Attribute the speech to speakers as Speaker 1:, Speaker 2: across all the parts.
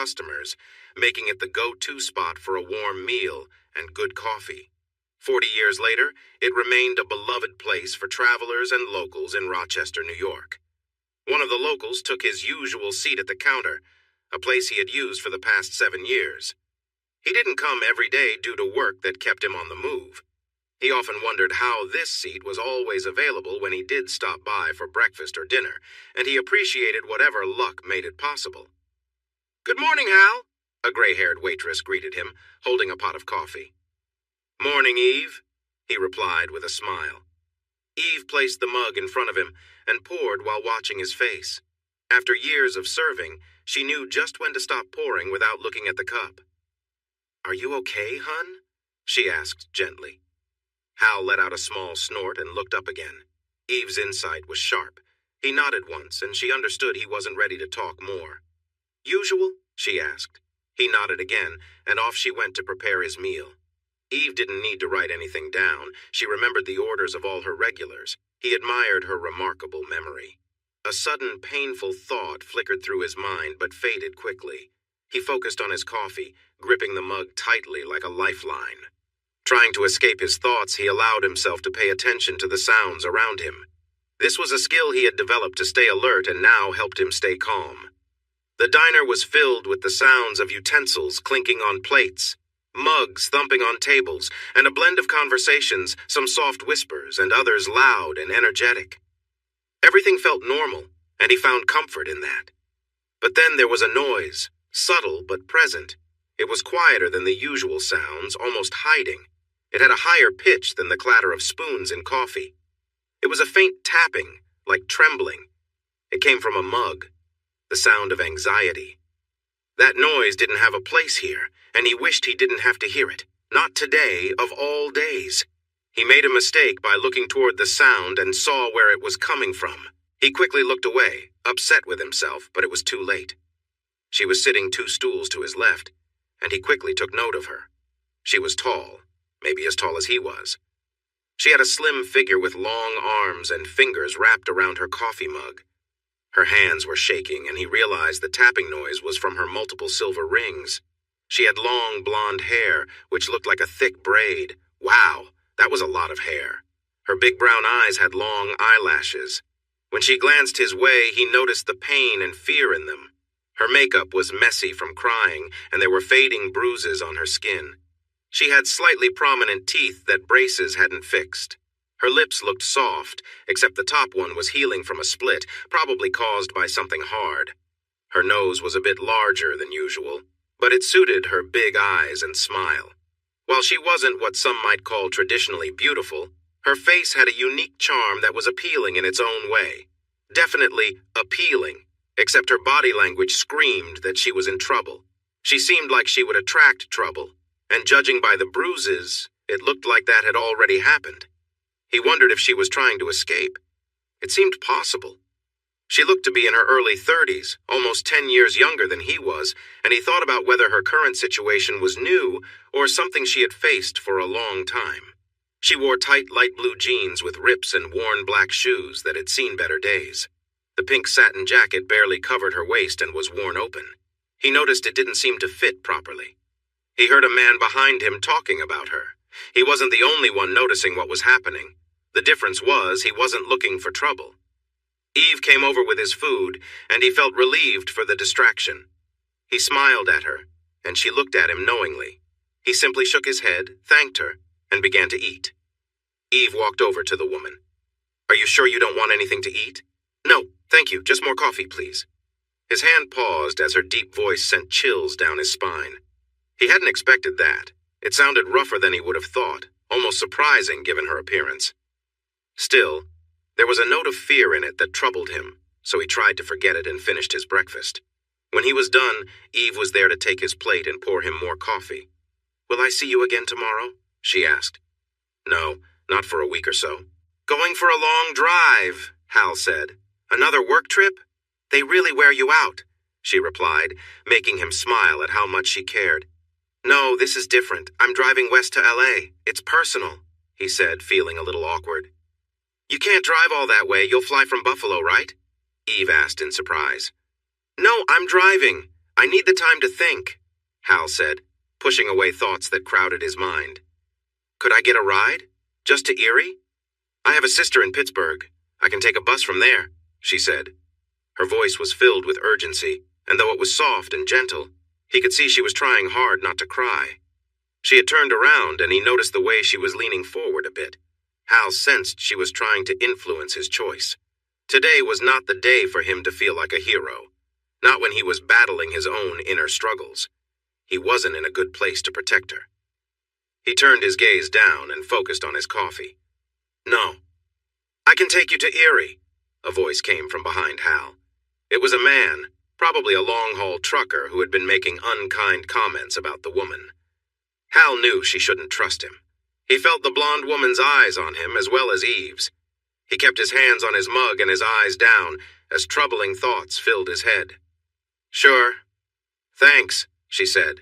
Speaker 1: customers, making it the go-to spot for a warm meal and good coffee. 40 years later, it remained a beloved place for travelers and locals in Rochester, New York. One of the locals took his usual seat at the counter, a place he had used for the past 7 years. He didn't come every day due to work that kept him on the move. He often wondered how this seat was always available when he did stop by for breakfast or dinner, and he appreciated whatever luck made it possible. "Good morning, Hal," a gray-haired waitress greeted him, holding a pot of coffee. "Morning, Eve," he replied with a smile. Eve placed the mug in front of him and poured while watching his face. After years of serving, she knew just when to stop pouring without looking at the cup. "Are you okay, hun?" she asked gently. Hal let out a small snort and looked up again. Eve's insight was sharp. He nodded once, and she understood he wasn't ready to talk more. "Usual?" she asked. He nodded again, and off she went to prepare his meal. Eve didn't need to write anything down. She remembered the orders of all her regulars. He admired her remarkable memory. A sudden, painful thought flickered through his mind, but faded quickly. He focused on his coffee, gripping the mug tightly like a lifeline. Trying to escape his thoughts, he allowed himself to pay attention to the sounds around him. This was a skill he had developed to stay alert and now helped him stay calm. The diner was filled with the sounds of utensils clinking on plates, mugs thumping on tables, and a blend of conversations, some soft whispers and others loud and energetic. Everything felt normal, and he found comfort in that. But then there was a noise, subtle but present. It was quieter than the usual sounds, almost hiding. It had a higher pitch than the clatter of spoons in coffee. It was a faint tapping, like trembling. It came from a mug, the sound of anxiety. That noise didn't have a place here, and he wished he didn't have to hear it. Not today, of all days. He made a mistake by looking toward the sound and saw where it was coming from. He quickly looked away, upset with himself, but it was too late. She was sitting 2 stools to his left, and he quickly took note of her. She was tall, maybe as tall as he was. She had a slim figure with long arms and fingers wrapped around her coffee mug. Her hands were shaking, and he realized the tapping noise was from her multiple silver rings. She had long blonde hair, which looked like a thick braid. Wow, that was a lot of hair. Her big brown eyes had long eyelashes. When she glanced his way, he noticed the pain and fear in them. Her makeup was messy from crying, and there were fading bruises on her skin. She had slightly prominent teeth that braces hadn't fixed. Her lips looked soft, except the top one was healing from a split, probably caused by something hard. Her nose was a bit larger than usual, but it suited her big eyes and smile. While she wasn't what some might call traditionally beautiful, her face had a unique charm that was appealing in its own way. Definitely appealing, except her body language screamed that she was in trouble. She seemed like she would attract trouble, and judging by the bruises, it looked like that had already happened. He wondered if she was trying to escape. It seemed possible. She looked to be in her early 30s, almost 10 years younger than he was, and he thought about whether her current situation was new or something she had faced for a long time. She wore tight light blue jeans with rips and worn black shoes that had seen better days. The pink satin jacket barely covered her waist and was worn open. He noticed it didn't seem to fit properly. He heard a man behind him talking about her. He wasn't the only one noticing what was happening. The difference was he wasn't looking for trouble. Eve came over with his food, and he felt relieved for the distraction. He smiled at her, and she looked at him knowingly. He simply shook his head, thanked her, and began to eat. Eve walked over to the woman. "Are you sure you don't want anything to eat?" "No, thank you, just more coffee, please." His hand paused as her deep voice sent chills down his spine. He hadn't expected that. It sounded rougher than he would have thought, almost surprising given her appearance. Still, there was a note of fear in it that troubled him, so he tried to forget it and finished his breakfast. When he was done, Eve was there to take his plate and pour him more coffee. "Will I see you again tomorrow?" she asked. "No, not for a week or so." "Going for a long drive," Hal said. "Another work trip?" "They really wear you out," she replied, making him smile at how much she cared. "No, this is different. I'm driving west to LA. It's personal," he said, feeling a little awkward. "You can't drive all that way. You'll fly from Buffalo, right?" Eve asked in surprise. "No, I'm driving. I need the time to think, Hal said, pushing away thoughts that crowded his mind. Could I get a ride? Just to Erie? I have a sister in Pittsburgh. I can take a bus from there, she said. Her voice was filled with urgency, and though it was soft and gentle, he could see she was trying hard not to cry. She had turned around, and he noticed the way she was leaning forward a bit. Hal sensed she was trying to influence his choice. Today was not the day for him to feel like a hero, not when he was battling his own inner struggles. He wasn't in a good place to protect her. He turned his gaze down and focused on his coffee. No. I can take you to Erie, a voice came from behind Hal. It was a man, probably a long-haul trucker who had been making unkind comments about the woman. Hal knew she shouldn't trust him. He felt the blonde woman's eyes on him as well as Eve's. He kept his hands on his mug and his eyes down as troubling thoughts filled his head. Sure. Thanks, she said.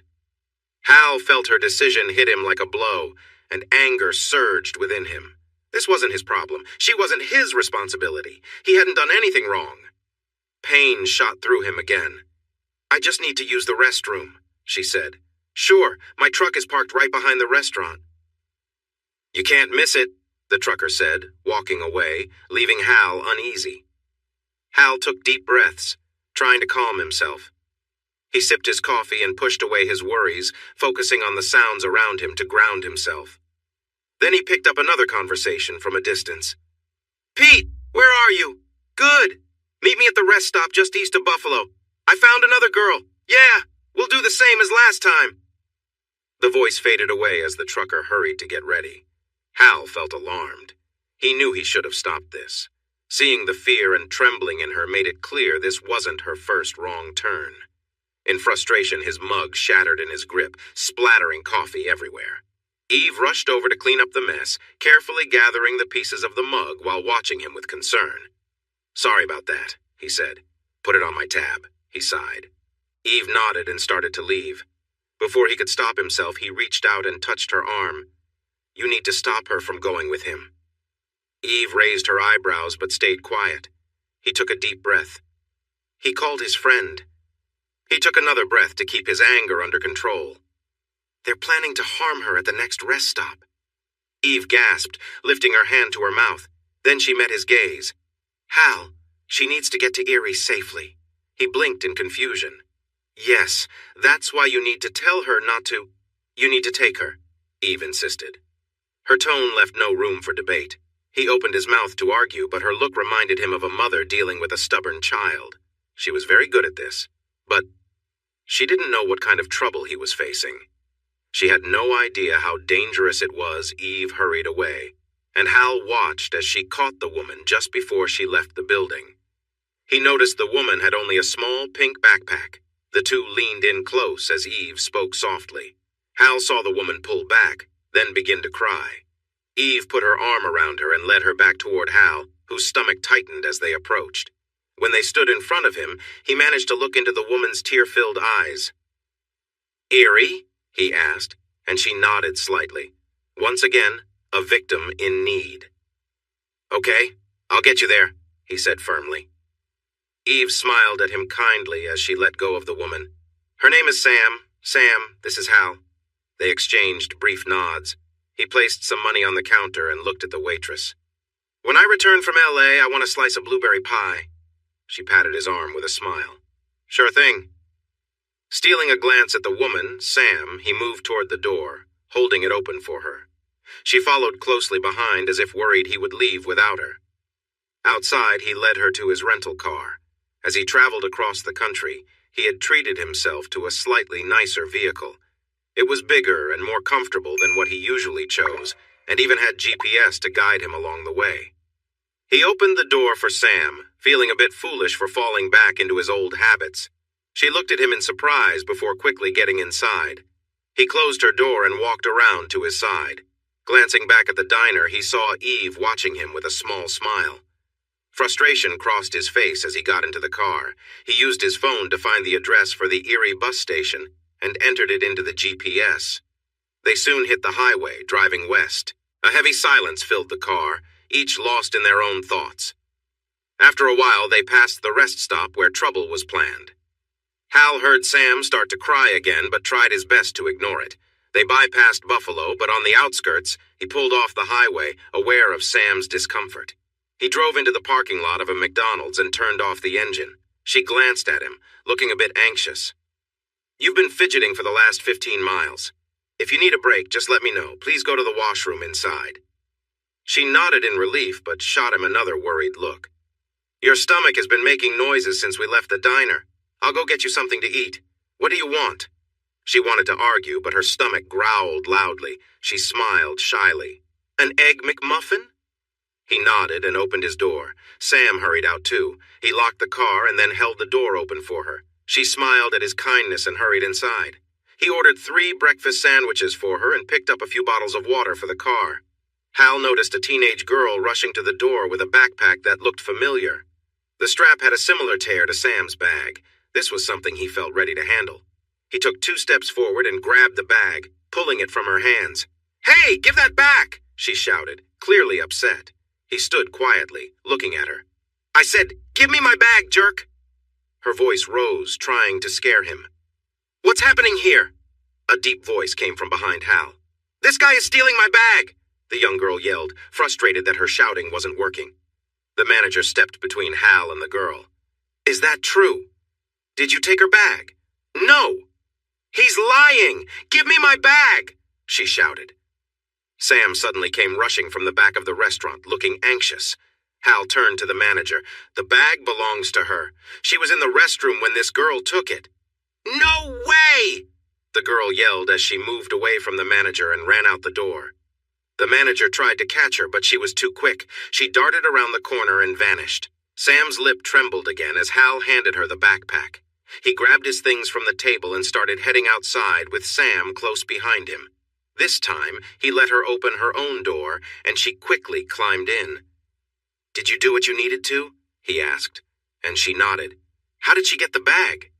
Speaker 1: Hal felt her decision hit him like a blow, and anger surged within him. This wasn't his problem. She wasn't his responsibility. He hadn't done anything wrong. Pain shot through him again. I just need to use the restroom, she said. Sure, my truck is parked right behind the restaurant. You can't miss it, the trucker said, walking away, leaving Hal uneasy. Hal took deep breaths, trying to calm himself. He sipped his coffee and pushed away his worries, focusing on the sounds around him to ground himself. Then he picked up another conversation from a distance. Pete, where are you? Good. Meet me at the rest stop just east of Buffalo. I found another girl. Yeah, we'll do the same as last time. The voice faded away as the trucker hurried to get ready. Hal felt alarmed. He knew he should have stopped this. Seeing the fear and trembling in her made it clear this wasn't her first wrong turn. In frustration, his mug shattered in his grip, splattering coffee everywhere. Eve rushed over to clean up the mess, carefully gathering the pieces of the mug while watching him with concern. Sorry about that, he said. Put it on my tab, he sighed. Eve nodded and started to leave. Before he could stop himself, he reached out and touched her arm. You need to stop her from going with him. Eve raised her eyebrows but stayed quiet. He took a deep breath. He called his friend. He took another breath to keep his anger under control. They're planning to harm her at the next rest stop. Eve gasped, lifting her hand to her mouth. Then she met his gaze. Hal, she needs to get to Erie safely. He blinked in confusion. Yes, that's why you need to tell her not to. You need to take her, Eve insisted. Her tone left no room for debate. He opened his mouth to argue, but her look reminded him of a mother dealing with a stubborn child. She was very good at this, but she didn't know what kind of trouble he was facing. She had no idea how dangerous it was. Eve hurried away, and Hal watched as she caught the woman just before she left the building. He noticed the woman had only a small pink backpack. The two leaned in close as Eve spoke softly. Hal saw the woman pull back, then begin to cry. Eve put her arm around her and led her back toward Hal, whose stomach tightened as they approached. When they stood in front of him, he managed to look into the woman's tear-filled eyes. Erie? He asked, and she nodded slightly. Once again, a victim in need. Okay, I'll get you there, he said firmly. Eve smiled at him kindly as she let go of the woman. Her name is Sam. Sam, this is Hal. They exchanged brief nods. He placed some money on the counter and looked at the waitress. When I return from L.A., I want a slice of blueberry pie. She patted his arm with a smile. Sure thing. Stealing a glance at the woman, Sam, he moved toward the door, holding it open for her. She followed closely behind as if worried he would leave without her. Outside, he led her to his rental car. As he traveled across the country, he had treated himself to a slightly nicer vehicle. It was bigger and more comfortable than what he usually chose, and even had GPS to guide him along the way. He opened the door for Sam, feeling a bit foolish for falling back into his old habits. She looked at him in surprise before quickly getting inside. He closed her door and walked around to his side. Glancing back at the diner, he saw Eve watching him with a small smile. Frustration crossed his face as he got into the car. He used his phone to find the address for the Erie bus station and entered it into the GPS. They soon hit the highway, driving west. A heavy silence filled the car, each lost in their own thoughts. After a while, they passed the rest stop where trouble was planned. Hal heard Sam start to cry again, but tried his best to ignore it. They bypassed Buffalo, but on the outskirts, he pulled off the highway, aware of Sam's discomfort. He drove into the parking lot of a McDonald's and turned off the engine. She glanced at him, looking a bit anxious. "You've been fidgeting for the last 15 miles. If you need a break, just let me know. Please go to the washroom inside." She nodded in relief, but shot him another worried look. "Your stomach has been making noises since we left the diner. I'll go get you something to eat. What do you want?" She wanted to argue, but her stomach growled loudly. She smiled shyly. "An Egg McMuffin?" He nodded and opened his door. Sam hurried out too. He locked the car and then held the door open for her. She smiled at his kindness and hurried inside. He ordered 3 breakfast sandwiches for her and picked up a few bottles of water for the car. Hal noticed a teenage girl rushing to the door with a backpack that looked familiar. The strap had a similar tear to Sam's bag. This was something he felt ready to handle. He took 2 steps forward and grabbed the bag, pulling it from her hands. "Hey, give that back!" she shouted, clearly upset. He stood quietly, looking at her. "I said, give me my bag, jerk!" Her voice rose, trying to scare him. "What's happening here?" A deep voice came from behind Hal. "This guy is stealing my bag!" the young girl yelled, frustrated that her shouting wasn't working. The manager stepped between Hal and the girl. "Is that true? Did you take her bag?" "No!" "He's lying! Give me my bag!" she shouted. Sam suddenly came rushing from the back of the restaurant, looking anxious. Hal turned to the manager. "The bag belongs to her. She was in the restroom when this girl took it." "No way!" the girl yelled as she moved away from the manager and ran out the door. The manager tried to catch her, but she was too quick. She darted around the corner and vanished. Sam's lip trembled again as Hal handed her the backpack. He grabbed his things from the table and started heading outside with Sam close behind him. This time, he let her open her own door, and she quickly climbed in. "Did you do what you needed to?" he asked, and she nodded. "How did she get the bag?"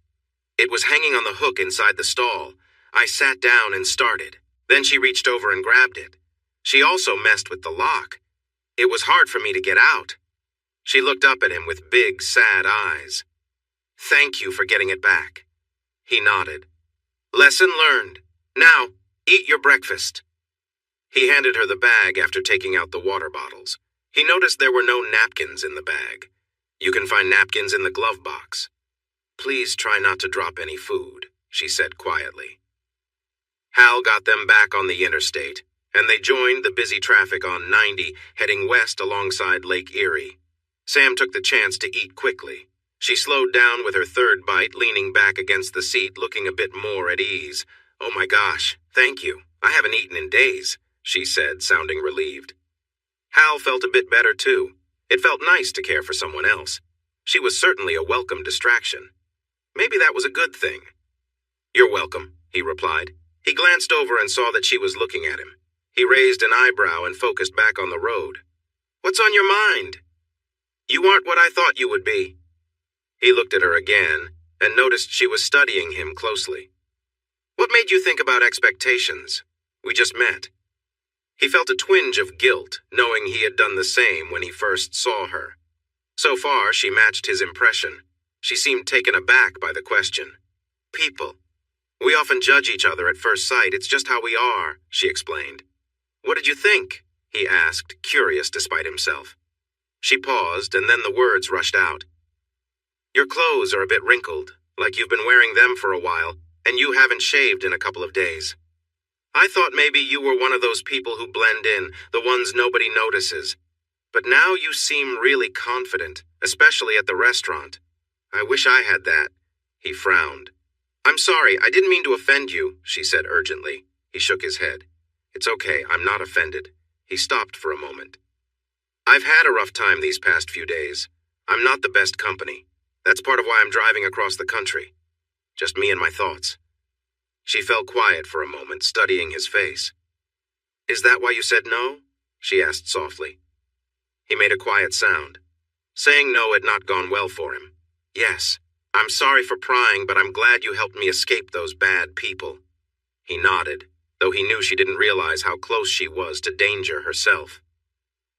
Speaker 1: "It was hanging on the hook inside the stall. I sat down and started. Then she reached over and grabbed it. She also messed with the lock. It was hard for me to get out." She looked up at him with big, sad eyes. "Thank you for getting it back." He nodded. "Lesson learned. Now, eat your breakfast." He handed her the bag after taking out the water bottles. He noticed there were no napkins in the bag. "You can find napkins in the glove box." "Please try not to drop any food," she said quietly. Hal got them back on the interstate, and they joined the busy traffic on 90, heading west alongside Lake Erie. Sam took the chance to eat quickly. She slowed down with her third bite, leaning back against the seat, looking a bit more at ease. "Oh my gosh, thank you. I haven't eaten in days," she said, sounding relieved. Hal felt a bit better too. It felt nice to care for someone else. She was certainly a welcome distraction. Maybe that was a good thing. "You're welcome," he replied. He glanced over and saw that she was looking at him. He raised an eyebrow and focused back on the road. "What's on your mind?" "You aren't what I thought you would be." He looked at her again and noticed she was studying him closely. "What made you think about expectations? We just met." He felt a twinge of guilt, knowing he had done the same when he first saw her. So far, she matched his impression. She seemed taken aback by the question. "People. We often judge each other at first sight. It's just how we are," she explained. "What did you think?" he asked, curious despite himself. She paused, and then the words rushed out. "Your clothes are a bit wrinkled, like you've been wearing them for a while, and you haven't shaved in a couple of days. I thought maybe you were one of those people who blend in, the ones nobody notices. But now you seem really confident, especially at the restaurant. I wish I had that." He frowned. "I'm sorry, I didn't mean to offend you," she said urgently. He shook his head. "It's okay, I'm not offended." He stopped for a moment. "I've had a rough time these past few days. I'm not the best company. That's part of why I'm driving across the country. Just me and my thoughts." She fell quiet for a moment, studying his face. "Is that why you said no?" she asked softly. He made a quiet sound. Saying no had not gone well for him. "Yes, I'm sorry for prying, but I'm glad you helped me escape those bad people." He nodded, though he knew she didn't realize how close she was to danger herself.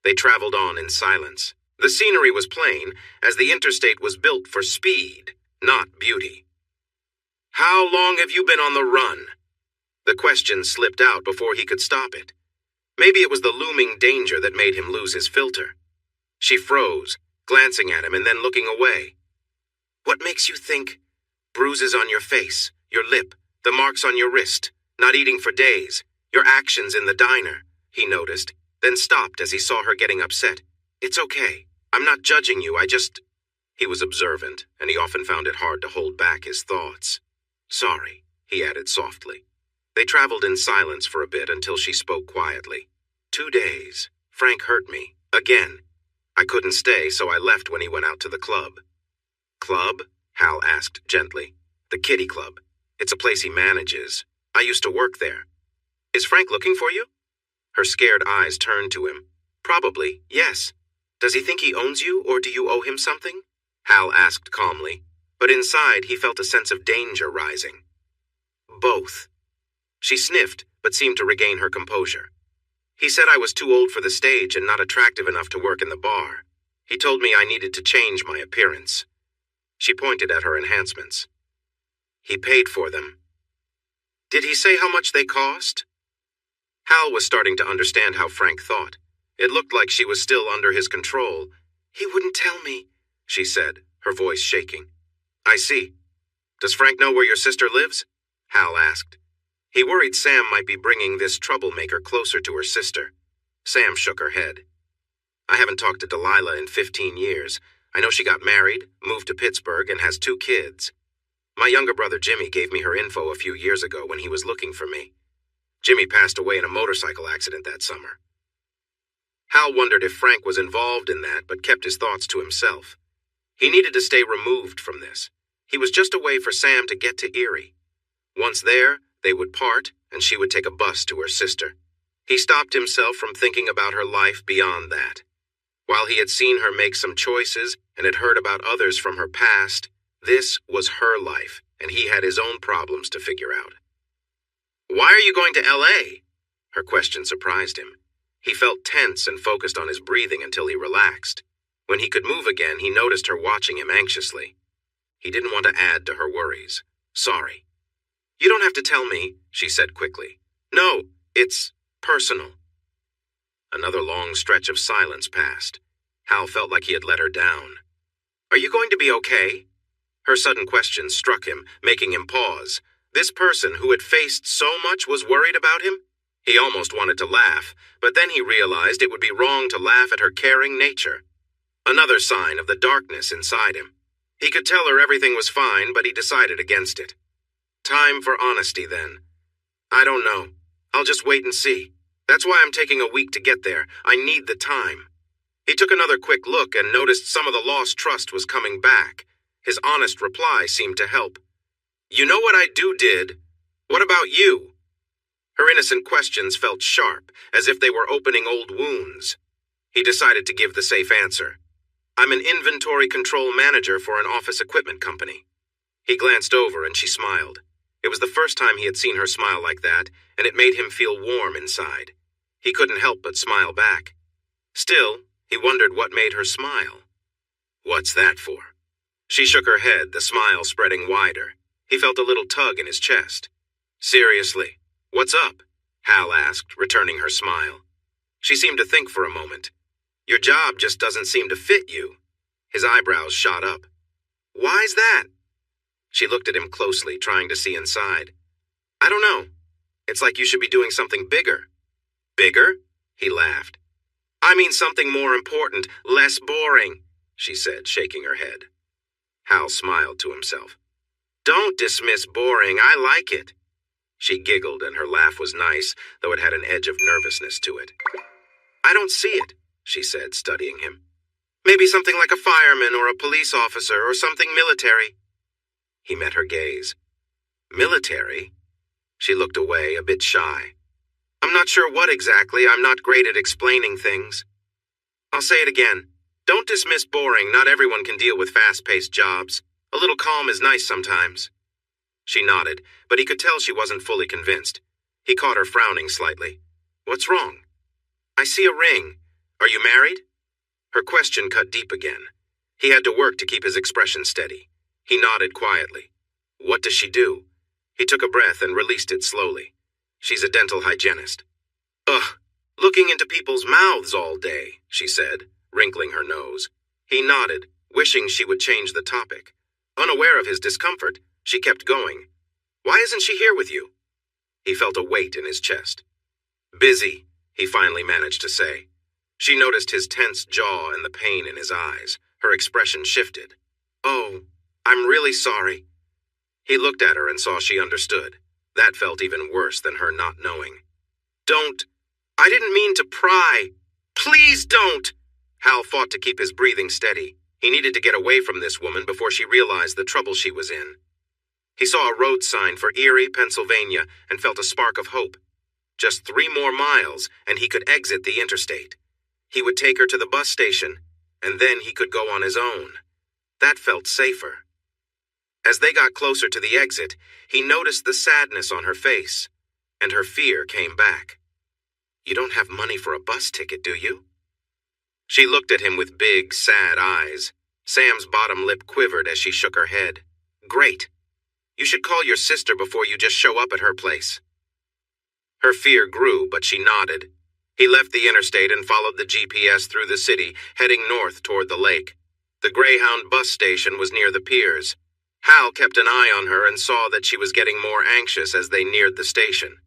Speaker 1: They traveled on in silence. The scenery was plain, as the interstate was built for speed, not beauty. How long have you been on the run? The question slipped out before he could stop it. Maybe it was the looming danger that made him lose his filter. She froze, glancing at him and then looking away. What makes you think? Bruises on your face, your lip, the marks on your wrist, not eating for days, your actions in the diner, he noticed, then stopped as he saw her getting upset. It's okay. I'm not judging you, He was observant, and he often found it hard to hold back his thoughts. Sorry, he added softly. They traveled in silence for a bit until she spoke quietly. 2 days. Frank hurt me. Again. I couldn't stay, so I left when he went out to the club. Club? Hal asked gently. The Kitty Club. It's a place he manages. I used to work there. Is Frank looking for you? Her scared eyes turned to him. Probably, yes. Does he think he owns you, or do you owe him something? Hal asked calmly, but inside he felt a sense of danger rising. Both. She sniffed, but seemed to regain her composure. He said I was too old for the stage and not attractive enough to work in the bar. He told me I needed to change my appearance. She pointed at her enhancements. He paid for them. Did he say how much they cost? Hal was starting to understand how Frank thought. It looked like she was still under his control. He wouldn't tell me, she said, her voice shaking. I see. Does Frank know where your sister lives? Hal asked. He worried Sam might be bringing this troublemaker closer to her sister. Sam shook her head. I haven't talked to Delilah in 15 years. I know she got married, moved to Pittsburgh, and has 2 kids. My younger brother Jimmy gave me her info a few years ago when he was looking for me. Jimmy passed away in a motorcycle accident that summer. Hal wondered if Frank was involved in that, but kept his thoughts to himself. He needed to stay removed from this. He was just a way for Sam to get to Erie. Once there, they would part, and she would take a bus to her sister. He stopped himself from thinking about her life beyond that. While he had seen her make some choices and had heard about others from her past, this was her life, and he had his own problems to figure out. Why are you going to L.A.? Her question surprised him. He felt tense and focused on his breathing until he relaxed. When he could move again, he noticed her watching him anxiously. He didn't want to add to her worries. Sorry. You don't have to tell me, she said quickly. No, it's personal. Another long stretch of silence passed. Hal felt like he had let her down. Are you going to be okay? Her sudden question struck him, making him pause. This person who had faced so much was worried about him? He almost wanted to laugh, but then he realized it would be wrong to laugh at her caring nature. Another sign of the darkness inside him. He could tell her everything was fine, but he decided against it. Time for honesty, then. I don't know. I'll just wait and see. That's why I'm taking a week to get there. I need the time. He took another quick look and noticed some of the lost trust was coming back. His honest reply seemed to help. You know what I did? What about you? Her innocent questions felt sharp, as if they were opening old wounds. He decided to give the safe answer. I'm an inventory control manager for an office equipment company. He glanced over and she smiled. It was the first time he had seen her smile like that, and it made him feel warm inside. He couldn't help but smile back. Still, he wondered what made her smile. What's that for? She shook her head, the smile spreading wider. He felt a little tug in his chest. Seriously, what's up? Hal asked, returning her smile. She seemed to think for a moment. Your job just doesn't seem to fit you. His eyebrows shot up. Why's that? She looked at him closely, trying to see inside. I don't know. It's like you should be doing something bigger. Bigger? He laughed. I mean something more important, less boring, she said, shaking her head. Hal smiled to himself. Don't dismiss boring, I like it. She giggled, and her laugh was nice, though it had an edge of nervousness to it. I don't see it, she said, studying him. Maybe something like a fireman or a police officer or something military. He met her gaze. Military? She looked away, a bit shy. I'm not sure what exactly. I'm not great at explaining things. I'll say it again. Don't dismiss boring. Not everyone can deal with fast-paced jobs. A little calm is nice sometimes. She nodded, but he could tell she wasn't fully convinced. He caught her frowning slightly. What's wrong? I see a ring. Are you married? Her question cut deep again. He had to work to keep his expression steady. He nodded quietly. What does she do? He took a breath and released it slowly. She's a dental hygienist. Ugh, looking into people's mouths all day, she said, wrinkling her nose. He nodded, wishing she would change the topic. Unaware of his discomfort, she kept going. Why isn't she here with you? He felt a weight in his chest. Busy, he finally managed to say. She noticed his tense jaw and the pain in his eyes. Her expression shifted. Oh, I'm really sorry. He looked at her and saw she understood. That felt even worse than her not knowing. Don't. I didn't mean to pry. Please don't! Hal fought to keep his breathing steady. He needed to get away from this woman before she realized the trouble she was in. He saw a road sign for Erie, Pennsylvania, and felt a spark of hope. Just 3 more miles, and he could exit the interstate. He would take her to the bus station, and then he could go on his own. That felt safer. As they got closer to the exit, he noticed the sadness on her face, and her fear came back. You don't have money for a bus ticket, do you? She looked at him with big, sad eyes. Sam's bottom lip quivered as she shook her head. Great. You should call your sister before you just show up at her place. Her fear grew, but she nodded. He left the interstate and followed the GPS through the city, heading north toward the lake. The Greyhound bus station was near the piers. Hal kept an eye on her and saw that she was getting more anxious as they neared the station.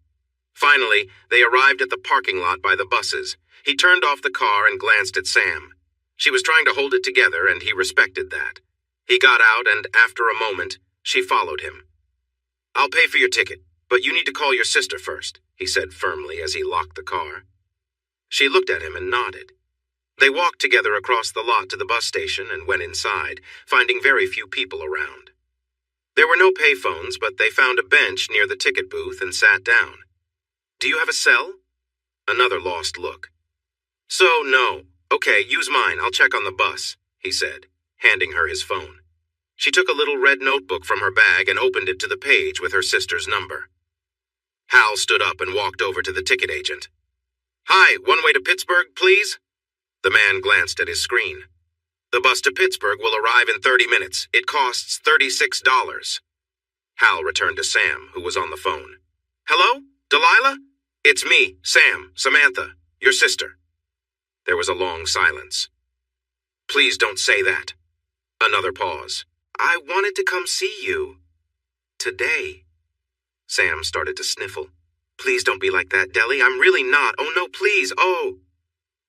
Speaker 1: Finally, they arrived at the parking lot by the buses. He turned off the car and glanced at Sam. She was trying to hold it together, and he respected that. He got out, and after a moment, she followed him. I'll pay for your ticket, but you need to call your sister first, he said firmly as he locked the car. She looked at him and nodded. They walked together across the lot to the bus station and went inside, finding very few people around. There were no payphones, but they found a bench near the ticket booth and sat down. Do you have a cell? Another lost look. So, no. Okay, use mine. I'll check on the bus, he said, handing her his phone. She took a little red notebook from her bag and opened it to the page with her sister's number. Hal stood up and walked over to the ticket agent. Hi, one way to Pittsburgh, please? The man glanced at his screen. The bus to Pittsburgh will arrive in 30 minutes. It costs $36. Hal returned to Sam, who was on the phone. Hello? Delilah? It's me, Sam, Samantha, your sister. There was a long silence. Please don't say that. Another pause. I wanted to come see you. Today. Sam started to sniffle. Please don't be like that, Deli. I'm really not. Oh, no, please. Oh.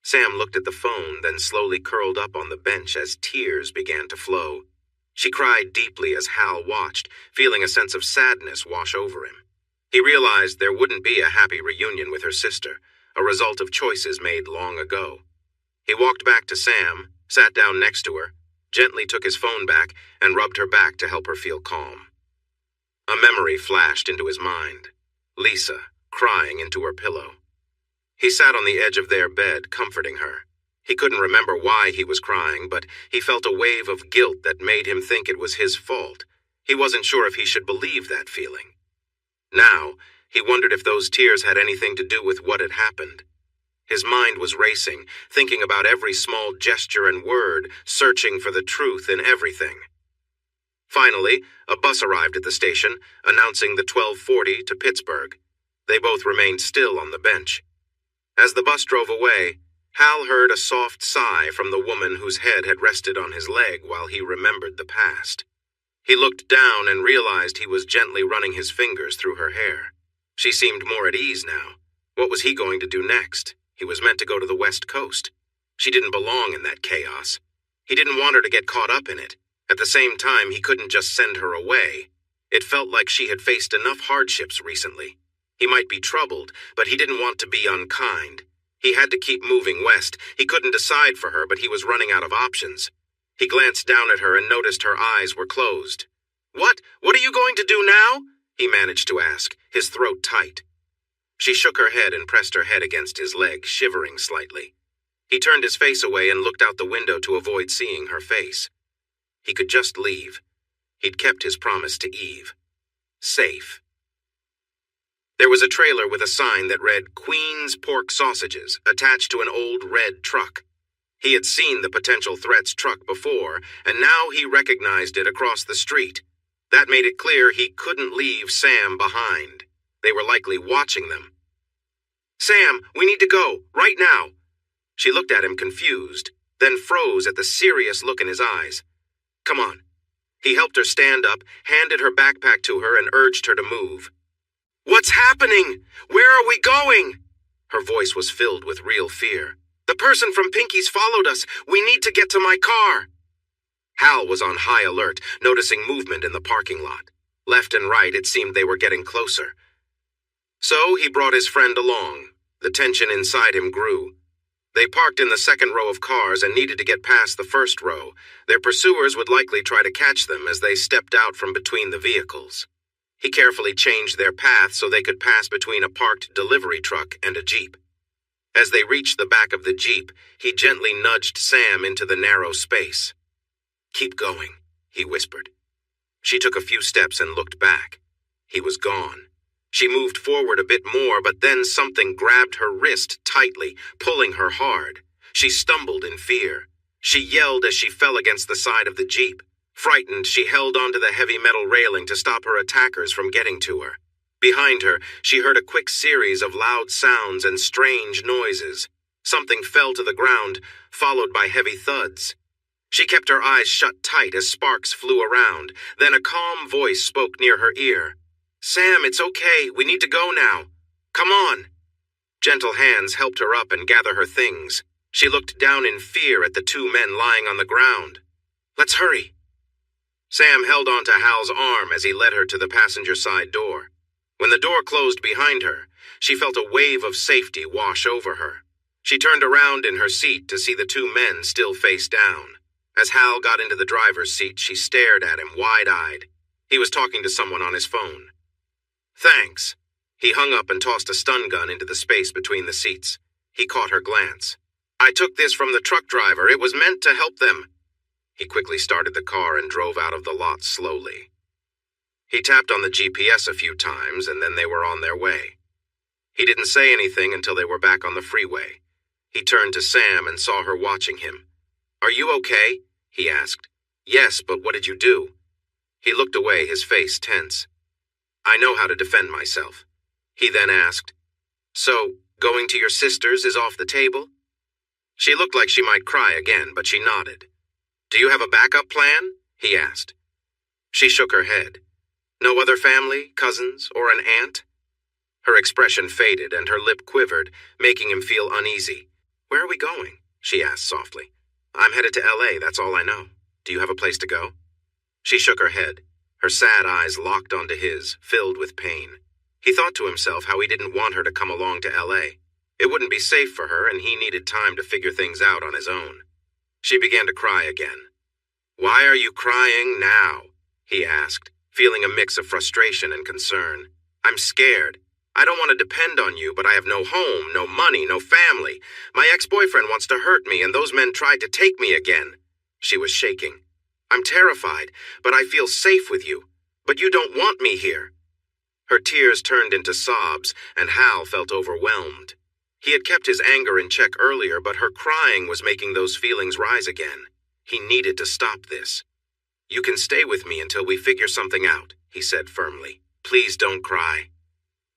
Speaker 1: Sam looked at the phone, then slowly curled up on the bench as tears began to flow. She cried deeply as Hal watched, feeling a sense of sadness wash over him. He realized there wouldn't be a happy reunion with her sister, a result of choices made long ago. He walked back to Sam, sat down next to her, gently took his phone back, and rubbed her back to help her feel calm. A memory flashed into his mind. Lisa, crying into her pillow. He sat on the edge of their bed, comforting her. He couldn't remember why he was crying, but he felt a wave of guilt that made him think it was his fault. He wasn't sure if he should believe that feeling. Now, he wondered if those tears had anything to do with what had happened. His mind was racing, thinking about every small gesture and word, searching for the truth in everything. Finally, a bus arrived at the station, announcing the 12:40 to Pittsburgh. They both remained still on the bench. As the bus drove away, Hal heard a soft sigh from the woman whose head had rested on his leg while he remembered the past. He looked down and realized he was gently running his fingers through her hair. She seemed more at ease now. What was he going to do next? He was meant to go to the West Coast. She didn't belong in that chaos. He didn't want her to get caught up in it. At the same time, he couldn't just send her away. It felt like she had faced enough hardships recently. He might be troubled, but he didn't want to be unkind. He had to keep moving west. He couldn't decide for her, but he was running out of options. He glanced down at her and noticed her eyes were closed. What? What are you going to do now? He managed to ask, his throat tight. She shook her head and pressed her head against his leg, shivering slightly. He turned his face away and looked out the window to avoid seeing her face. He could just leave. He'd kept his promise to Eve. Safe. There was a trailer with a sign that read Queen's Pork Sausages attached to an old red truck. He had seen the potential threat's truck before, and now he recognized it across the street. That made it clear he couldn't leave Sam behind. They were likely watching them. "Sam, we need to go, right now." She looked at him confused, then froze at the serious look in his eyes. "Come on." He helped her stand up, handed her backpack to her, and urged her to move. "What's happening? Where are we going?" Her voice was filled with real fear. "The person from Pinky's followed us. We need to get to my car." Hal was on high alert, noticing movement in the parking lot. Left and right, it seemed they were getting closer. So he brought his friend along. The tension inside him grew. They parked in the second row of cars and needed to get past the first row. Their pursuers would likely try to catch them as they stepped out from between the vehicles. He carefully changed their path so they could pass between a parked delivery truck and a Jeep. As they reached the back of the Jeep, he gently nudged Sam into the narrow space. "Keep going," he whispered. She took a few steps and looked back. He was gone. She moved forward a bit more, but then something grabbed her wrist tightly, pulling her hard. She stumbled in fear. She yelled as she fell against the side of the Jeep. Frightened, she held onto the heavy metal railing to stop her attackers from getting to her. Behind her, she heard a quick series of loud sounds and strange noises. Something fell to the ground, followed by heavy thuds. She kept her eyes shut tight as sparks flew around. Then a calm voice spoke near her ear. "Sam, it's okay. We need to go now. Come on." Gentle hands helped her up and gather her things. She looked down in fear at the two men lying on the ground. "Let's hurry." Sam held onto Hal's arm as he led her to the passenger side door. When the door closed behind her, she felt a wave of safety wash over her. She turned around in her seat to see the two men still face down. As Hal got into the driver's seat, she stared at him wide-eyed. He was talking to someone on his phone. "Thanks." He hung up and tossed a stun gun into the space between the seats. He caught her glance. "I took this from the truck driver. It was meant to help them." He quickly started the car and drove out of the lot slowly. He tapped on the GPS a few times, and then they were on their way. He didn't say anything until they were back on the freeway. He turned to Sam and saw her watching him. "Are you okay?" he asked. "Yes, but what did you do?" He looked away, his face tense. "I know how to defend myself." He then asked, "So, going to your sister's is off the table?" She looked like she might cry again, but she nodded. "Do you have a backup plan?" he asked. She shook her head. "No other family, cousins, or an aunt?" Her expression faded and her lip quivered, making him feel uneasy. "Where are we going?" she asked softly. "I'm headed to LA, that's all I know. Do you have a place to go?" She shook her head. Her sad eyes locked onto his, filled with pain. He thought to himself how he didn't want her to come along to LA. It wouldn't be safe for her, and he needed time to figure things out on his own. She began to cry again. "Why are you crying now?" he asked, feeling a mix of frustration and concern. "I'm scared. I don't want to depend on you, but I have no home, no money, no family. My ex-boyfriend wants to hurt me, and those men tried to take me again." She was shaking. "I'm terrified, but I feel safe with you. But you don't want me here." Her tears turned into sobs, and Hal felt overwhelmed. He had kept his anger in check earlier, but her crying was making those feelings rise again. He needed to stop this. "You can stay with me until we figure something out," he said firmly. "Please don't cry."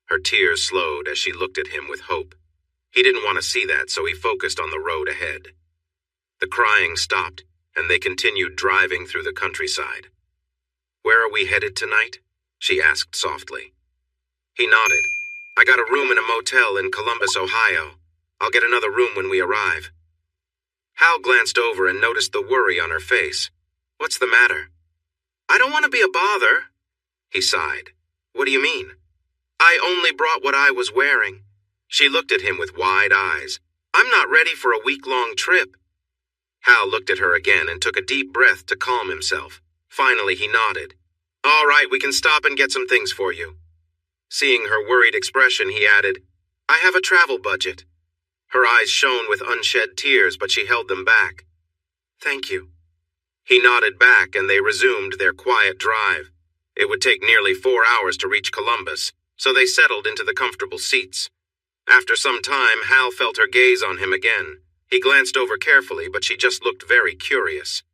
Speaker 1: Her tears slowed as she looked at him with hope. He didn't want to see that, so he focused on the road ahead. The crying stopped, and they continued driving through the countryside. "Where are we headed tonight?" she asked softly. He nodded. "I got a room in a motel in Columbus, Ohio. I'll get another room when we arrive." Hal glanced over and noticed the worry on her face. "What's the matter?" "I don't want to be a bother." He sighed. "What do you mean?" "I only brought what I was wearing." She looked at him with wide eyes. "I'm not ready for a week-long trip." Hal looked at her again and took a deep breath to calm himself. Finally, he nodded. "All right, we can stop and get some things for you." Seeing her worried expression, he added, "I have a travel budget." Her eyes shone with unshed tears, but she held them back. "Thank you." He nodded back, and they resumed their quiet drive. It would take nearly 4 hours to reach Columbus, so they settled into the comfortable seats. After some time, Hal felt her gaze on him again. He glanced over carefully, but she just looked very curious.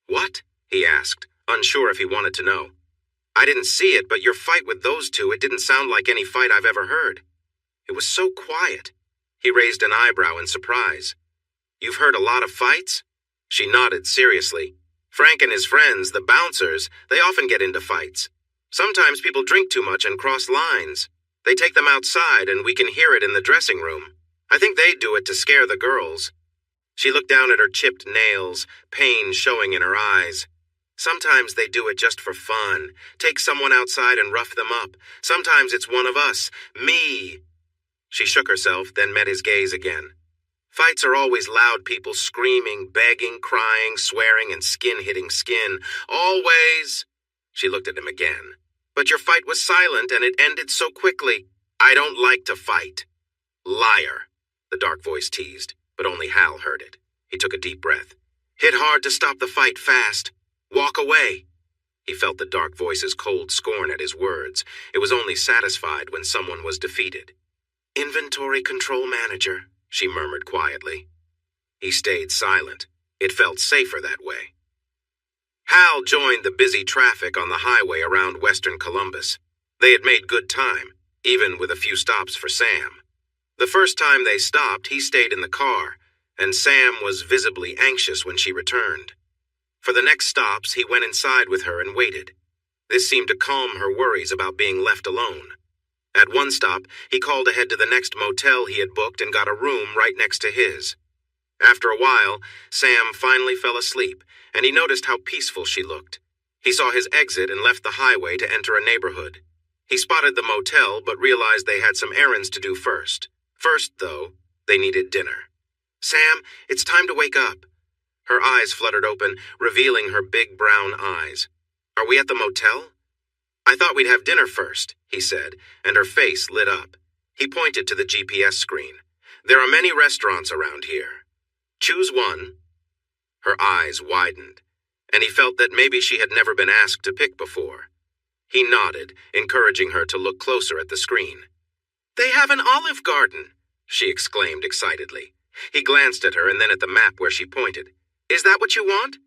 Speaker 1: "What?" he asked, unsure if he wanted to know. I didn't see it, but your fight with those two, it didn't sound like any fight I've ever heard. It was so quiet. He raised an eyebrow in surprise. You've heard a lot of fights? She nodded seriously. Frank and his friends, the bouncers, they often get into fights. Sometimes people drink too much and cross lines. They take them outside and we can hear it in the dressing room. I think they do it to scare the girls. She looked down at her chipped nails, pain showing in her eyes. Sometimes they do it just for fun. Take someone outside and rough them up. Sometimes it's one of us. Me. She shook herself, then met his gaze again. Fights are always loud people screaming, begging, crying, swearing, and skin hitting skin. Always. She looked at him again. But your fight was silent and it ended so quickly. I don't like to fight. Liar, the dark voice teased, but only Hal heard it. He took a deep breath. Hit hard to stop the fight fast. Walk away. He felt the dark voice's cold scorn at his words. It was only satisfied when someone was defeated. Inventory control manager, she murmured quietly. He stayed silent. It felt safer that way. Hal joined the busy traffic on the highway around western Columbus. They had made good time, even with a few stops for Sam. The first time they stopped, he stayed in the car, and Sam was visibly anxious when she returned. For the next stops, he went inside with her and waited. This seemed to calm her worries about being left alone. At one stop, he called ahead to the next motel he had booked and got a room right next to his. After a while, Sam finally fell asleep, and he noticed how peaceful she looked. He saw his exit and left the highway to enter a neighborhood. He spotted the motel, but realized they had some errands to do first. First, though, they needed dinner. Sam, it's time to wake up. Her eyes fluttered open, revealing her big brown eyes. Are we at the motel? I thought we'd have dinner first, he said, and her face lit up. He pointed to the GPS screen. There are many restaurants around here. Choose one. Her eyes widened, and he felt that maybe she had never been asked to pick before. He nodded, encouraging her to look closer at the screen. They have an Olive Garden, she exclaimed excitedly. He glanced at her and then at the map where she pointed. Is that what you want?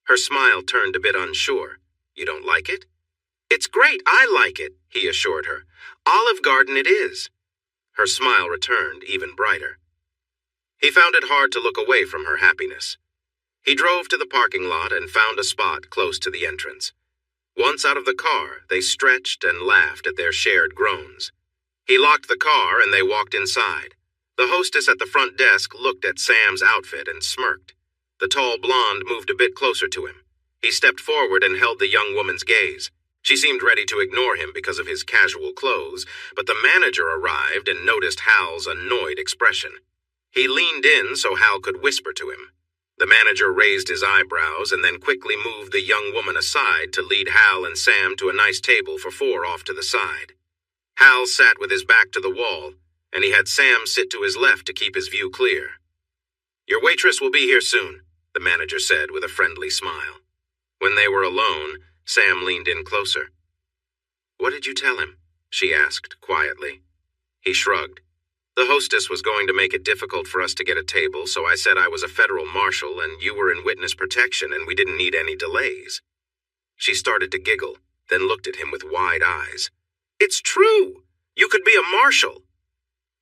Speaker 1: Her smile turned a bit unsure. You don't like it? It's great, I like it, he assured her. Olive Garden it is. Her smile returned, even brighter. He found it hard to look away from her happiness. He drove to the parking lot and found a spot close to the entrance. Once out of the car, they stretched and laughed at their shared groans. He locked the car and they walked inside. The hostess at the front desk looked at Sam's outfit and smirked. The tall blonde moved a bit closer to him. He stepped forward and held the young woman's gaze. She seemed ready to ignore him because of his casual clothes, but the manager arrived and noticed Hal's annoyed expression. He leaned in so Hal could whisper to him. The manager raised his eyebrows and then quickly moved the young woman aside to lead Hal and Sam to a nice table for four off to the side. Hal sat with his back to the wall, and he had Sam sit to his left to keep his view clear. Your waitress will be here soon, the manager said with a friendly smile. When they were alone, Sam leaned in closer. What did you tell him? She asked quietly. He shrugged. The hostess was going to make it difficult for us to get a table, so I said I was a federal marshal and you were in witness protection and we didn't need any delays. She started to giggle, then looked at him with wide eyes. It's true! You could be a marshal!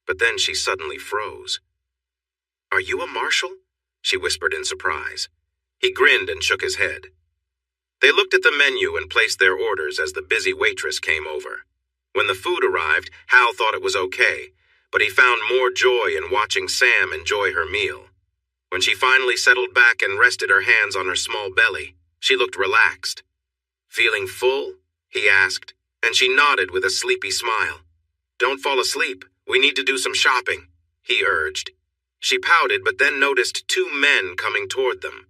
Speaker 1: But then she suddenly froze. Are you a marshal? She whispered in surprise. He grinned and shook his head. They looked at the menu and placed their orders as the busy waitress came over. When the food arrived, Hal thought it was okay, but he found more joy in watching Sam enjoy her meal. When she finally settled back and rested her hands on her small belly, she looked relaxed. Feeling full? He asked, and she nodded with a sleepy smile. Don't fall asleep. We need to do some shopping, he urged. She pouted but then noticed two men coming toward them.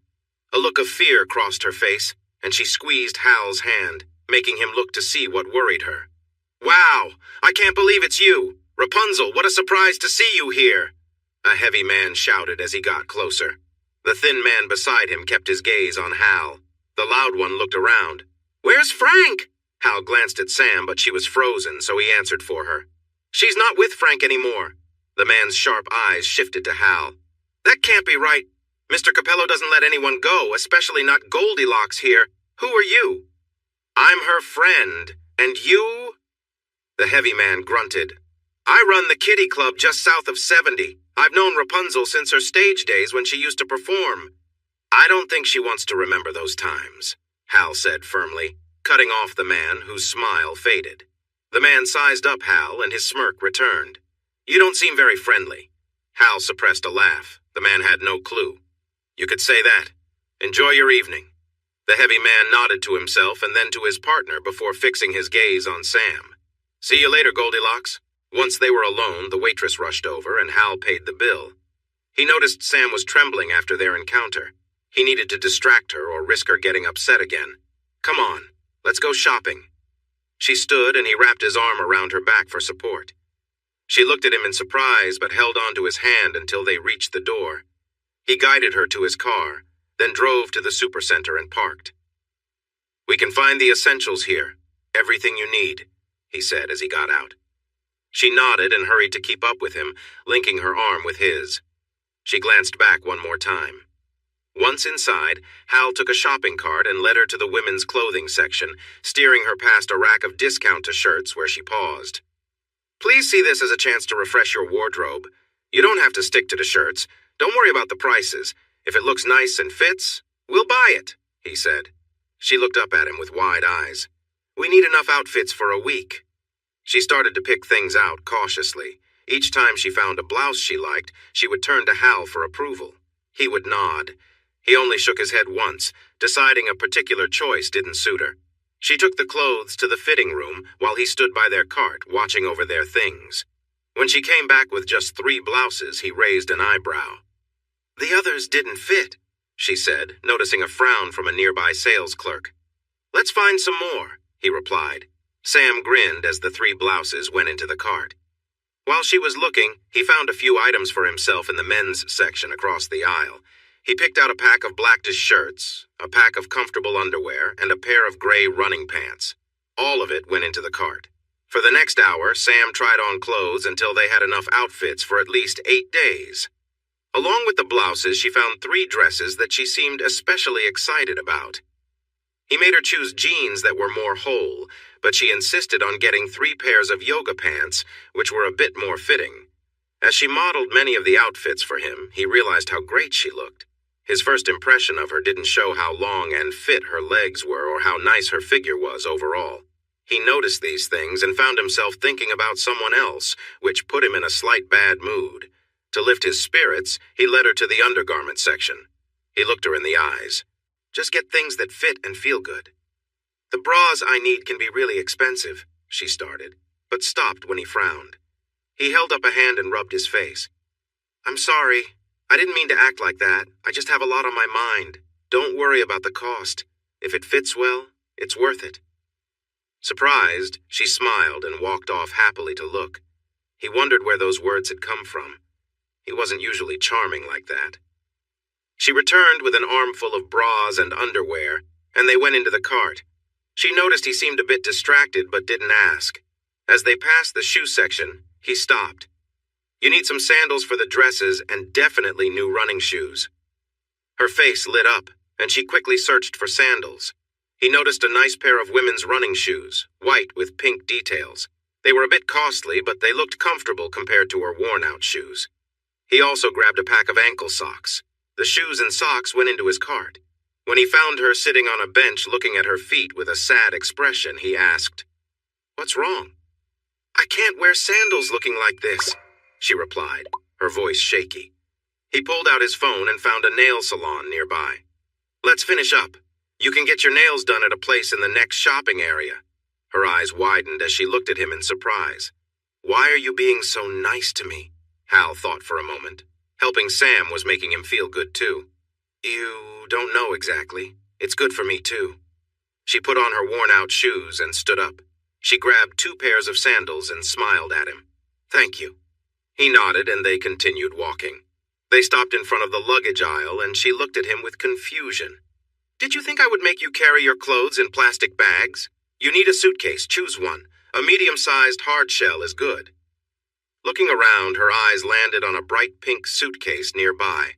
Speaker 1: A look of fear crossed her face, and she squeezed Hal's hand, making him look to see what worried her. Wow! I can't believe it's you! Rapunzel, what a surprise to see you here! A heavy man shouted as he got closer. The thin man beside him kept his gaze on Hal. The loud one looked around. Where's Frank? Hal glanced at Sam, but she was frozen, so he answered for her. She's not with Frank anymore. The man's sharp eyes shifted to Hal. That can't be right. Mr. Capello doesn't let anyone go, especially not Goldilocks here. Who are you? I'm her friend, and you? The heavy man grunted. I run the Kitty Club just south of 70. I've known Rapunzel since her stage days when she used to perform. I don't think she wants to remember those times, Hal said firmly, cutting off the man whose smile faded. The man sized up Hal, and his smirk returned. You don't seem very friendly. Hal suppressed a laugh. The man had no clue. You could say that. Enjoy your evening. The heavy man nodded to himself and then to his partner before fixing his gaze on Sam. See you later, Goldilocks. Once they were alone, the waitress rushed over and Hal paid the bill. He noticed Sam was trembling after their encounter. He needed to distract her or risk her getting upset again. Come on, let's go shopping. She stood and he wrapped his arm around her back for support. She looked at him in surprise but held on to his hand until they reached the door. He guided her to his car, then drove to the supercenter and parked. We can find the essentials here, everything you need, he said as he got out. She nodded and hurried to keep up with him, linking her arm with his. She glanced back one more time. Once inside, Hal took a shopping cart and led her to the women's clothing section, steering her past a rack of discount-to-shirts where she paused. Please see this as a chance to refresh your wardrobe. You don't have to stick to the shirts. Don't worry about the prices. If it looks nice and fits, we'll buy it, he said. She looked up at him with wide eyes. We need enough outfits for a week. She started to pick things out cautiously. Each time she found a blouse she liked, she would turn to Hal for approval. He would nod. He only shook his head once, deciding a particular choice didn't suit her. She took the clothes to the fitting room while he stood by their cart, watching over their things. When she came back with just 3 blouses, he raised an eyebrow. The others didn't fit, she said, noticing a frown from a nearby sales clerk. Let's find some more, he replied. Sam grinned as the 3 blouses went into the cart. While she was looking, he found a few items for himself in the men's section across the aisle. He picked out a pack of blackish shirts, a pack of comfortable underwear, and a pair of gray running pants. All of it went into the cart. For the next hour, Sam tried on clothes until they had enough outfits for at least 8 days. Along with the blouses, she found 3 dresses that she seemed especially excited about. He made her choose jeans that were more whole, but she insisted on getting 3 pairs of yoga pants, which were a bit more fitting. As she modeled many of the outfits for him, he realized how great she looked. His first impression of her didn't show how long and fit her legs were or how nice her figure was overall. He noticed these things and found himself thinking about someone else, which put him in a slight bad mood. To lift his spirits, he led her to the undergarment section. He looked her in the eyes. Just get things that fit and feel good. The bras I need can be really expensive, she started, but stopped when he frowned. He held up a hand and rubbed his face. I'm sorry. I didn't mean to act like that. I just have a lot on my mind. Don't worry about the cost. If it fits well, it's worth it. Surprised, she smiled and walked off happily to look. He wondered where those words had come from. He wasn't usually charming like that. She returned with an armful of bras and underwear, and they went into the cart. She noticed he seemed a bit distracted but didn't ask. As they passed the shoe section, he stopped. You need some sandals for the dresses and definitely new running shoes. Her face lit up, and she quickly searched for sandals. He noticed a nice pair of women's running shoes, white with pink details. They were a bit costly, but they looked comfortable compared to her worn-out shoes. He also grabbed a pack of ankle socks. The shoes and socks went into his cart. When he found her sitting on a bench looking at her feet with a sad expression, he asked, What's wrong? I can't wear sandals looking like this, she replied, her voice shaky. He pulled out his phone and found a nail salon nearby. Let's finish up. You can get your nails done at a place in the next shopping area. Her eyes widened as she looked at him in surprise. Why are you being so nice to me? Hal thought for a moment. Helping Sam was making him feel good too. You don't know exactly. It's good for me too. She put on her worn-out shoes and stood up. She grabbed 2 pairs of sandals and smiled at him. Thank you. He nodded and they continued walking. They stopped in front of the luggage aisle and she looked at him with confusion. Did you think I would make you carry your clothes in plastic bags? You need a suitcase, choose one. A medium-sized hard shell is good. Looking around, her eyes landed on a bright pink suitcase nearby.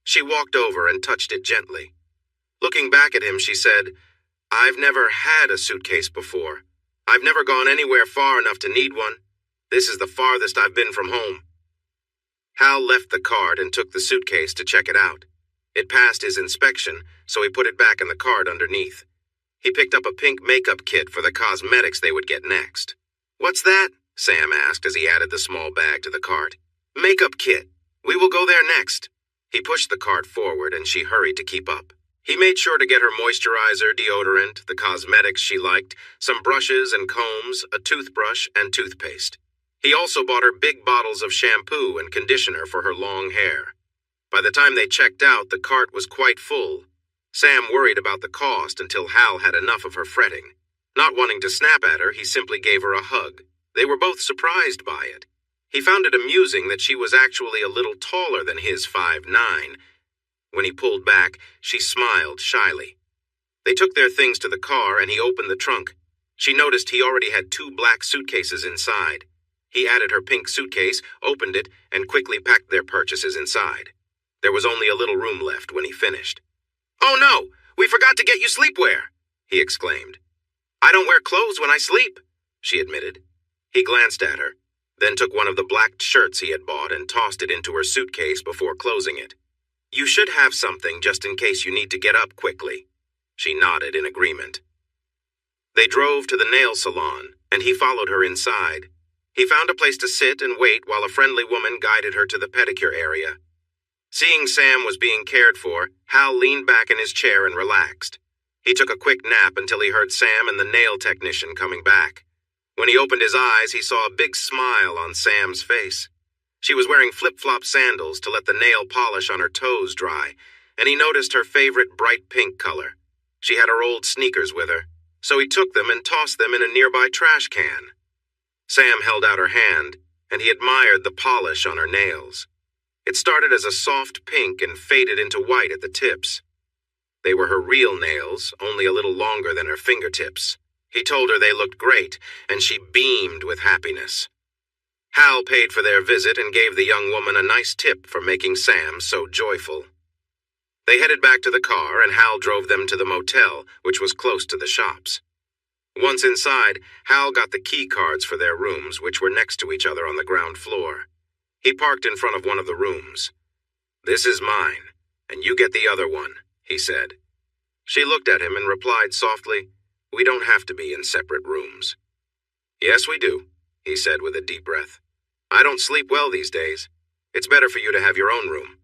Speaker 1: She walked over and touched it gently. Looking back at him, she said, I've never had a suitcase before. I've never gone anywhere far enough to need one. This is the farthest I've been from home. Hal left the cart and took the suitcase to check it out. It passed his inspection, so he put it back in the cart underneath. He picked up a pink makeup kit for the cosmetics they would get next. "What's that?" Sam asked as he added the small bag to the cart. "Makeup kit. We will go there next." He pushed the cart forward and she hurried to keep up. He made sure to get her moisturizer, deodorant, the cosmetics she liked, some brushes and combs, a toothbrush, and toothpaste. He also bought her big bottles of shampoo and conditioner for her long hair. By the time they checked out, the cart was quite full. Sam worried about the cost until Hal had enough of her fretting. Not wanting to snap at her, he simply gave her a hug. They were both surprised by it. He found it amusing that she was actually a little taller than his 5'9". When he pulled back, she smiled shyly. They took their things to the car and he opened the trunk. She noticed he already had 2 black suitcases inside. He added her pink suitcase, opened it, and quickly packed their purchases inside. There was only a little room left when he finished. "Oh no, we forgot to get you sleepwear," he exclaimed. "I don't wear clothes when I sleep," she admitted. He glanced at her, then took one of the black shirts he had bought and tossed it into her suitcase before closing it. "You should have something just in case you need to get up quickly." She nodded in agreement. They drove to the nail salon, and he followed her inside. He found a place to sit and wait while a friendly woman guided her to the pedicure area. Seeing Sam was being cared for, Hal leaned back in his chair and relaxed. He took a quick nap until he heard Sam and the nail technician coming back. When he opened his eyes, he saw a big smile on Sam's face. She was wearing flip-flop sandals to let the nail polish on her toes dry, and he noticed her favorite bright pink color. She had her old sneakers with her, so he took them and tossed them in a nearby trash can. Sam held out her hand, and he admired the polish on her nails. It started as a soft pink and faded into white at the tips. They were her real nails, only a little longer than her fingertips. He told her they looked great, and she beamed with happiness. Hal paid for their visit and gave the young woman a nice tip for making Sam so joyful. They headed back to the car, and Hal drove them to the motel, which was close to the shops. Once inside, Hal got the key cards for their rooms, which were next to each other on the ground floor. He parked in front of one of the rooms. "This is mine, and you get the other one," he said. She looked at him and replied softly, "We don't have to be in separate rooms." "Yes, we do," he said with a deep breath. "I don't sleep well these days. It's better for you to have your own room."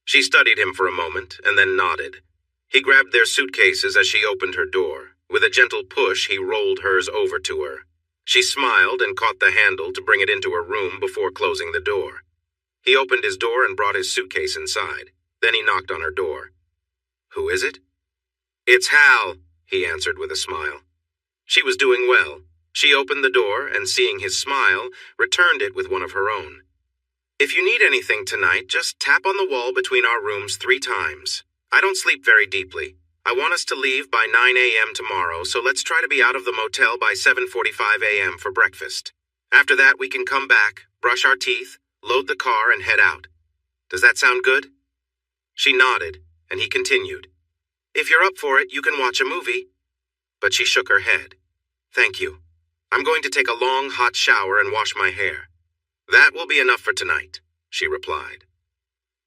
Speaker 1: She studied him for a moment and then nodded. He grabbed their suitcases as she opened her door. With a gentle push, he rolled hers over to her. She smiled and caught the handle to bring it into her room before closing the door. He opened his door and brought his suitcase inside. Then he knocked on her door. "Who is it?" "It's Hal," he answered with a smile. She was doing well. She opened the door and, seeing his smile, returned it with one of her own. "If you need anything tonight, just tap on the wall between our rooms 3 times. I don't sleep very deeply. I want us to leave by 9 a.m. tomorrow, so let's try to be out of the motel by 7:45 a.m. for breakfast. After that, we can come back, brush our teeth, load the car, and head out. Does that sound good?" She nodded, and he continued. "If you're up for it, you can watch a movie." But she shook her head. "Thank you. I'm going to take a long, hot shower and wash my hair." "That will be enough for tonight," she replied.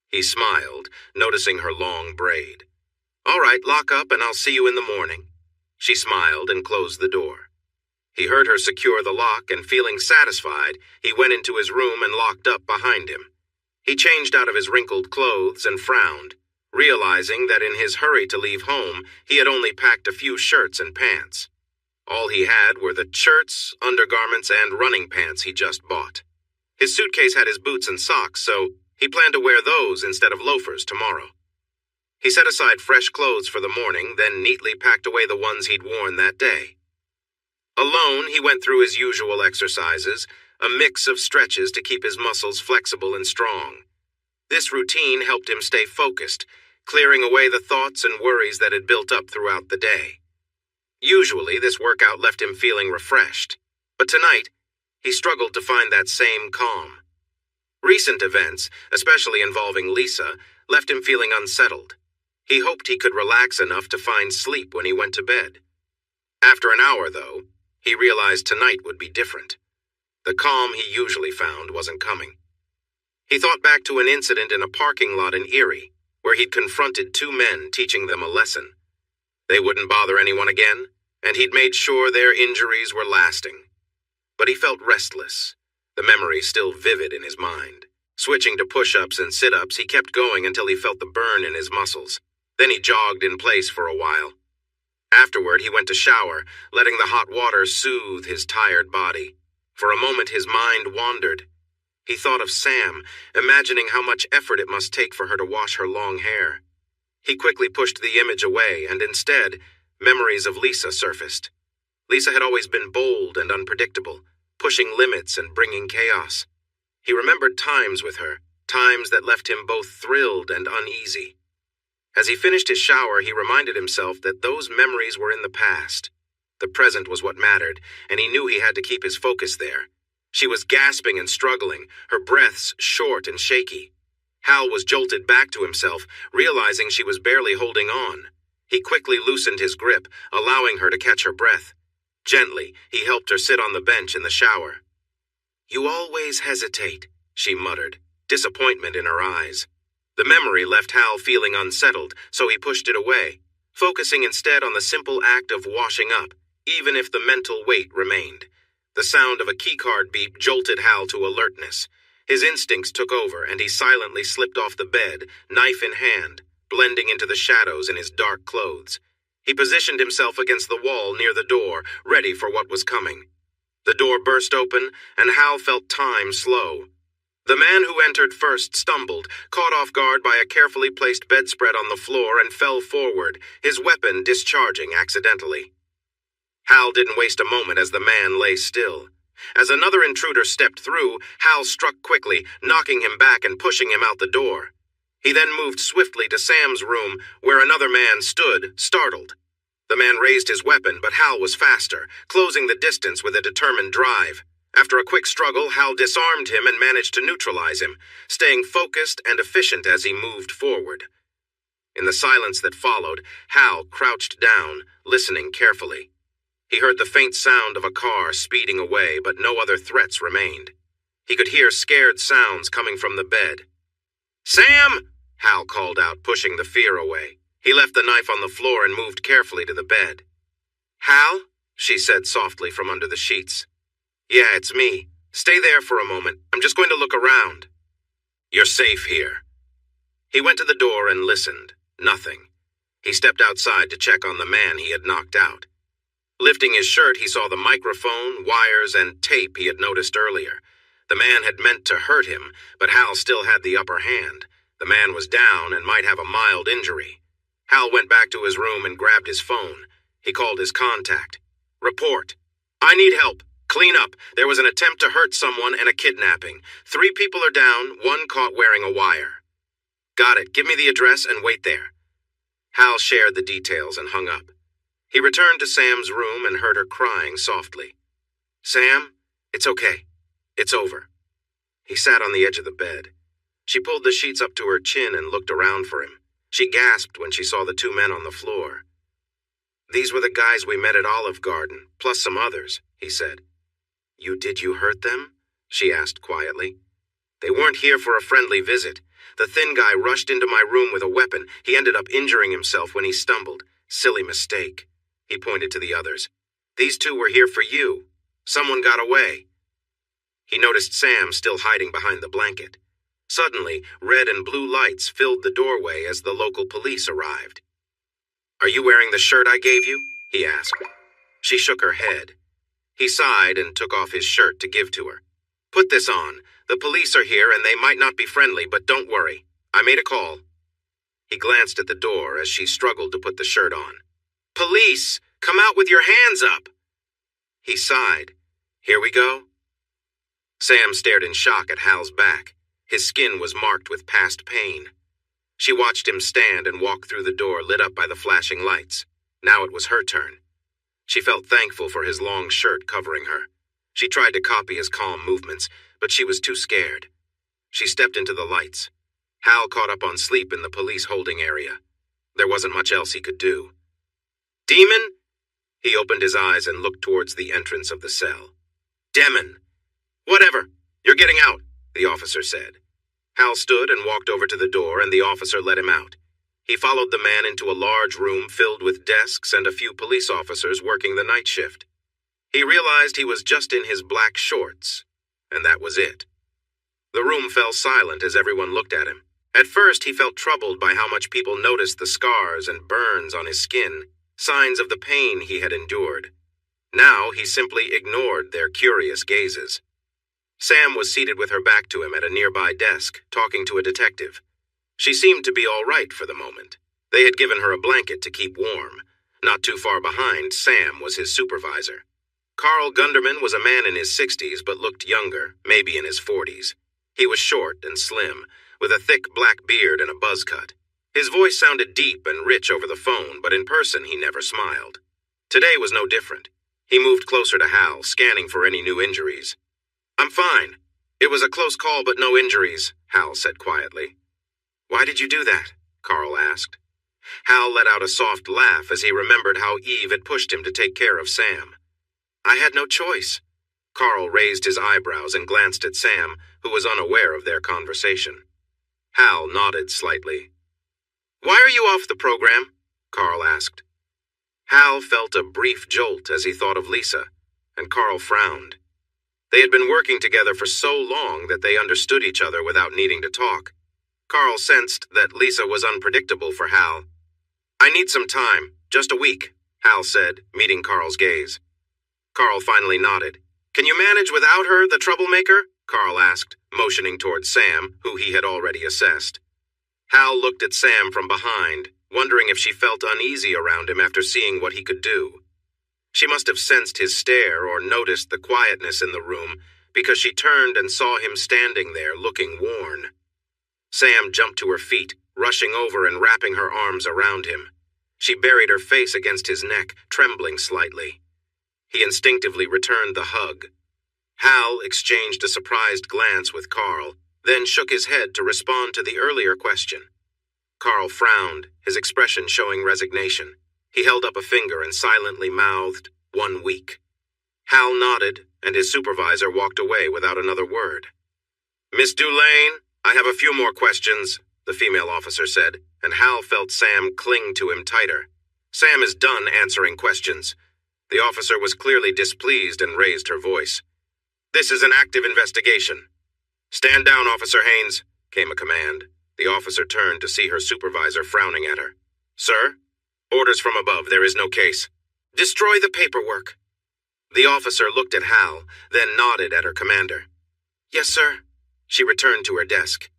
Speaker 1: He smiled, noticing her long braid. "All right, lock up and I'll see you in the morning." She smiled and closed the door. He heard her secure the lock, and feeling satisfied, he went into his room and locked up behind him. He changed out of his wrinkled clothes and frowned, realizing that in his hurry to leave home, he had only packed a few shirts and pants. All he had were the shirts, undergarments, and running pants he just bought. His suitcase had his boots and socks, so he planned to wear those instead of loafers tomorrow. He set aside fresh clothes for the morning, then neatly packed away the ones he'd worn that day. Alone, he went through his usual exercises, a mix of stretches to keep his muscles flexible and strong. This routine helped him stay focused, clearing away the thoughts and worries that had built up throughout the day. Usually, this workout left him feeling refreshed, but tonight, he struggled to find that same calm. Recent events, especially involving Lisa, left him feeling unsettled. He hoped he could relax enough to find sleep when he went to bed, After an hour, though, he realized tonight would be different. The calm he usually found wasn't coming. He thought back to an incident in a parking lot in Erie, where he'd confronted two men teaching them a lesson. They wouldn't bother anyone again, and he'd made sure their injuries were lasting. But he felt restless, the memory still vivid in his mind. Switching to push-ups and sit-ups, he kept going until he felt the burn in his muscles. Then he jogged in place for a while. Afterward, he went to shower, letting the hot water soothe his tired body. For a moment, his mind wandered. He thought of Sam, imagining how much effort it must take for her to wash her long hair. He quickly pushed the image away, and instead, memories of Lisa surfaced. Lisa had always been bold and unpredictable, pushing limits and bringing chaos. He remembered times with her, times that left him both thrilled and uneasy. As he finished his shower, he reminded himself that those memories were in the past. The present was what mattered, and he knew he had to keep his focus there. She was gasping and struggling, her breaths short and shaky. Hal was jolted back to himself, realizing she was barely holding on. He quickly loosened his grip, allowing her to catch her breath. Gently, he helped her sit on the bench in the shower. "You always hesitate," she muttered, disappointment in her eyes. The memory left Hal feeling unsettled, so he pushed it away, focusing instead on the simple act of washing up, even if the mental weight remained. The sound of a keycard beep jolted Hal to alertness. His instincts took over, and he silently slipped off the bed, knife in hand, blending into the shadows in his dark clothes. He positioned himself against the wall near the door, ready for what was coming. The door burst open, and Hal felt time slow. The man who entered first stumbled, caught off guard by a carefully placed bedspread on the floor, and fell forward, his weapon discharging accidentally. Hal didn't waste a moment as the man lay still. As another intruder stepped through, Hal struck quickly, knocking him back and pushing him out the door. He then moved swiftly to Sam's room, where another man stood, startled. The man raised his weapon, but Hal was faster, closing the distance with a determined drive. After a quick struggle, Hal disarmed him and managed to neutralize him, staying focused and efficient as he moved forward. In the silence that followed, Hal crouched down, listening carefully. He heard the faint sound of a car speeding away, but no other threats remained. He could hear scared sounds coming from the bed. "Sam!" Hal called out, pushing the fear away. He left the knife on the floor and moved carefully to the bed. "Hal?" she said softly from under the sheets. "Yeah, it's me. Stay there for a moment. I'm just going to look around." "You're safe here." He went to the door and listened. Nothing. He stepped outside to check on the man he had knocked out. Lifting his shirt, he saw the microphone, wires, and tape he had noticed earlier. The man had meant to hurt him, but Hal still had the upper hand. The man was down and might have a mild injury. Hal went back to his room and grabbed his phone. He called his contact. "Report. I need help. Clean up. There was an attempt to hurt someone and a kidnapping. 3 people are down, 1 caught wearing a wire." "Got it. Give me the address and wait there." Hal shared the details and hung up. He returned to Sam's room and heard her crying softly. "Sam, it's okay. It's over." He sat on the edge of the bed. She pulled the sheets up to her chin and looked around for him. She gasped when she saw the 2 men on the floor. "These were the guys we met at Olive Garden, plus some others," he said. Did you hurt them?" she asked quietly. "They weren't here for a friendly visit. The thin guy rushed into my room with a weapon. He ended up injuring himself when he stumbled. Silly mistake." He pointed to the others. "These 2 were here for you. Someone got away." He noticed Sam still hiding behind the blanket. Suddenly, red and blue lights filled the doorway as the local police arrived. "Are you wearing the shirt I gave you?" he asked. She shook her head. He sighed and took off his shirt to give to her. "Put this on. The police are here and they might not be friendly, but don't worry. I made a call." He glanced at the door as she struggled to put the shirt on. "Police! Come out with your hands up!" He sighed. "Here we go?" Sam stared in shock at Hal's back. His skin was marked with past pain. She watched him stand and walk through the door lit up by the flashing lights. Now it was her turn. She felt thankful for his long shirt covering her. She tried to copy his calm movements, but she was too scared. She stepped into the lights. Hal caught up on sleep in the police holding area. There wasn't much else he could do. "Demon?" He opened his eyes and looked towards the entrance of the cell. "Demon!" "Whatever. You're getting out," the officer said. Hal stood and walked over to the door, and the officer let him out. He followed the man into a large room filled with desks and a few police officers working the night shift. He realized he was just in his black shorts, and that was it. The room fell silent as everyone looked at him. At first, he felt troubled by how much people noticed the scars and burns on his skin, signs of the pain he had endured. Now, he simply ignored their curious gazes. Sam was seated with her back to him at a nearby desk, talking to a detective. She seemed to be all right for the moment. They had given her a blanket to keep warm. Not too far behind, Sam was his supervisor. Carl Gunderman was a man in his 60s but looked younger, maybe in his 40s. He was short and slim, with a thick black beard and a buzz cut. His voice sounded deep and rich over the phone, but in person he never smiled. Today was no different. He moved closer to Hal, scanning for any new injuries. "I'm fine. It was a close call, but no injuries," Hal said quietly. "Why did you do that?" Carl asked. Hal let out a soft laugh as he remembered how Eve had pushed him to take care of Sam. "I had no choice." Carl raised his eyebrows and glanced at Sam, who was unaware of their conversation. Hal nodded slightly. "Why are you off the program?" Carl asked. Hal felt a brief jolt as he thought of Lisa, and Carl frowned. They had been working together for so long that they understood each other without needing to talk. Carl sensed that Lisa was unpredictable for Hal. "I need some time, just a week," Hal said, meeting Carl's gaze. Carl finally nodded. "Can you manage without her, the troublemaker?" Carl asked, motioning toward Sam, who he had already assessed. Hal looked at Sam from behind, wondering if she felt uneasy around him after seeing what he could do. She must have sensed his stare or noticed the quietness in the room, because she turned and saw him standing there looking worn. Sam jumped to her feet, rushing over and wrapping her arms around him. She buried her face against his neck, trembling slightly. He instinctively returned the hug. Hal exchanged a surprised glance with Carl, then shook his head to respond to the earlier question. Carl frowned, his expression showing resignation. He held up a finger and silently mouthed, "1 week." Hal nodded, and his supervisor walked away without another word. "Miss Dulaine, I have a few more questions," the female officer said, and Hal felt Sam cling to him tighter. "Sam is done answering questions." The officer was clearly displeased and raised her voice. "This is an active investigation." "Stand down, Officer Haynes," came a command. The officer turned to see her supervisor frowning at her. "Sir? Orders from above, there is no case." "Destroy the paperwork." The officer looked at Hal, then nodded at her commander. "Yes, sir." She returned to her desk.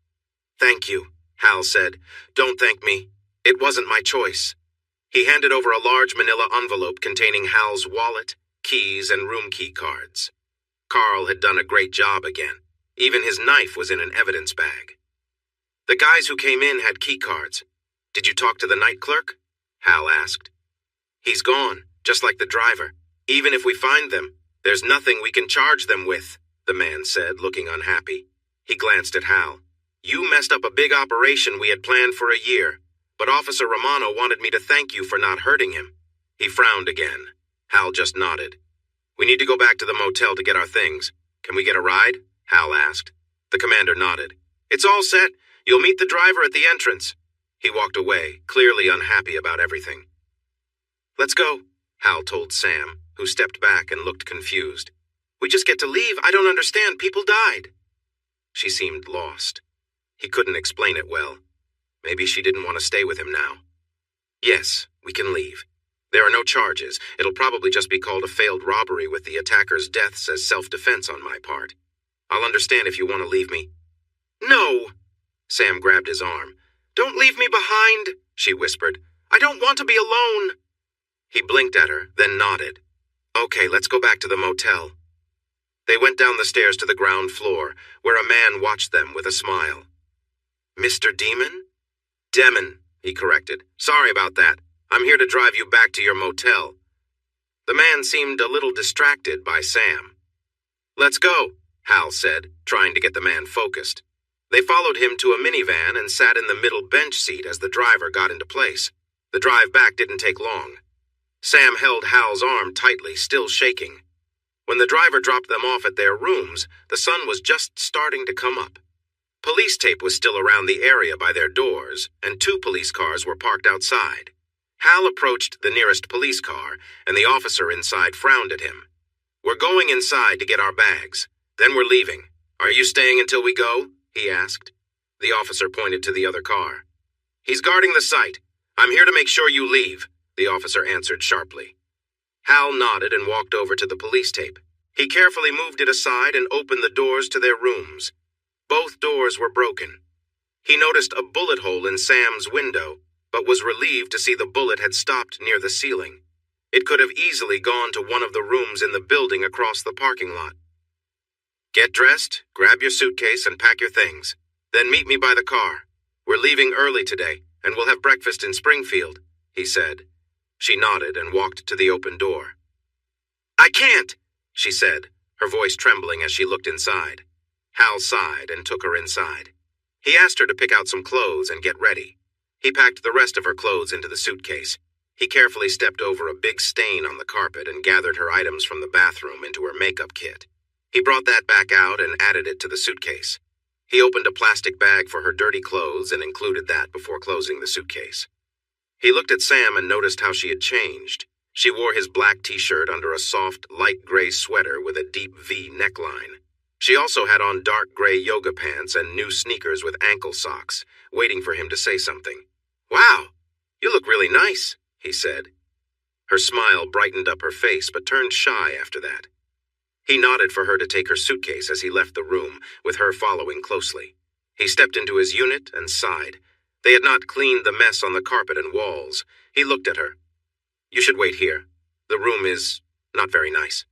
Speaker 1: "Thank you," Hal said. "Don't thank me. It wasn't my choice." He handed over a large manila envelope containing Hal's wallet, keys, and room key cards. Carl had done a great job again. Even his knife was in an evidence bag. "The guys who came in had key cards. Did you talk to the night clerk?" Hal asked. "He's gone, just like the driver. Even if we find them, there's nothing we can charge them with," the man said, looking unhappy. He glanced at Hal. "You messed up a big operation we had planned for a year, but Officer Romano wanted me to thank you for not hurting him." He frowned again. Hal just nodded. "We need to go back to the motel to get our things. Can we get a ride?" Hal asked. The commander nodded. "It's all set. You'll meet the driver at the entrance." He walked away, clearly unhappy about everything. "Let's go," Hal told Sam, who stepped back and looked confused. "We just get to leave? I don't understand. People died." She seemed lost. He couldn't explain it well. Maybe she didn't want to stay with him now. "Yes, we can leave. There are no charges. It'll probably just be called a failed robbery with the attacker's deaths as self-defense on my part. I'll understand if you want to leave me." "No!" Sam grabbed his arm. "Don't leave me behind," she whispered. "I don't want to be alone." He blinked at her, then nodded. "Okay, let's go back to the motel." They went down the stairs to the ground floor, where a man watched them with a smile. "Mr. Demon?" "Demon," he corrected. "Sorry about that. I'm here to drive you back to your motel." The man seemed a little distracted by Sam. "Let's go," Hal said, trying to get the man focused. They followed him to a minivan and sat in the middle bench seat as the driver got into place. The drive back didn't take long. Sam held Hal's arm tightly, still shaking. When the driver dropped them off at their rooms, the sun was just starting to come up. Police tape was still around the area by their doors, and 2 police cars were parked outside. Hal approached the nearest police car, and the officer inside frowned at him. "We're going inside to get our bags. Then we're leaving. Are you staying until we go?" he asked. The officer pointed to the other car. "He's guarding the site. I'm here to make sure you leave," the officer answered sharply. Hal nodded and walked over to the police tape. He carefully moved it aside and opened the doors to their rooms. Both doors were broken. He noticed a bullet hole in Sam's window, but was relieved to see the bullet had stopped near the ceiling. It could have easily gone to one of the rooms in the building across the parking lot. "Get dressed, grab your suitcase, and pack your things. Then meet me by the car. We're leaving early today, and we'll have breakfast in Springfield," he said. She nodded and walked to the open door. "I can't," she said, her voice trembling as she looked inside. Hal sighed and took her inside. He asked her to pick out some clothes and get ready. He packed the rest of her clothes into the suitcase. He carefully stepped over a big stain on the carpet and gathered her items from the bathroom into her makeup kit. He brought that back out and added it to the suitcase. He opened a plastic bag for her dirty clothes and included that before closing the suitcase. He looked at Sam and noticed how she had changed. She wore his black t-shirt under a soft, light gray sweater with a deep V neckline. She also had on dark gray yoga pants and new sneakers with ankle socks, waiting for him to say something. "Wow, you look really nice," he said. Her smile brightened up her face but turned shy after that. He nodded for her to take her suitcase as he left the room, with her following closely. He stepped into his unit and sighed. They had not cleaned the mess on the carpet and walls. He looked at her. "You should wait here. The room is not very nice."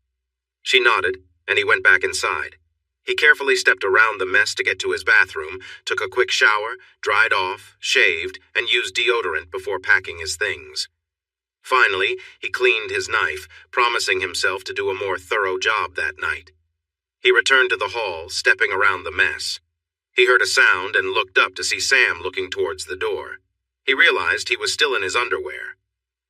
Speaker 1: She nodded, and he went back inside. He carefully stepped around the mess to get to his bathroom, took a quick shower, dried off, shaved, and used deodorant before packing his things. Finally, he cleaned his knife, promising himself to do a more thorough job that night. He returned to the hall, stepping around the mess. He heard a sound and looked up to see Sam looking towards the door. He realized he was still in his underwear.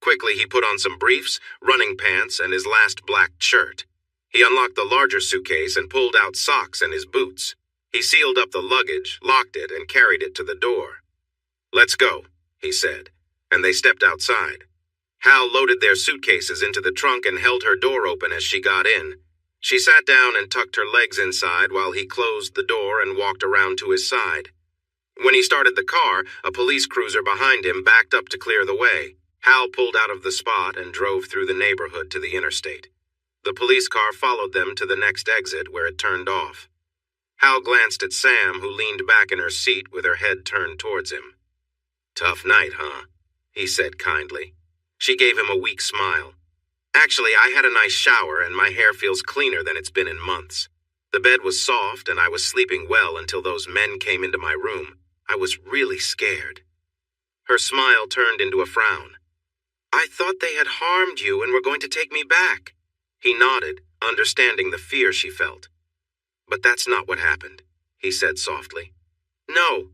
Speaker 1: Quickly, he put on some briefs, running pants, and his last black shirt. He unlocked the larger suitcase and pulled out socks and his boots. He sealed up the luggage, locked it, and carried it to the door. "Let's go," he said, and they stepped outside. Hal loaded their suitcases into the trunk and held her door open as she got in. She sat down and tucked her legs inside while he closed the door and walked around to his side. When he started the car, a police cruiser behind him backed up to clear the way. Hal pulled out of the spot and drove through the neighborhood to the interstate. The police car followed them to the next exit where it turned off. Hal glanced at Sam, who leaned back in her seat with her head turned towards him. "Tough night, huh?" he said kindly. She gave him a weak smile. "Actually, I had a nice shower and my hair feels cleaner than it's been in months. The bed was soft and I was sleeping well until those men came into my room. I was really scared." Her smile turned into a frown. "I thought they had harmed you and were going to take me back." He nodded, understanding the fear she felt. "But that's not what happened," he said softly. "No.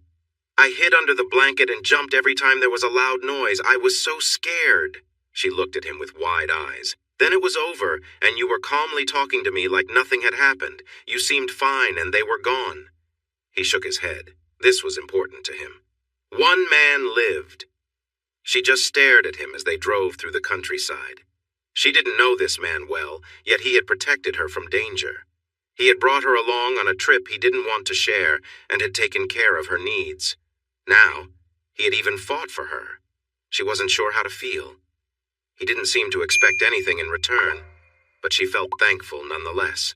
Speaker 1: I hid under the blanket and jumped every time there was a loud noise. I was so scared." She looked at him with wide eyes. "Then it was over, and you were calmly talking to me like nothing had happened. You seemed fine, and they were gone." He shook his head. This was important to him. One man lived. She just stared at him as they drove through the countryside. She didn't know this man well, yet he had protected her from danger. He had brought her along on a trip he didn't want to share and had taken care of her needs. Now, he had even fought for her. She wasn't sure how to feel. He didn't seem to expect anything in return, but she felt thankful nonetheless.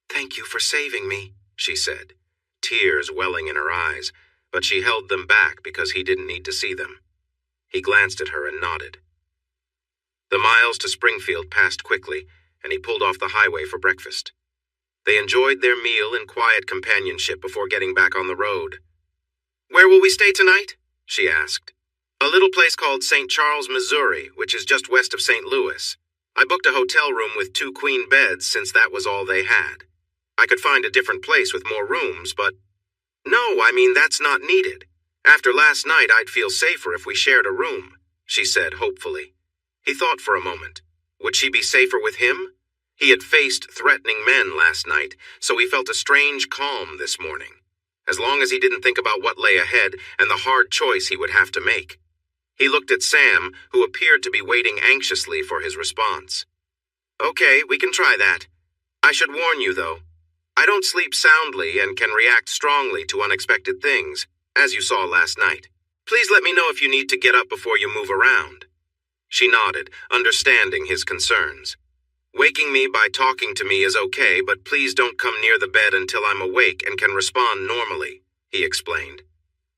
Speaker 1: "Thank you for saving me," she said, tears welling in her eyes, but she held them back because he didn't need to see them. He glanced at her and nodded. The miles to Springfield passed quickly, and he pulled off the highway for breakfast. They enjoyed their meal in quiet companionship before getting back on the road. "Where will we stay tonight?" she asked. "A little place called St. Charles, Missouri, which is just west of St. Louis. I booked a hotel room with 2 queen beds since that was all they had. I could find a different place with more rooms, but—" "No, I mean that's not needed. After last night, I'd feel safer if we shared a room," she said hopefully. He thought for a moment. Would she be safer with him? He had faced threatening men last night, so he felt a strange calm this morning. As long as he didn't think about what lay ahead and the hard choice he would have to make. He looked at Sam, who appeared to be waiting anxiously for his response. Okay, we can try that. I should warn you, though. I don't sleep soundly and can react strongly to unexpected things, as you saw last night. Please let me know if you need to get up before you move around. She nodded, understanding his concerns. Waking me by talking to me is okay, but please don't come near the bed until I'm awake and can respond normally, he explained.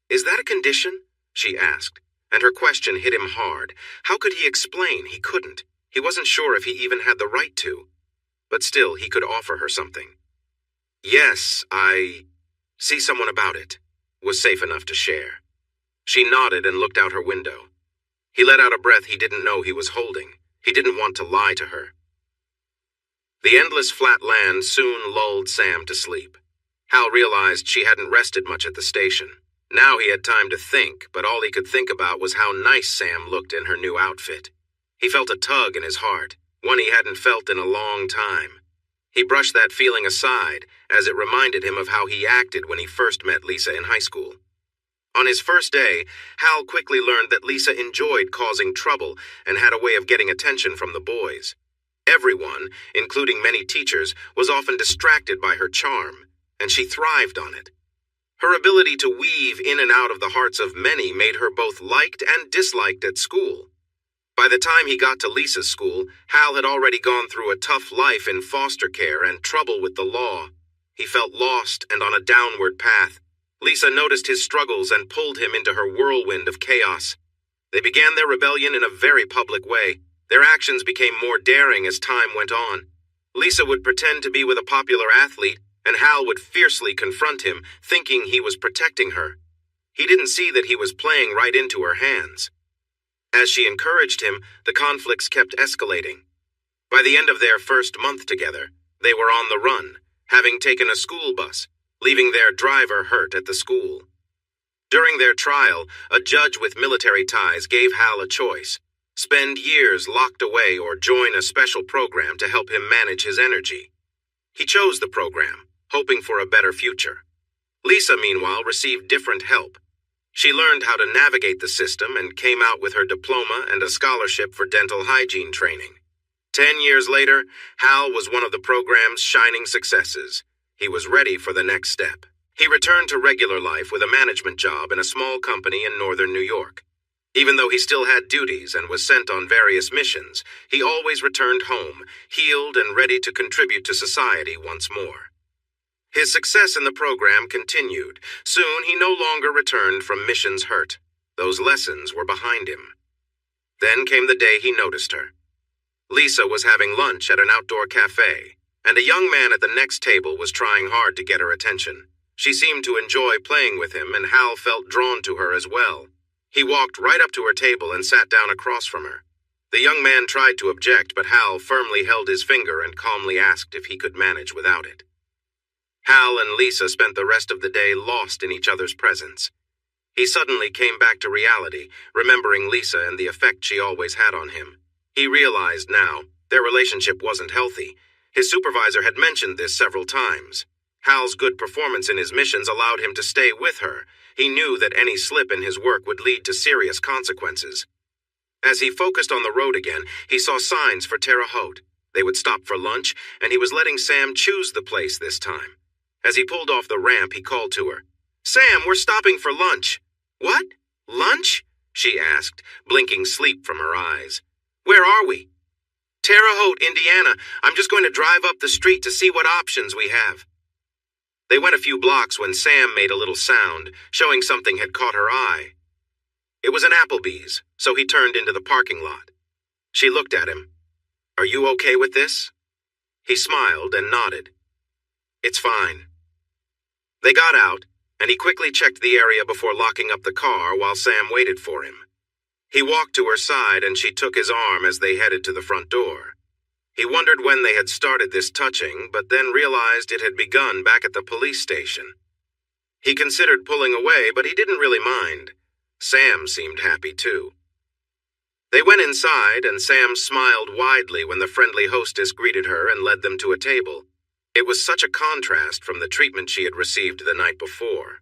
Speaker 1: Is that a condition? She asked, and her question hit him hard. How could he explain? He couldn't. He wasn't sure if he even had the right to. But still, he could offer her something. Yes, I see someone about it, was safe enough to share. She nodded and looked out her window. He let out a breath he didn't know he was holding. He didn't want to lie to her. The endless flat land soon lulled Sam to sleep. Hal realized she hadn't rested much at the station. Now he had time to think, but all he could think about was how nice Sam looked in her new outfit. He felt a tug in his heart, one he hadn't felt in a long time. He brushed that feeling aside, as it reminded him of how he acted when he first met Lisa in high school. On his first day, Hal quickly learned that Lisa enjoyed causing trouble and had a way of getting attention from the boys. Everyone, including many teachers, was often distracted by her charm, and she thrived on it. Her ability to weave in and out of the hearts of many made her both liked and disliked at school. By the time he got to Lisa's school, Hal had already gone through a tough life in foster care and trouble with the law. He felt lost and on a downward path. Lisa noticed his struggles and pulled him into her whirlwind of chaos. They began their rebellion in a very public way. Their actions became more daring as time went on. Lisa would pretend to be with a popular athlete, and Hal would fiercely confront him, thinking he was protecting her. He didn't see that he was playing right into her hands. As she encouraged him, the conflicts kept escalating. By the end of their first month together, they were on the run, having taken a school bus, leaving their driver hurt at the school. During their trial, a judge with military ties gave Hal a choice: spend years locked away or join a special program to help him manage his energy. He chose the program, hoping for a better future. Lisa, meanwhile, received different help. She learned how to navigate the system and came out with her diploma and a scholarship for dental hygiene training. 10 years later, Hal was one of the program's shining successes. He was ready for the next step. He returned to regular life with a management job in a small company in northern New York. Even though he still had duties and was sent on various missions, he always returned home, healed and ready to contribute to society once more. His success in the program continued. Soon he no longer returned from missions hurt. Those lessons were behind him. Then came the day he noticed her. Lisa was having lunch at an outdoor cafe, and a young man at the next table was trying hard to get her attention. She seemed to enjoy playing with him, and Hal felt drawn to her as well. He walked right up to her table and sat down across from her. The young man tried to object, but Hal firmly held his finger and calmly asked if he could manage without it. Hal and Lisa spent the rest of the day lost in each other's presence. He suddenly came back to reality, remembering Lisa and the effect she always had on him. He realized now their relationship wasn't healthy. His supervisor had mentioned this several times. Hal's good performance in his missions allowed him to stay with her. He knew that any slip in his work would lead to serious consequences. As he focused on the road again, he saw signs for Terre Haute. They would stop for lunch, and he was letting Sam choose the place this time. As he pulled off the ramp, he called to her. "Sam, we're stopping for lunch." "What? Lunch?" she asked, blinking sleep from her eyes. "Where are we?" "Terre Haute, Indiana. I'm just going to drive up the street to see what options we have." They went a few blocks when Sam made a little sound, showing something had caught her eye. It was an Applebee's, so he turned into the parking lot. She looked at him. "Are you okay with this?" He smiled and nodded. "It's fine." They got out, and he quickly checked the area before locking up the car while Sam waited for him. He walked to her side and she took his arm as they headed to the front door. He wondered when they had started this touching, but then realized it had begun back at the police station. He considered pulling away, but he didn't really mind. Sam seemed happy too. They went inside, and Sam smiled widely when the friendly hostess greeted her and led them to a table. It was such a contrast from the treatment she had received the night before.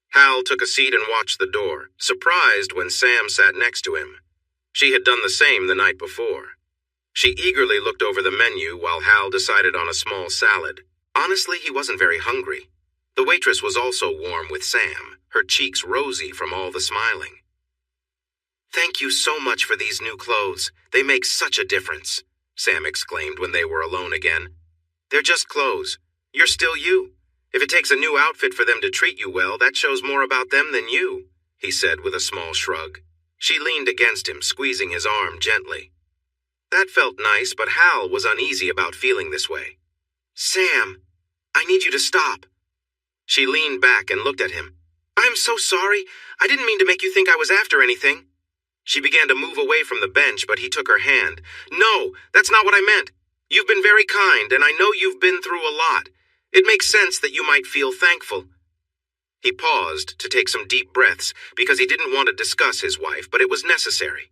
Speaker 1: Hal took a seat and watched the door, surprised when Sam sat next to him. She had done the same the night before. She eagerly looked over the menu while Hal decided on a small salad. Honestly, he wasn't very hungry. The waitress was also warm with Sam, her cheeks rosy from all the smiling. "Thank you so much for these new clothes. They make such a difference," Sam exclaimed when they were alone again. "They're just clothes. You're still you. If it takes a new outfit for them to treat you well, that shows more about them than you," he said with a small shrug. She leaned against him, squeezing his arm gently. That felt nice, but Hal was uneasy about feeling this way. "Sam, I need you to stop." She leaned back and looked at him. "I'm so sorry. I didn't mean to make you think I was after anything." She began to move away from the bench, but he took her hand. "No, that's not what I meant. You've been very kind, and I know you've been through a lot. It makes sense that you might feel thankful." He paused to take some deep breaths because he didn't want to discuss his wife, but it was necessary.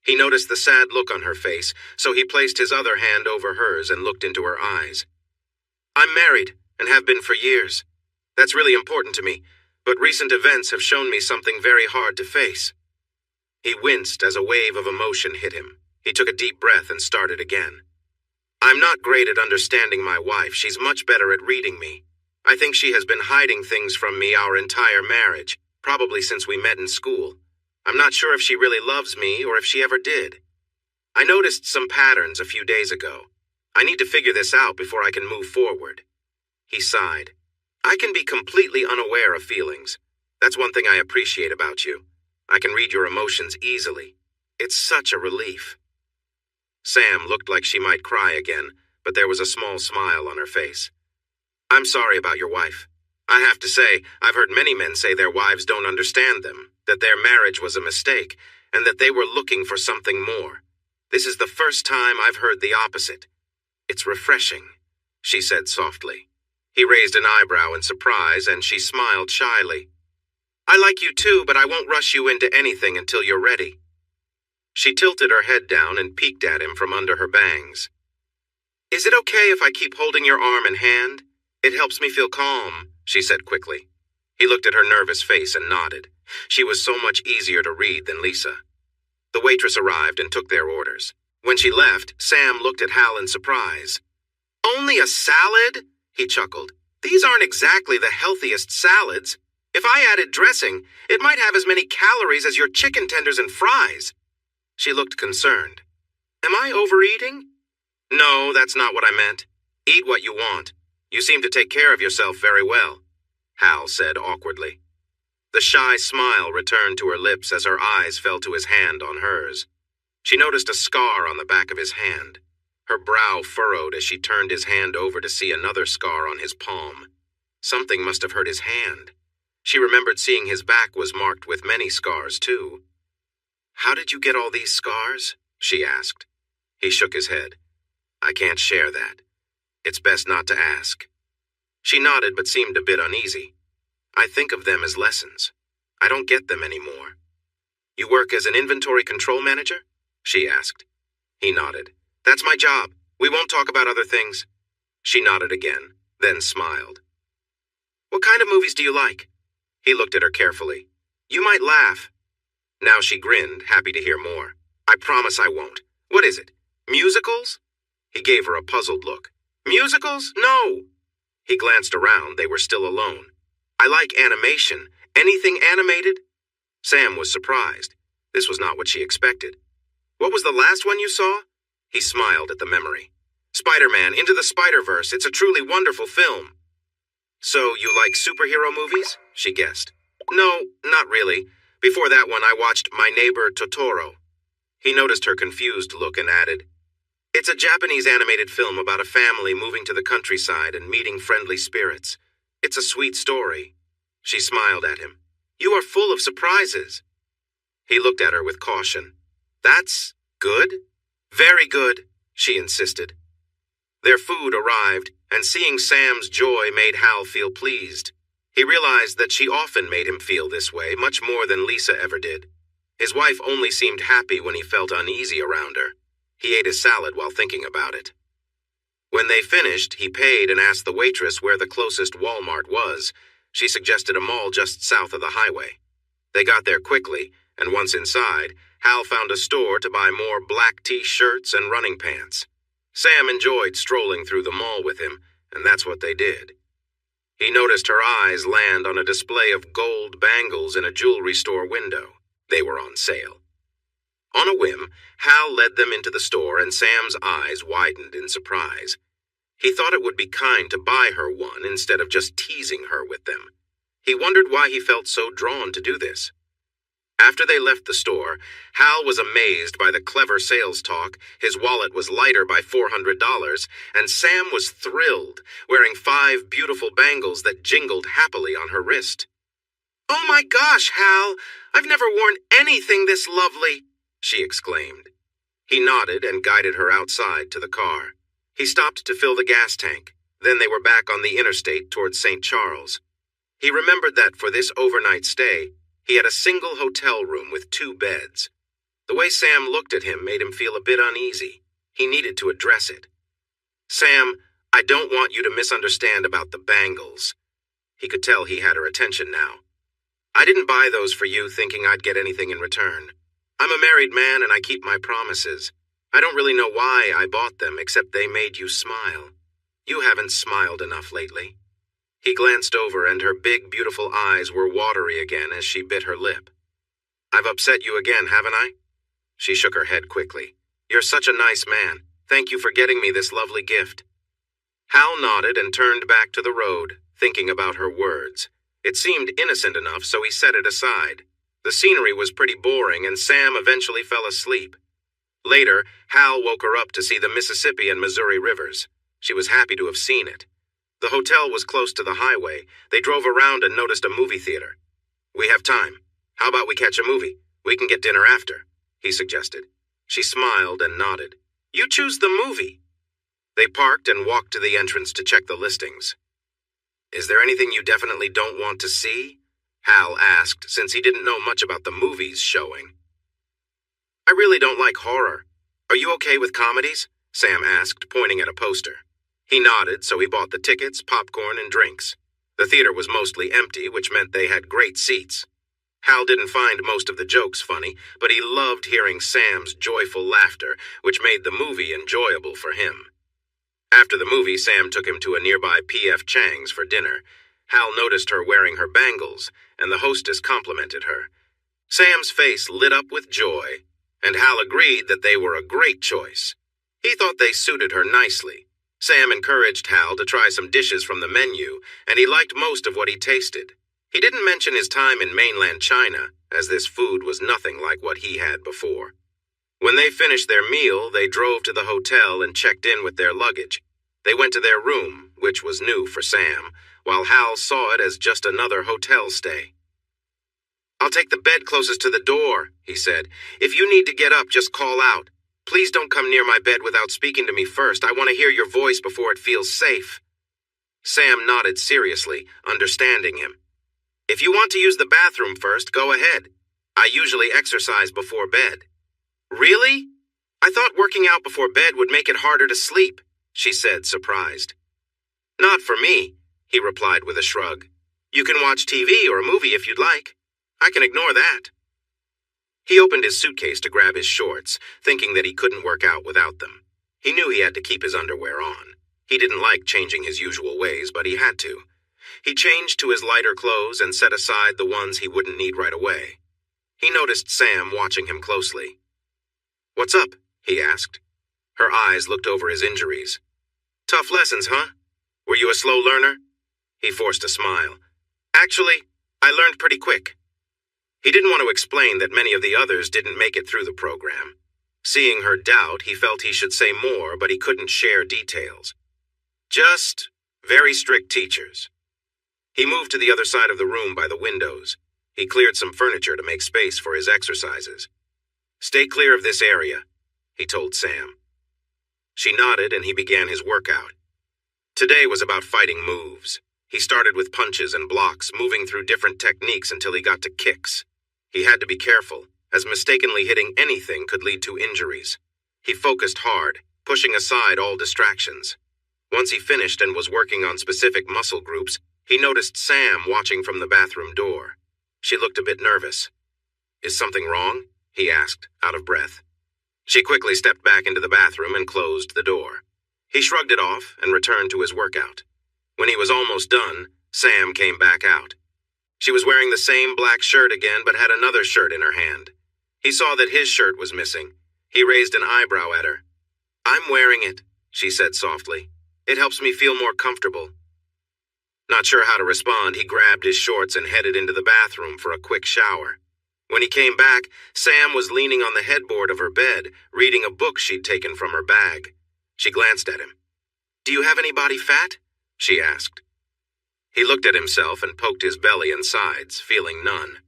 Speaker 1: He noticed the sad look on her face, so he placed his other hand over hers and looked into her eyes. "I'm married, and have been for years. That's really important to me, but recent events have shown me something very hard to face." He winced as a wave of emotion hit him. He took a deep breath and started again. "I'm not great at understanding my wife. She's much better at reading me. I think she has been hiding things from me our entire marriage, probably since we met in school. I'm not sure if she really loves me or if she ever did. I noticed some patterns a few days ago. I need to figure this out before I can move forward." He sighed. "I can be completely unaware of feelings. That's one thing I appreciate about you. I can read your emotions easily. It's such a relief." Sam looked like she might cry again, but there was a small smile on her face. "I'm sorry about your wife. I have to say, I've heard many men say their wives don't understand them, that their marriage was a mistake, and that they were looking for something more. This is the first time I've heard the opposite. It's refreshing," she said softly. He raised an eyebrow in surprise, and she smiled shyly. "I like you too, but I won't rush you into anything until you're ready." She tilted her head down and peeked at him from under her bangs. "Is it okay if I keep holding your arm and hand? It helps me feel calm," she said quickly. He looked at her nervous face and nodded. She was so much easier to read than Lisa. The waitress arrived and took their orders. When she left, Sam looked at Hal in surprise. "Only a salad?" he chuckled. "These aren't exactly the healthiest salads. If I added dressing, it might have as many calories as your chicken tenders and fries." She looked concerned. "Am I overeating?" "No, that's not what I meant. Eat what you want. You seem to take care of yourself very well," Hal said awkwardly. The shy smile returned to her lips as her eyes fell to his hand on hers. She noticed a scar on the back of his hand. Her brow furrowed as she turned his hand over to see another scar on his palm. Something must have hurt his hand. She remembered seeing his back was marked with many scars, too. "How did you get all these scars?" she asked. He shook his head. "I can't share that. It's best not to ask." She nodded but seemed a bit uneasy. "I think of them as lessons. I don't get them anymore." "You work as an inventory control manager?" she asked. He nodded. "That's my job. We won't talk about other things." She nodded again, then smiled. "What kind of movies do you like?" He looked at her carefully. "You might laugh." Now she grinned, happy to hear more. "I promise I won't. What is it? Musicals?" He gave her a puzzled look. "Musicals? No." He glanced around. They were still alone. "I like animation. Anything animated?" Sam was surprised. This was not what she expected. "What was the last one you saw?" He smiled at the memory. "Spider-Man Into the Spider-Verse. It's a truly wonderful film." "So you like superhero movies?" she guessed. "No, not really. Before that one, I watched My Neighbor Totoro." He noticed her confused look and added, "It's a Japanese animated film about a family moving to the countryside and meeting friendly spirits. It's a sweet story." She smiled at him. "You are full of surprises." He looked at her with caution. "That's good?" "Very good," she insisted. Their food arrived, and seeing Sam's joy made Hal feel pleased. He realized that she often made him feel this way, much more than Lisa ever did. His wife only seemed happy when he felt uneasy around her. He ate his salad while thinking about it. When they finished, he paid and asked the waitress where the closest Walmart was. She suggested a mall just south of the highway. They got there quickly, and once inside, Hal found a store to buy more black T-shirts and running pants. Sam enjoyed strolling through the mall with him, and that's what they did. He noticed her eyes land on a display of gold bangles in a jewelry store window. They were on sale. On a whim, Hal led them into the store, and Sam's eyes widened in surprise. He thought it would be kind to buy her one instead of just teasing her with them. He wondered why he felt so drawn to do this. After they left the store, Hal was amazed by the clever sales talk. His wallet was lighter by $400, and Sam was thrilled, wearing 5 beautiful bangles that jingled happily on her wrist. "Oh my gosh, Hal! I've never worn anything this lovely!" she exclaimed. He nodded and guided her outside to the car. He stopped to fill the gas tank. Then they were back on the interstate towards St. Charles. He remembered that for this overnight stay, he had a single hotel room with 2 beds. The way Sam looked at him made him feel a bit uneasy. He needed to address it. "Sam, I don't want you to misunderstand about the bangles." He could tell he had her attention now. "I didn't buy those for you thinking I'd get anything in return. I'm a married man and I keep my promises. I don't really know why I bought them, except they made you smile. You haven't smiled enough lately." He glanced over, and her big, beautiful eyes were watery again as she bit her lip. "I've upset you again, haven't I?" She shook her head quickly. "You're such a nice man. Thank you for getting me this lovely gift." Hal nodded and turned back to the road, thinking about her words. It seemed innocent enough, so he set it aside. The scenery was pretty boring, and Sam eventually fell asleep. Later, Hal woke her up to see the Mississippi and Missouri rivers. She was happy to have seen it. The hotel was close to the highway. They drove around and noticed a movie theater. "We have time. How about we catch a movie? We can get dinner after," he suggested. She smiled and nodded. "You choose the movie." They parked and walked to the entrance to check the listings. "Is there anything you definitely don't want to see?" Hal asked, since he didn't know much about the movies showing. "I really don't like horror. Are you okay with comedies?" Sam asked, pointing at a poster. He nodded, so he bought the tickets, popcorn, and drinks. The theater was mostly empty, which meant they had great seats. Hal didn't find most of the jokes funny, but he loved hearing Sam's joyful laughter, which made the movie enjoyable for him. After the movie, Sam took him to a nearby P.F. Chang's for dinner. Hal noticed her wearing her bangles, and the hostess complimented her. Sam's face lit up with joy, and Hal agreed that they were a great choice. He thought they suited her nicely. Sam encouraged Hal to try some dishes from the menu, and he liked most of what he tasted. He didn't mention his time in mainland China, as this food was nothing like what he had before. When they finished their meal, they drove to the hotel and checked in with their luggage. They went to their room, which was new for Sam, while Hal saw it as just another hotel stay. "I'll take the bed closest to the door," he said. "If you need to get up, just call out. Please don't come near my bed without speaking to me first. I want to hear your voice before it feels safe." Sam nodded seriously, understanding him. "If you want to use the bathroom first, go ahead. I usually exercise before bed." "Really? I thought working out before bed would make it harder to sleep," she said, surprised. "Not for me," he replied with a shrug. "You can watch TV or a movie if you'd like. I can ignore that." He opened his suitcase to grab his shorts, thinking that he couldn't work out without them. He knew he had to keep his underwear on. He didn't like changing his usual ways, but he had to. He changed to his lighter clothes and set aside the ones he wouldn't need right away. He noticed Sam watching him closely. "What's up?" he asked. Her eyes looked over his injuries. "Tough lessons, huh? Were you a slow learner?" He forced a smile. "Actually, I learned pretty quick." He didn't want to explain that many of the others didn't make it through the program. Seeing her doubt, he felt he should say more, but he couldn't share details. Just very strict teachers. He moved to the other side of the room by the windows. He cleared some furniture to make space for his exercises. "Stay clear of this area," he told Sam. She nodded and he began his workout. Today was about fighting moves. He started with punches and blocks, moving through different techniques until he got to kicks. He had to be careful. as mistakenly hitting anything could lead to injuries. He focused hard, pushing aside all distractions. Once he finished and was working on specific muscle groups, he noticed Sam watching from the bathroom door. She looked a bit nervous. "Is something wrong?" he asked, out of breath. She quickly stepped back into the bathroom and closed the door. He shrugged it off and returned to his workout. When he was almost done, Sam came back out. She was wearing the same black shirt again, but had another shirt in her hand. He saw that his shirt was missing. He raised an eyebrow at her. "I'm wearing it," she said softly. "It helps me feel more comfortable." Not sure how to respond, he grabbed his shorts and headed into the bathroom for a quick shower. When he came back, Sam was leaning on the headboard of her bed, reading a book she'd taken from her bag. She glanced at him. "Do you have any body fat?" she asked. He looked at himself and poked his belly and sides, feeling none.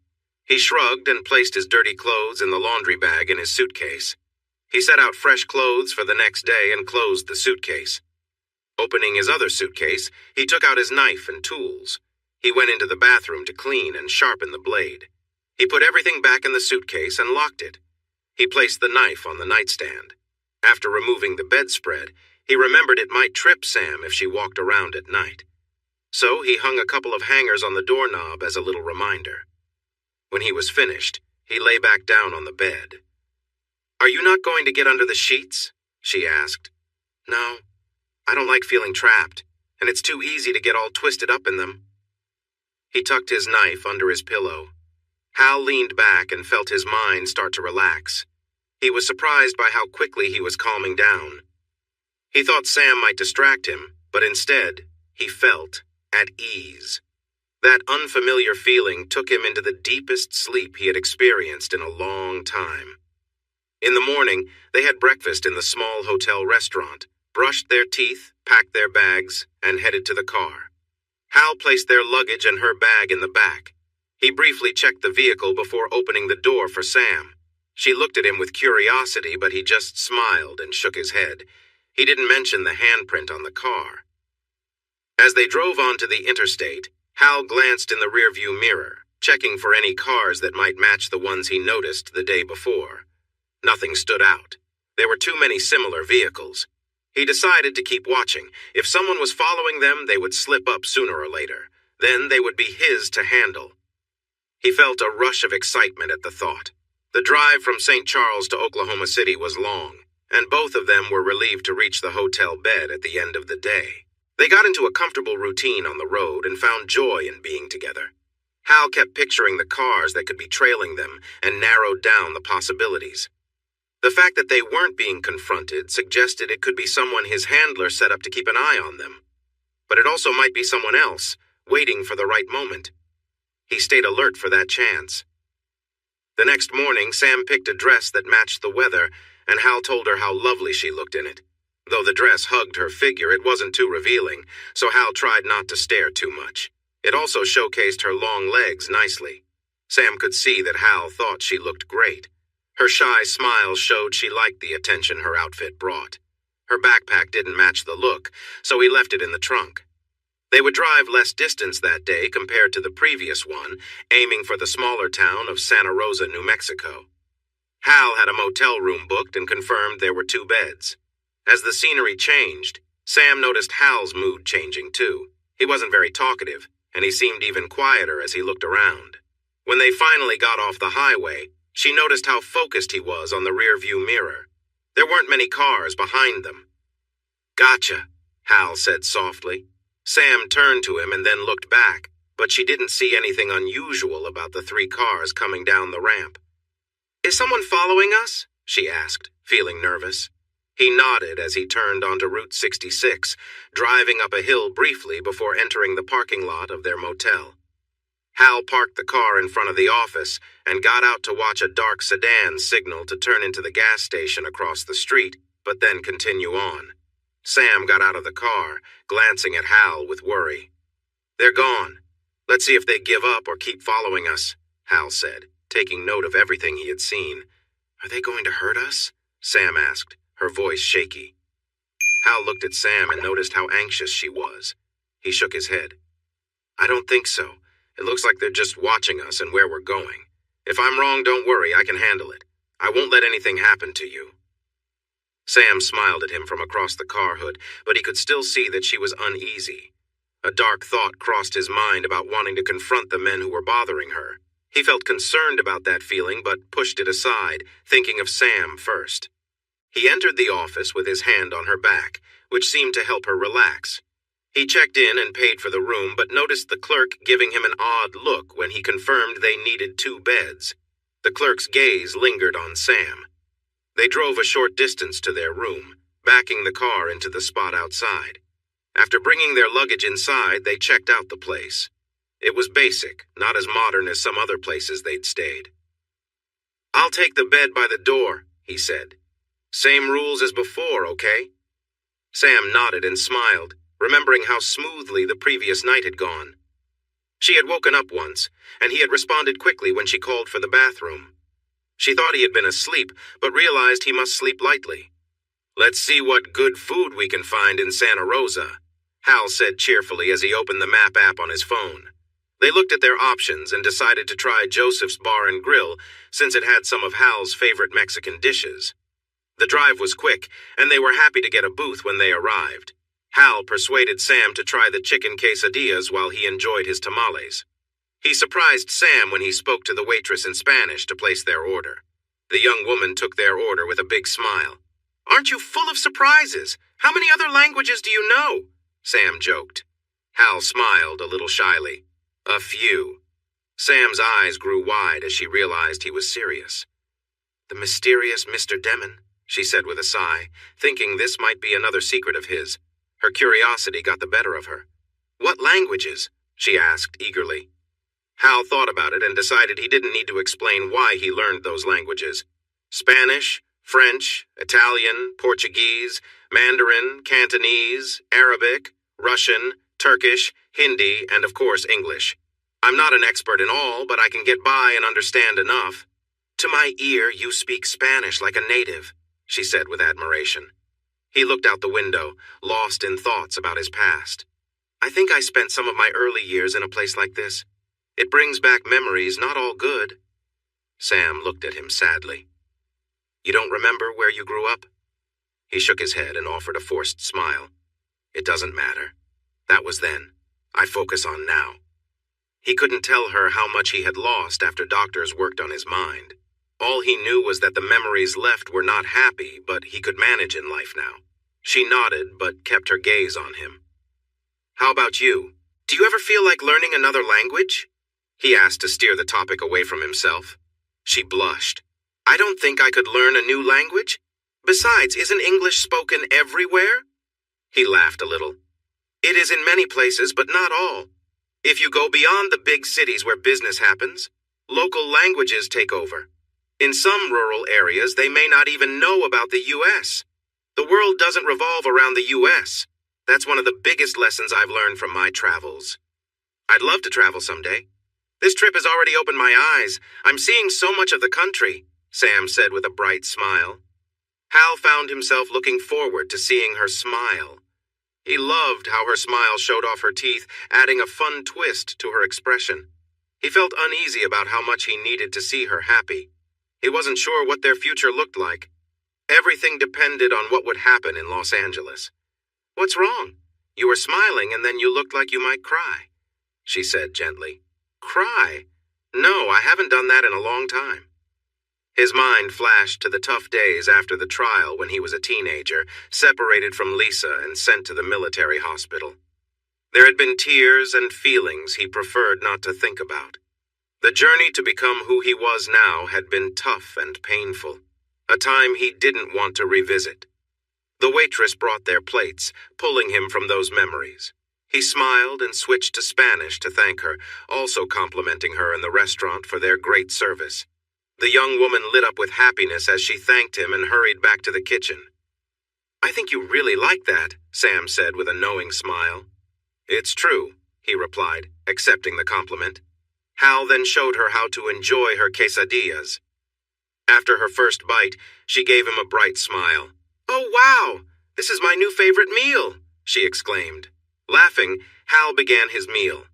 Speaker 1: He shrugged and placed his dirty clothes in the laundry bag in his suitcase. He set out fresh clothes for the next day and closed the suitcase. Opening his other suitcase, he took out his knife and tools. He went into the bathroom to clean and sharpen the blade. He put everything back in the suitcase and locked it. He placed the knife on the nightstand. After removing the bedspread, he remembered it might trip Sam if she walked around at night. So he hung a couple of hangers on the doorknob as a little reminder. When he was finished, he lay back down on the bed. "Are you not going to get under the sheets?" she asked. "No. I don't like feeling trapped, and it's too easy to get all twisted up in them." He tucked his knife under his pillow. Hal leaned back and felt his mind start to relax. He was surprised by how quickly he was calming down. He thought Sam might distract him, but instead, he felt at ease. That unfamiliar feeling took him into the deepest sleep he had experienced in a long time. In the morning, they had breakfast in the small hotel restaurant, brushed their teeth, packed their bags, and headed to the car. Hal placed their luggage and her bag in the back. He briefly checked the vehicle before opening the door for Sam. She looked at him with curiosity, but he just smiled and shook his head. He didn't mention the handprint on the car. As they drove onto the interstate, Hal glanced in the rearview mirror, checking for any cars that might match the ones he noticed the day before. Nothing stood out. There were too many similar vehicles. He decided to keep watching. If someone was following them, they would slip up sooner or later. Then they would be his to handle. He felt a rush of excitement at the thought. The drive from St. Charles to Oklahoma City was long, and both of them were relieved to reach the hotel bed at the end of the day. They got into a comfortable routine on the road and found joy in being together. Hal kept picturing the cars that could be trailing them and narrowed down the possibilities. The fact that they weren't being confronted suggested it could be someone his handler set up to keep an eye on them. But it also might be someone else, waiting for the right moment. He stayed alert for that chance. The next morning, Sam picked a dress that matched the weather, and Hal told her how lovely she looked in it. Though the dress hugged her figure, it wasn't too revealing, so Hal tried not to stare too much. It also showcased her long legs nicely. Sam could see that Hal thought she looked great. Her shy smile showed she liked the attention her outfit brought. Her backpack didn't match the look, so he left it in the trunk. They would drive less distance that day compared to the previous one, aiming for the smaller town of Santa Rosa, New Mexico. Hal had a motel room booked and confirmed there were 2 beds. As the scenery changed, Sam noticed Hal's mood changing too. He wasn't very talkative, and he seemed even quieter as he looked around. When they finally got off the highway, she noticed how focused he was on the rearview mirror. There weren't many cars behind them. "Gotcha," Hal said softly. Sam turned to him and then looked back, but she didn't see anything unusual about the 3 cars coming down the ramp. "Is someone following us?" she asked, feeling nervous. He nodded as he turned onto Route 66, driving up a hill briefly before entering the parking lot of their motel. Hal parked the car in front of the office and got out to watch a dark sedan signal to turn into the gas station across the street, but then continue on. Sam got out of the car, glancing at Hal with worry. "They're gone. Let's see if they give up or keep following us," Hal said, taking note of everything he had seen. "Are they going to hurt us?" Sam asked, her voice shaky. Hal looked at Sam and noticed how anxious she was. He shook his head. "I don't think so. It looks like they're just watching us and where we're going. If I'm wrong, don't worry, I can handle it. I won't let anything happen to you. Sam smiled at him from across the car hood, but he could still see that she was uneasy. A dark thought crossed his mind about wanting to confront the men who were bothering her. He felt concerned about that feeling, but pushed it aside, thinking of Sam first. He entered the office with his hand on her back, which seemed to help her relax. He checked in and paid for the room, but noticed the clerk giving him an odd look when he confirmed they needed 2 beds. The clerk's gaze lingered on Sam. They drove a short distance to their room, backing the car into the spot outside. After bringing their luggage inside, they checked out the place. It was basic, not as modern as some other places they'd stayed. "I'll take the bed by the door," he said. "Same rules as before, okay?" Sam nodded and smiled, remembering how smoothly the previous night had gone. She had woken up once, and he had responded quickly when she called for the bathroom. She thought he had been asleep, but realized he must sleep lightly. "Let's see what good food we can find in Santa Rosa," Hal said cheerfully as he opened the map app on his phone. They looked at their options and decided to try Joseph's Bar and Grill, since it had some of Hal's favorite Mexican dishes. The drive was quick, and they were happy to get a booth when they arrived. Hal persuaded Sam to try the chicken quesadillas while he enjoyed his tamales. He surprised Sam when he spoke to the waitress in Spanish to place their order. The young woman took their order with a big smile. "Aren't you full of surprises? How many other languages do you know?" Sam joked. Hal smiled a little shyly. "A few." Sam's eyes grew wide as she realized he was serious. "The mysterious Mr. Demon," she said with a sigh, thinking this might be another secret of his. Her curiosity got the better of her. "What languages?" she asked eagerly. Hal thought about it and decided he didn't need to explain why he learned those languages. Spanish, French, Italian, Portuguese, Mandarin, Cantonese, Arabic, Russian, Turkish, Hindi, and of course English. "I'm not an expert in all, but I can get by and understand enough." "To my ear, you speak Spanish like a native," she said with admiration. He looked out the window, lost in thoughts about his past. "I think I spent some of my early years in a place like this. It brings back memories not all good." Sam looked at him sadly. "You don't remember where you grew up?" He shook his head and offered a forced smile. "It doesn't matter. That was then. I focus on now." He couldn't tell her how much he had lost after doctors worked on his mind. All he knew was that the memories left were not happy, but he could manage in life now. She nodded, but kept her gaze on him. "How about you? Do you ever feel like learning another language?" he asked to steer the topic away from himself. She blushed. "I don't think I could learn a new language. Besides, isn't English spoken everywhere?" He laughed a little. "It is in many places, but not all. If you go beyond the big cities where business happens, local languages take over. In some rural areas, they may not even know about the U.S. The world doesn't revolve around the U.S. That's one of the biggest lessons I've learned from my travels. I'd love to travel someday. This trip has already opened my eyes. I'm seeing so much of the country," Sam said with a bright smile. Hal found himself looking forward to seeing her smile. He loved how her smile showed off her teeth, adding a fun twist to her expression. He felt uneasy about how much he needed to see her happy. He wasn't sure what their future looked like. Everything depended on what would happen in Los Angeles. "What's wrong? You were smiling and then you looked like you might cry," she said gently. "Cry? No, I haven't done that in a long time." His mind flashed to the tough days after the trial when he was a teenager, separated from Lisa and sent to the military hospital. There had been tears and feelings he preferred not to think about. The journey to become who he was now had been tough and painful, a time he didn't want to revisit. The waitress brought their plates, pulling him from those memories. He smiled and switched to Spanish to thank her, also complimenting her in the restaurant for their great service. The young woman lit up with happiness as she thanked him and hurried back to the kitchen. "I think you really like that," Sam said with a knowing smile. "It's true," he replied, accepting the compliment. Hal then showed her how to enjoy her quesadillas. After her first bite, she gave him a bright smile. "Oh, wow! This is my new favorite meal," she exclaimed. Laughing, Hal began his meal.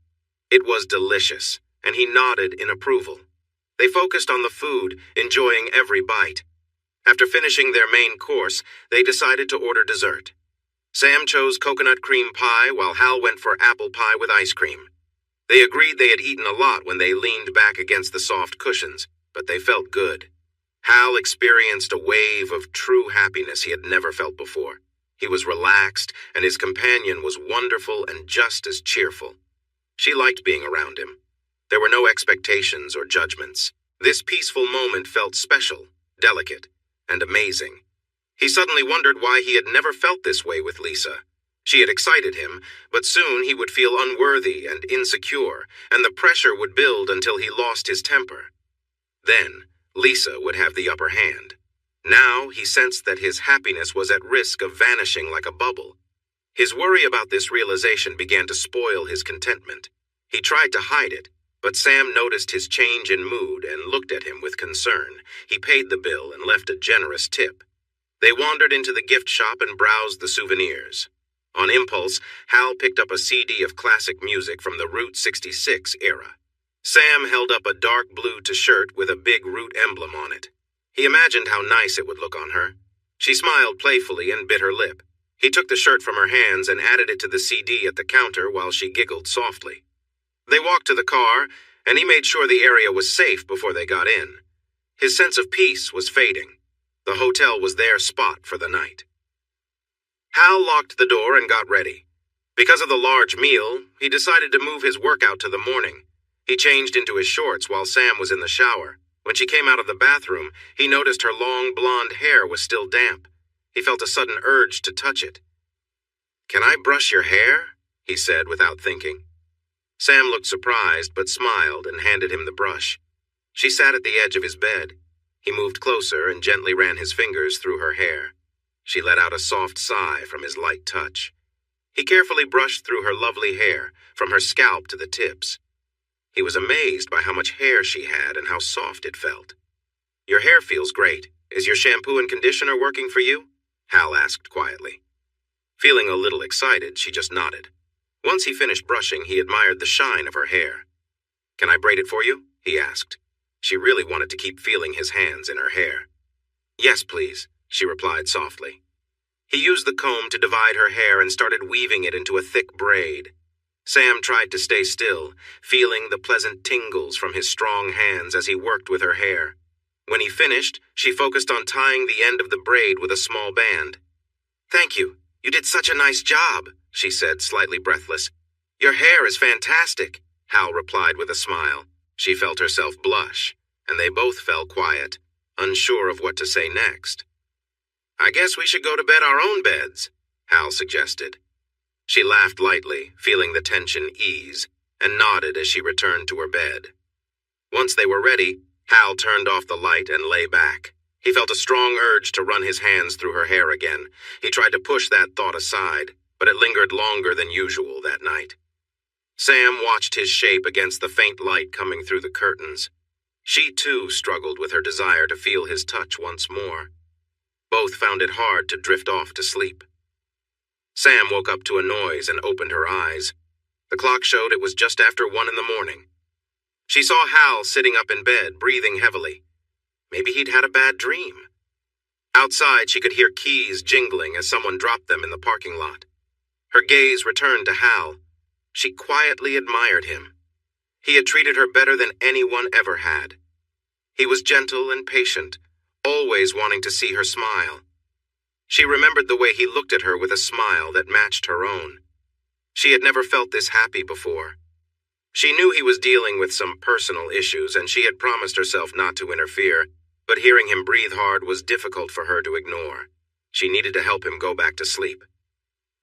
Speaker 1: It was delicious, and he nodded in approval. They focused on the food, enjoying every bite. After finishing their main course, they decided to order dessert. Sam chose coconut cream pie while Hal went for apple pie with ice cream. They agreed they had eaten a lot when they leaned back against the soft cushions, but they felt good. Hal experienced a wave of true happiness he had never felt before. He was relaxed, and his companion was wonderful and just as cheerful. She liked being around him. There were no expectations or judgments. This peaceful moment felt special, delicate, and amazing. He suddenly wondered why he had never felt this way with Lisa. She had excited him, but soon he would feel unworthy and insecure, and the pressure would build until he lost his temper. Then, Lisa would have the upper hand. Now he sensed that his happiness was at risk of vanishing like a bubble. His worry about this realization began to spoil his contentment. He tried to hide it, but Sam noticed his change in mood and looked at him with concern. He paid the bill and left a generous tip. They wandered into the gift shop and browsed the souvenirs. On impulse, Hal picked up a CD of classic music from the Route 66 era. Sam held up a dark blue t-shirt with a big Route emblem on it. He imagined how nice it would look on her. She smiled playfully and bit her lip. He took the shirt from her hands and added it to the CD at the counter while she giggled softly. They walked to the car, and he made sure the area was safe before they got in. His sense of peace was fading. The hotel was their spot for the night. Hal locked the door and got ready. Because of the large meal, he decided to move his workout to the morning. He changed into his shorts while Sam was in the shower. When she came out of the bathroom, he noticed her long blonde hair was still damp. He felt a sudden urge to touch it. "Can I brush your hair?" he said without thinking. Sam looked surprised but smiled and handed him the brush. She sat at the edge of his bed. He moved closer and gently ran his fingers through her hair. She let out a soft sigh from his light touch. He carefully brushed through her lovely hair, from her scalp to the tips. He was amazed by how much hair she had and how soft it felt. "Your hair feels great. Is your shampoo and conditioner working for you?" Hal asked quietly. Feeling a little excited, she just nodded. Once he finished brushing, he admired the shine of her hair. "Can I braid it for you?" he asked. She really wanted to keep feeling his hands in her hair. "Yes, please," she replied softly. He used the comb to divide her hair and started weaving it into a thick braid. Sam tried to stay still, feeling the pleasant tingles from his strong hands as he worked with her hair. When he finished, she focused on tying the end of the braid with a small band. "Thank you. You did such a nice job," she said, slightly breathless. "Your hair is fantastic," Hal replied with a smile. She felt herself blush, and they both fell quiet, unsure of what to say next. "I guess we should go to bed our own beds," Hal suggested. She laughed lightly, feeling the tension ease, and nodded as she returned to her bed. Once they were ready, Hal turned off the light and lay back. He felt a strong urge to run his hands through her hair again. He tried to push that thought aside, but it lingered longer than usual that night. Sam watched his shape against the faint light coming through the curtains. She, too, struggled with her desire to feel his touch once more. Both found it hard to drift off to sleep. Sam woke up to a noise and opened her eyes. The clock showed it was just after 1 in the morning. She saw Hal sitting up in bed, breathing heavily. Maybe he'd had a bad dream. Outside, she could hear keys jingling as someone dropped them in the parking lot. Her gaze returned to Hal. She quietly admired him. He had treated her better than anyone ever had. He was gentle and patient, always wanting to see her smile. She remembered the way he looked at her with a smile that matched her own. She had never felt this happy before. She knew he was dealing with some personal issues, and she had promised herself not to interfere, but hearing him breathe hard was difficult for her to ignore. She needed to help him go back to sleep.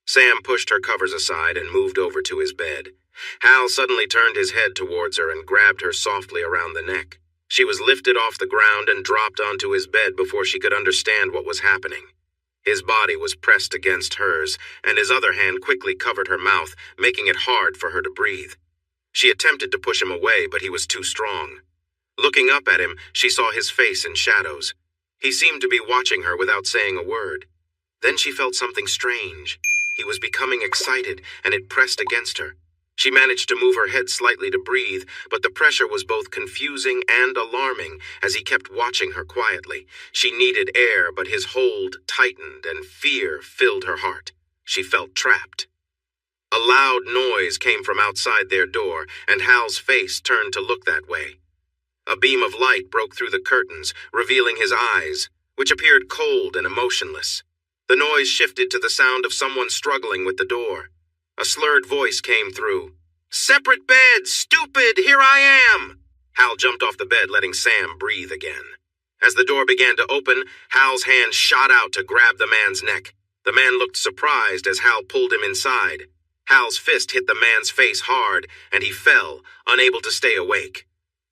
Speaker 1: Sam pushed her covers aside and moved over to his bed. Hal suddenly turned his head towards her and grabbed her softly around the neck. She was lifted off the ground and dropped onto his bed before she could understand what was happening. His body was pressed against hers, and his other hand quickly covered her mouth, making it hard for her to breathe. She attempted to push him away, but he was too strong. Looking up at him, she saw his face in shadows. He seemed to be watching her without saying a word. Then she felt something strange. He was becoming excited, and it pressed against her. She managed to move her head slightly to breathe, but the pressure was both confusing and alarming as he kept watching her quietly. She needed air, but his hold tightened and fear filled her heart. She felt trapped. A loud noise came from outside their door, and Hal's face turned to look that way. A beam of light broke through the curtains, revealing his eyes, which appeared cold and emotionless. The noise shifted to the sound of someone struggling with the door. A slurred voice came through. "Separate beds, stupid, here I am!" Hal jumped off the bed, letting Sam breathe again. As the door began to open, Hal's hand shot out to grab the man's neck. The man looked surprised as Hal pulled him inside. Hal's fist hit the man's face hard, and he fell, unable to stay awake.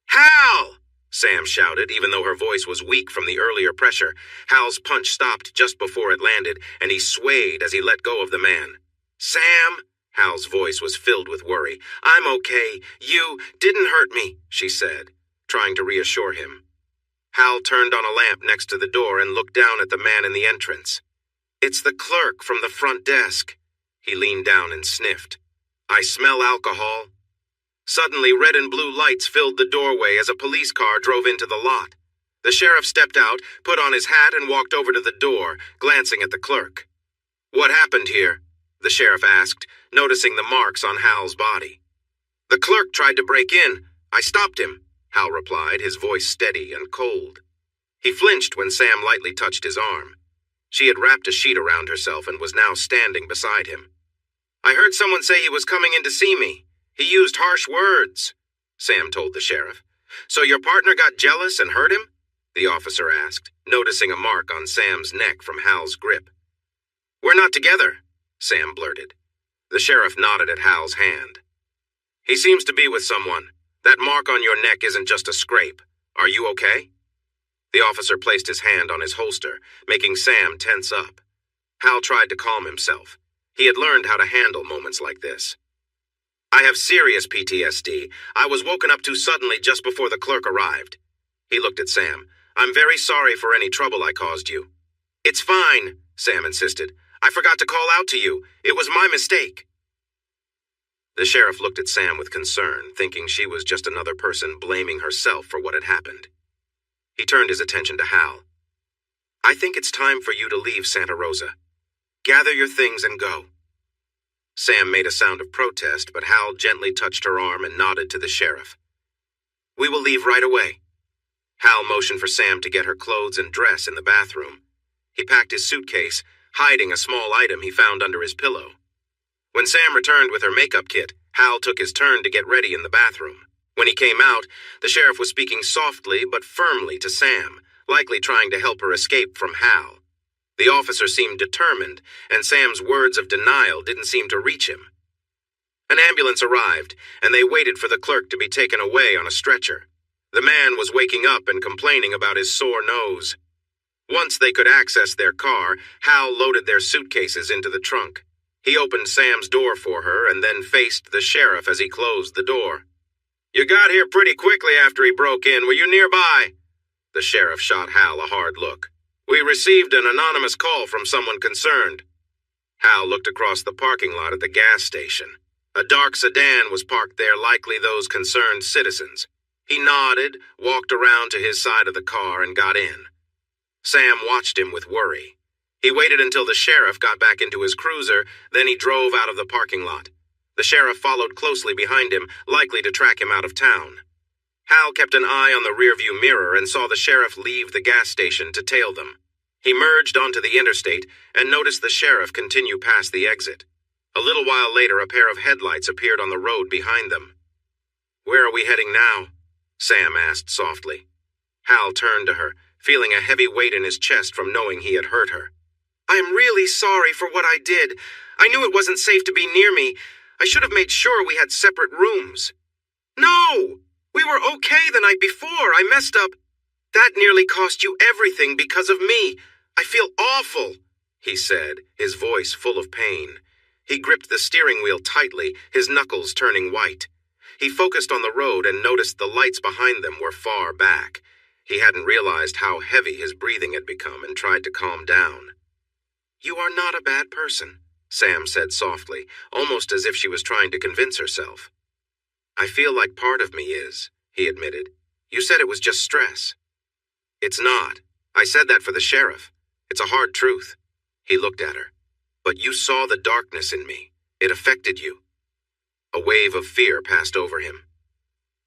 Speaker 1: "Hal!" Sam shouted, even though her voice was weak from the earlier pressure. Hal's punch stopped just before it landed, and he swayed as he let go of the man. "Sam!" Hal's voice was filled with worry. "I'm okay. You didn't hurt me," she said, trying to reassure him. Hal turned on a lamp next to the door and looked down at the man in the entrance. "It's the clerk from the front desk." He leaned down and sniffed. "I smell alcohol." Suddenly, red and blue lights filled the doorway as a police car drove into the lot. The sheriff stepped out, put on his hat, and walked over to the door, glancing at the clerk. "What happened here?" the sheriff asked, noticing the marks on Hal's body. "The clerk tried to break in. I stopped him," Hal replied, his voice steady and cold. He flinched when Sam lightly touched his arm. She had wrapped a sheet around herself and was now standing beside him. "I heard someone say he was coming in to see me. He used harsh words," Sam told the sheriff. "So your partner got jealous and hurt him?" the officer asked, noticing a mark on Sam's neck from Hal's grip. "We're not together," Sam blurted. The sheriff nodded at Hal's hand. "He seems to be with someone. That mark on your neck isn't just a scrape. Are you okay?" The officer placed his hand on his holster, making Sam tense up. Hal tried to calm himself. He had learned how to handle moments like this. "I have serious PTSD. I was woken up too suddenly just before the clerk arrived." He looked at Sam. "I'm very sorry for any trouble I caused you." "It's fine," Sam insisted. "I forgot to call out to you. It was my mistake." The sheriff looked at Sam with concern, thinking she was just another person blaming herself for what had happened. He turned his attention to Hal. "I think it's time for you to leave Santa Rosa. Gather your things and go." Sam made a sound of protest, but Hal gently touched her arm and nodded to the sheriff. "We will leave right away." Hal motioned for Sam to get her clothes and dress in the bathroom. He packed his suitcase, hiding a small item he found under his pillow. When Sam returned with her makeup kit, Hal took his turn to get ready in the bathroom. When he came out, the sheriff was speaking softly but firmly to Sam, likely trying to help her escape from Hal. The officer seemed determined, and Sam's words of denial didn't seem to reach him. An ambulance arrived, and they waited for the clerk to be taken away on a stretcher. The man was waking up and complaining about his sore nose. Once they could access their car, Hal loaded their suitcases into the trunk. He opened Sam's door for her and then faced the sheriff as he closed the door. "You got here pretty quickly after he broke in. Were you nearby?" The sheriff shot Hal a hard look. "We received an anonymous call from someone concerned." Hal looked across the parking lot at the gas station. A dark sedan was parked there, likely those concerned citizens. He nodded, walked around to his side of the car, and got in. Sam watched him with worry. He waited until the sheriff got back into his cruiser, then he drove out of the parking lot. The sheriff followed closely behind him, likely to track him out of town. Hal kept an eye on the rearview mirror and saw the sheriff leave the gas station to tail them. He merged onto the interstate and noticed the sheriff continue past the exit. A little while later, a pair of headlights appeared on the road behind them. "Where are we heading now?" Sam asked softly. Hal turned to her, feeling a heavy weight in his chest from knowing he had hurt her. "I am really sorry for what I did. I knew it wasn't safe to be near me. I should have made sure we had separate rooms." "No! We were okay the night before. I messed up. That nearly cost you everything because of me. I feel awful," he said, his voice full of pain. He gripped the steering wheel tightly, his knuckles turning white. He focused on the road and noticed the lights behind them were far back. He hadn't realized how heavy his breathing had become and tried to calm down. "You are not a bad person," Sam said softly, almost as if she was trying to convince herself. I feel like part of me is, he admitted. You said it was just stress. It's not. I said that for the sheriff. It's a hard truth. He looked at her. But you saw the darkness in me. It affected you. A wave of fear passed over him.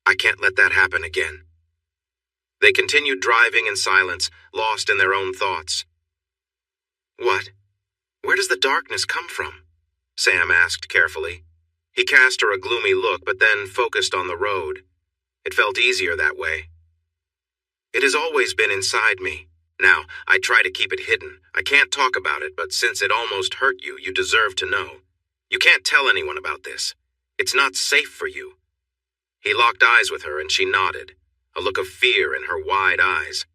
Speaker 1: I can't let that happen again. They continued driving in silence, lost in their own thoughts. What? Where does the darkness come from? Sam asked carefully. He cast her a gloomy look, but then focused on the road. It felt easier that way. It has always been inside me. Now, I try to keep it hidden. I can't talk about it, but since it almost hurt you, you deserve to know. You can't tell anyone about this. It's not safe for you. He locked eyes with her and she nodded, a look of fear in her wide eyes.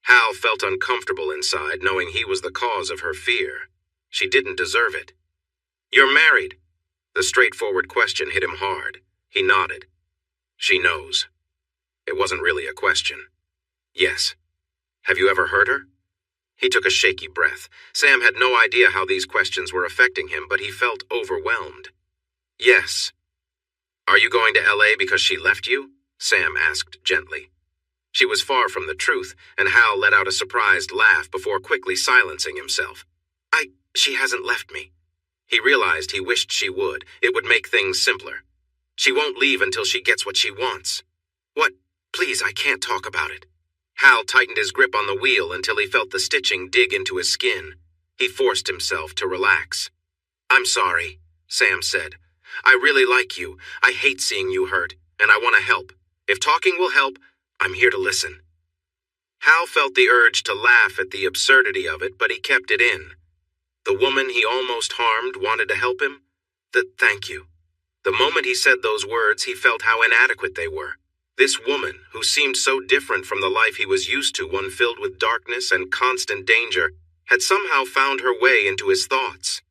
Speaker 1: Hal felt uncomfortable inside, knowing he was the cause of her fear. She didn't deserve it. You're married. The straightforward question hit him hard. He nodded. She knows. It wasn't really a question. Yes. Have you ever heard her? He took a shaky breath. Sam had no idea how these questions were affecting him, but he felt overwhelmed. Yes. Are you going to L.A. because she left you? Sam asked gently. She was far from the truth, and Hal let out a surprised laugh before quickly silencing himself. She hasn't left me. He realized he wished she would. It would make things simpler. She won't leave until she gets what she wants. What? Please, I can't talk about it. Hal tightened his grip on the wheel until he felt the stitching dig into his skin. He forced himself to relax. I'm sorry, Sam said. I really like you. I hate seeing you hurt, and I want to help. If talking will help, I'm here to listen. Hal felt the urge to laugh at the absurdity of it, but he kept it in. The woman he almost harmed wanted to help him? Thank you. The moment he said those words, he felt how inadequate they were. This woman, who seemed so different from the life he was used to, one filled with darkness and constant danger, had somehow found her way into his thoughts.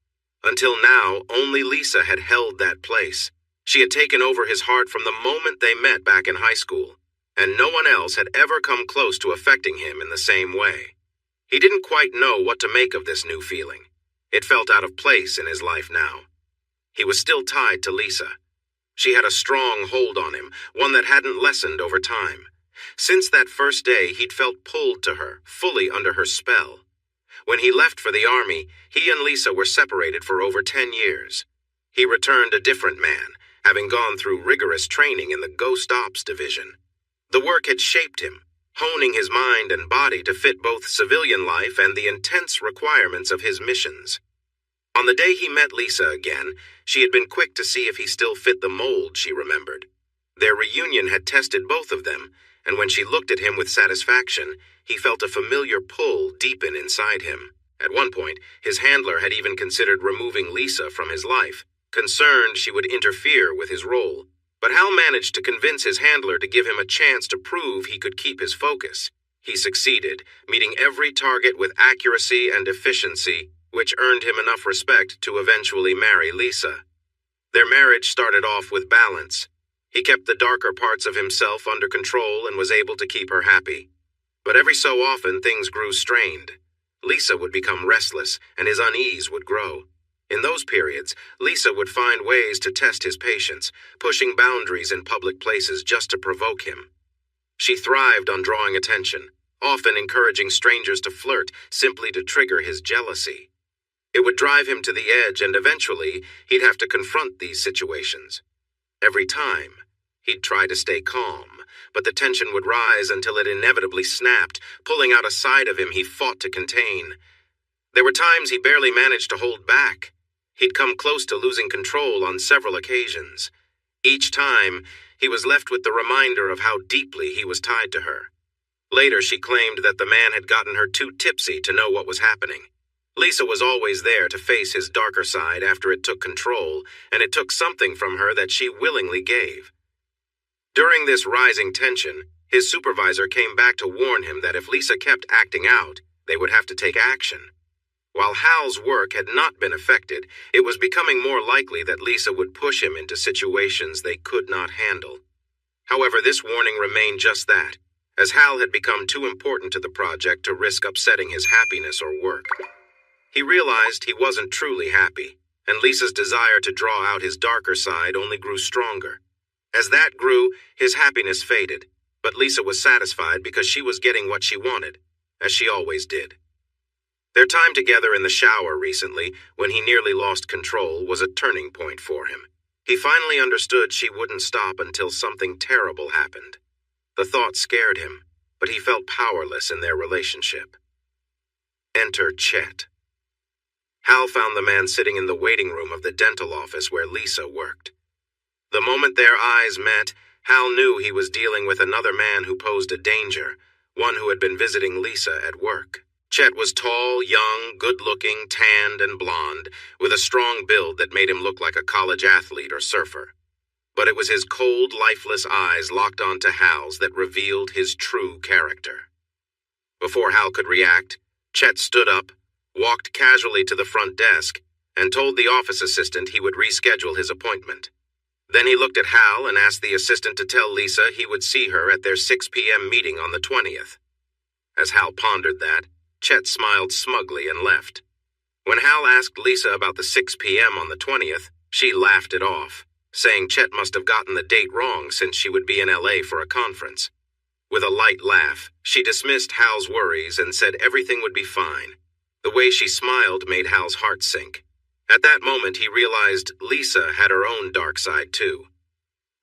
Speaker 1: Until now, only Lisa had held that place. She had taken over his heart from the moment they met back in high school, and no one else had ever come close to affecting him in the same way. He didn't quite know what to make of this new feeling. It felt out of place in his life now. He was still tied to Lisa. She had a strong hold on him, one that hadn't lessened over time. Since that first day, he'd felt pulled to her, fully under her spell. When he left for the army, he and Lisa were separated for over 10 years. He returned a different man, having gone through rigorous training in the Ghost Ops division. The work had shaped him, honing his mind and body to fit both civilian life and the intense requirements of his missions. On the day he met Lisa again, she had been quick to see if he still fit the mold she remembered. Their reunion had tested both of them, and when she looked at him with satisfaction, he felt a familiar pull deepen inside him. At one point, his handler had even considered removing Lisa from his life, concerned she would interfere with his role. But Hal managed to convince his handler to give him a chance to prove he could keep his focus. He succeeded, meeting every target with accuracy and efficiency, which earned him enough respect to eventually marry Lisa. Their marriage started off with balance. He kept the darker parts of himself under control and was able to keep her happy. But every so often things grew strained. Lisa would become restless, and his unease would grow. In those periods, Lisa would find ways to test his patience, pushing boundaries in public places just to provoke him. She thrived on drawing attention, often encouraging strangers to flirt simply to trigger his jealousy. It would drive him to the edge, and eventually, he'd have to confront these situations. Every time, he'd try to stay calm, but the tension would rise until it inevitably snapped, pulling out a side of him he fought to contain. There were times he barely managed to hold back. He'd come close to losing control on several occasions. Each time, he was left with the reminder of how deeply he was tied to her. Later, she claimed that the man had gotten her too tipsy to know what was happening. Lisa was always there to face his darker side after it took control, and it took something from her that she willingly gave. During this rising tension, his supervisor came back to warn him that if Lisa kept acting out, they would have to take action. While Hal's work had not been affected, it was becoming more likely that Lisa would push him into situations they could not handle. However, this warning remained just that, as Hal had become too important to the project to risk upsetting his happiness or work. He realized he wasn't truly happy, and Lisa's desire to draw out his darker side only grew stronger. As that grew, his happiness faded, but Lisa was satisfied because she was getting what she wanted, as she always did. Their time together in the shower recently, when he nearly lost control, was a turning point for him. He finally understood she wouldn't stop until something terrible happened. The thought scared him, but he felt powerless in their relationship. Enter Chet. Hal found the man sitting in the waiting room of the dental office where Lisa worked. The moment their eyes met, Hal knew he was dealing with another man who posed a danger, one who had been visiting Lisa at work. Chet was tall, young, good-looking, tanned, and blonde, with a strong build that made him look like a college athlete or surfer. But it was his cold, lifeless eyes locked onto Hal's that revealed his true character. Before Hal could react, Chet stood up, walked casually to the front desk, and told the office assistant he would reschedule his appointment. Then he looked at Hal and asked the assistant to tell Lisa he would see her at their 6 p.m. meeting on the 20th. As Hal pondered that, Chet smiled smugly and left. When Hal asked Lisa about the 6 p.m. on the 20th, she laughed it off, saying Chet must have gotten the date wrong since she would be in L.A. for a conference. With a light laugh, she dismissed Hal's worries and said everything would be fine. The way she smiled made Hal's heart sink. At that moment, he realized Lisa had her own dark side, too.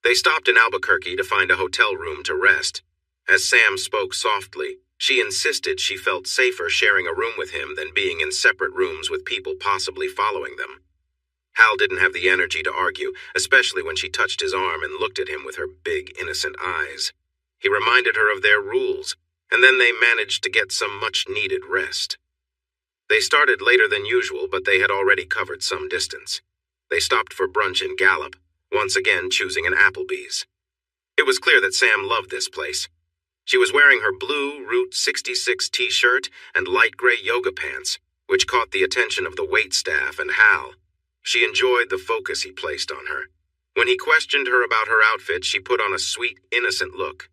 Speaker 1: They stopped in Albuquerque to find a hotel room to rest. As Sam spoke softly, she insisted she felt safer sharing a room with him than being in separate rooms with people possibly following them. Hal didn't have the energy to argue, especially when she touched his arm and looked at him with her big, innocent eyes. He reminded her of their rules, and then they managed to get some much-needed rest. They started later than usual, but they had already covered some distance. They stopped for brunch in Gallup, once again choosing an Applebee's. It was clear that Sam loved this place. She was wearing her blue Route 66 t-shirt and light gray yoga pants, which caught the attention of the waitstaff and Hal. She enjoyed the focus he placed on her. When he questioned her about her outfit, she put on a sweet, innocent look.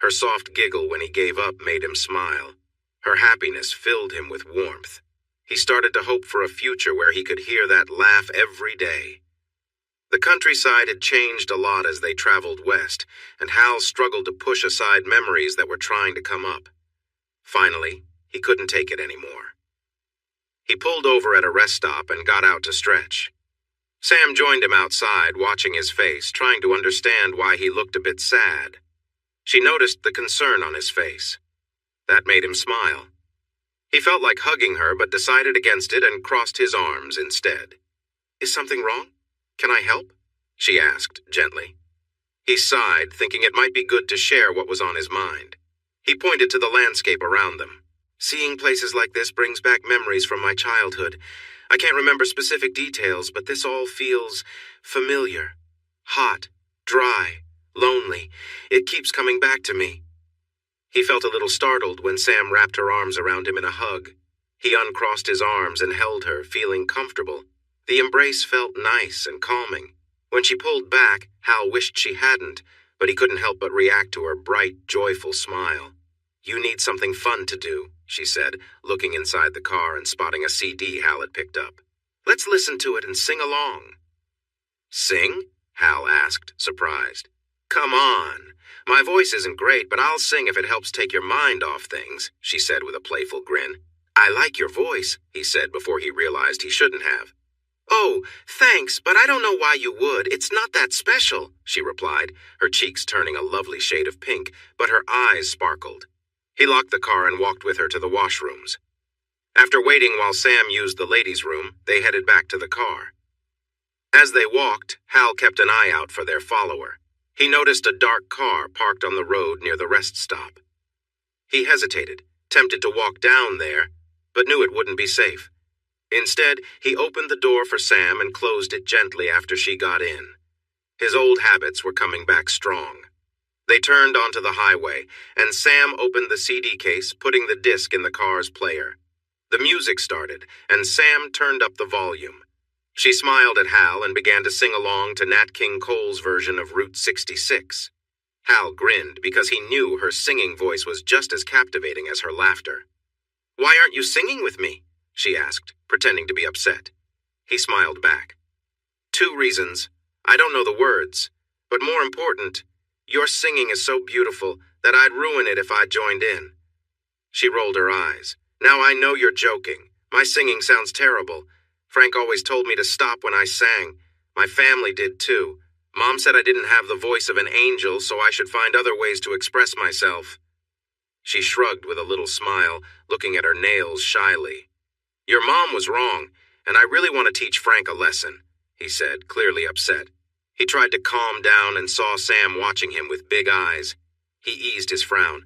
Speaker 1: Her soft giggle when he gave up made him smile. Her happiness filled him with warmth. He started to hope for a future where he could hear that laugh every day. The countryside had changed a lot as they traveled west, and Hal struggled to push aside memories that were trying to come up. Finally, he couldn't take it anymore. He pulled over at a rest stop and got out to stretch. Sam joined him outside, watching his face, trying to understand why he looked a bit sad. She noticed the concern on his face. That made him smile. He felt like hugging her, but decided against it and crossed his arms instead. "Is something wrong? Can I help?" she asked gently. He sighed, thinking it might be good to share what was on his mind. He pointed to the landscape around them. "Seeing places like this brings back memories from my childhood. I can't remember specific details, but this all feels familiar. Hot, dry, lonely. It keeps coming back to me." He felt a little startled when Sam wrapped her arms around him in a hug. He uncrossed his arms and held her, feeling comfortable. The embrace felt nice and calming. When she pulled back, Hal wished she hadn't, but he couldn't help but react to her bright, joyful smile. "You need something fun to do," she said, looking inside the car and spotting a CD Hal had picked up. "Let's listen to it and sing along." "Sing?" Hal asked, surprised. "Come on. My voice isn't great, but I'll sing if it helps take your mind off things," she said with a playful grin. "I like your voice," he said before he realized he shouldn't have. "Oh, thanks, but I don't know why you would. It's not that special," she replied, her cheeks turning a lovely shade of pink, but her eyes sparkled. He locked the car and walked with her to the washrooms. After waiting while Sam used the ladies' room, they headed back to the car. As they walked, Hal kept an eye out for their follower. He noticed a dark car parked on the road near the rest stop. He hesitated, tempted to walk down there, but knew it wouldn't be safe. Instead, he opened the door for Sam and closed it gently after she got in. His old habits were coming back strong. They turned onto the highway, and Sam opened the CD case, putting the disc in the car's player. The music started, and Sam turned up the volume. She smiled at Hal and began to sing along to Nat King Cole's version of Route 66. Hal grinned because he knew her singing voice was just as captivating as her laughter. "Why aren't you singing with me?" she asked, pretending to be upset. He smiled back. 2 reasons. I don't know the words. But more important, your singing is so beautiful that I'd ruin it if I joined in. She rolled her eyes. Now I know you're joking. My singing sounds terrible. Frank always told me to stop when I sang. My family did too. Mom said I didn't have the voice of an angel, so I should find other ways to express myself. She shrugged with a little smile, looking at her nails shyly. Your mom was wrong, and I really want to teach Frank a lesson, he said, clearly upset. He tried to calm down and saw Sam watching him with big eyes. He eased his frown.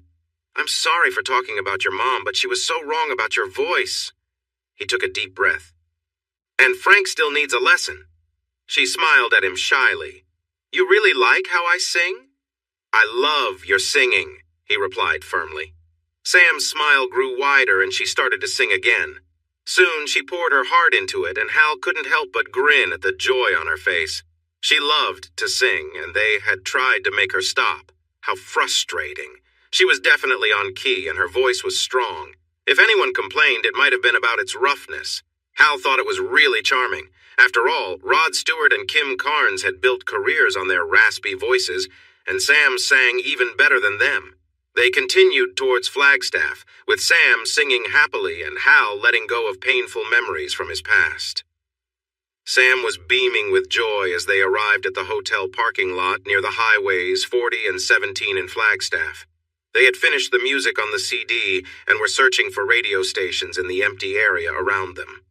Speaker 1: I'm sorry for talking about your mom, but she was so wrong about your voice. He took a deep breath. And Frank still needs a lesson. She smiled at him shyly. You really like how I sing? I love your singing, he replied firmly. Sam's smile grew wider and she started to sing again. Soon she poured her heart into it, and Hal couldn't help but grin at the joy on her face. She loved to sing, and they had tried to make her stop. How frustrating. She was definitely on key, and her voice was strong. If anyone complained, it might have been about its roughness. Hal thought it was really charming. After all, Rod Stewart and Kim Carnes had built careers on their raspy voices, and Sam sang even better than them. They continued towards Flagstaff, with Sam singing happily and Hal letting go of painful memories from his past. Sam was beaming with joy as they arrived at the hotel parking lot near the highways 40 and 17 in Flagstaff. They had finished the music on the CD and were searching for radio stations in the empty area around them.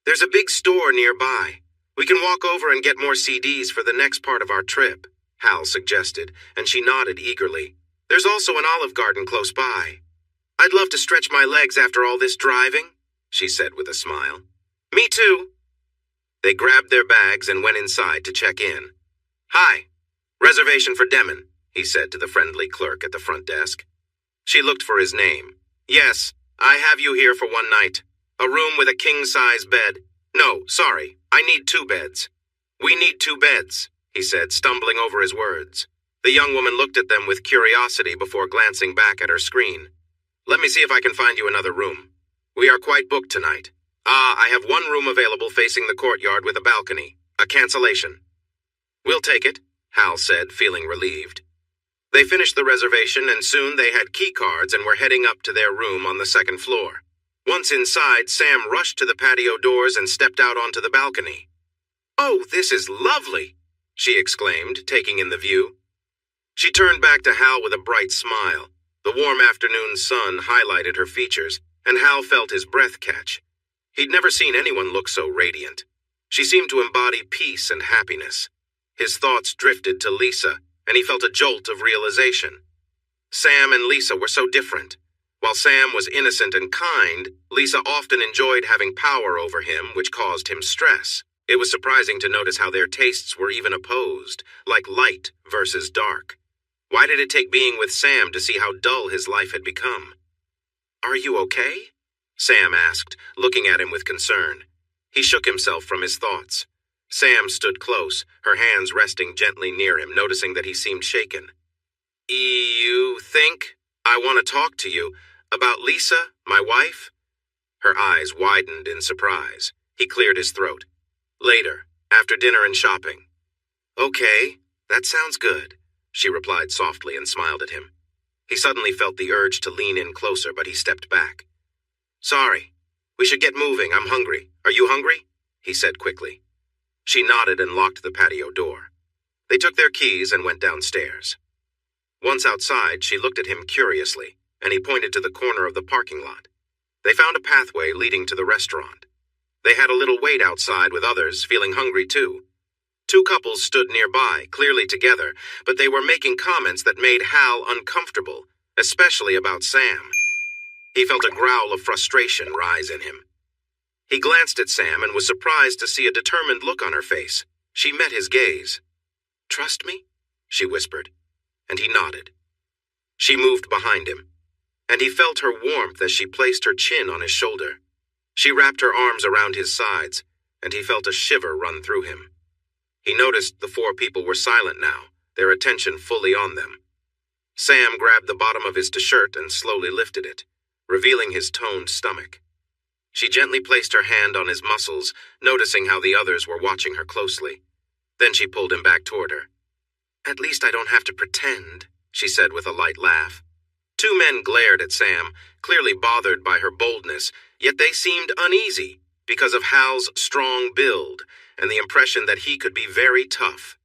Speaker 1: There's a big store nearby. We can walk over and get more CDs for the next part of our trip, Hal suggested, and she nodded eagerly. There's also an Olive Garden close by. I'd love to stretch my legs after all this driving, she said with a smile. Me too. They grabbed their bags and went inside to check in. Hi, reservation for Demon, he said to the friendly clerk at the front desk. She looked for his name. Yes, I have you here for one night. A room with a king-size bed. No, sorry, I need 2 beds. We need 2 beds, he said, stumbling over his words. The young woman looked at them with curiosity before glancing back at her screen. Let me see if I can find you another room. We are quite booked tonight. I have 1 room available facing the courtyard with a balcony. A cancellation. We'll take it, Hal said, feeling relieved. They finished the reservation and soon they had key cards and were heading up to their room on the 2nd floor. Once inside, Sam rushed to the patio doors and stepped out onto the balcony. Oh, this is lovely, she exclaimed, taking in the view. She turned back to Hal with a bright smile. The warm afternoon sun highlighted her features, and Hal felt his breath catch. He'd never seen anyone look so radiant. She seemed to embody peace and happiness. His thoughts drifted to Lisa, and he felt a jolt of realization. Sam and Lisa were so different. While Sam was innocent and kind, Lisa often enjoyed having power over him, which caused him stress. It was surprising to notice how their tastes were even opposed, like light versus dark. Why did it take being with Sam to see how dull his life had become? Are you okay? Sam asked, looking at him with concern. He shook himself from his thoughts. Sam stood close, her hands resting gently near him, noticing that he seemed shaken. You think? I want to talk to you. About Lisa, my wife? Her eyes widened in surprise. He cleared his throat. Later, after dinner and shopping. Okay, that sounds good, she replied softly and smiled at him. He suddenly felt the urge to lean in closer, but he stepped back. Sorry, we should get moving. I'm hungry. Are you hungry? He said quickly. She nodded and locked the patio door. They took their keys and went downstairs. Once outside, she looked at him curiously, and he pointed to the corner of the parking lot. They found a pathway leading to the restaurant. They had a little wait outside with others, feeling hungry too. 2 couples stood nearby, clearly together, but they were making comments that made Hal uncomfortable, especially about Sam. He felt a growl of frustration rise in him. He glanced at Sam and was surprised to see a determined look on her face. She met his gaze. Trust me? She whispered, and he nodded. She moved behind him, and he felt her warmth as she placed her chin on his shoulder. She wrapped her arms around his sides, and he felt a shiver run through him. He noticed the 4 people were silent now, their attention fully on them. Sam grabbed the bottom of his t-shirt and slowly lifted it, revealing his toned stomach. She gently placed her hand on his muscles, noticing how the others were watching her closely. Then she pulled him back toward her. "At least I don't have to pretend," she said with a light laugh. Two men glared at Sam, clearly bothered by her boldness, yet they seemed uneasy because of Hal's strong build and the impression that he could be very tough.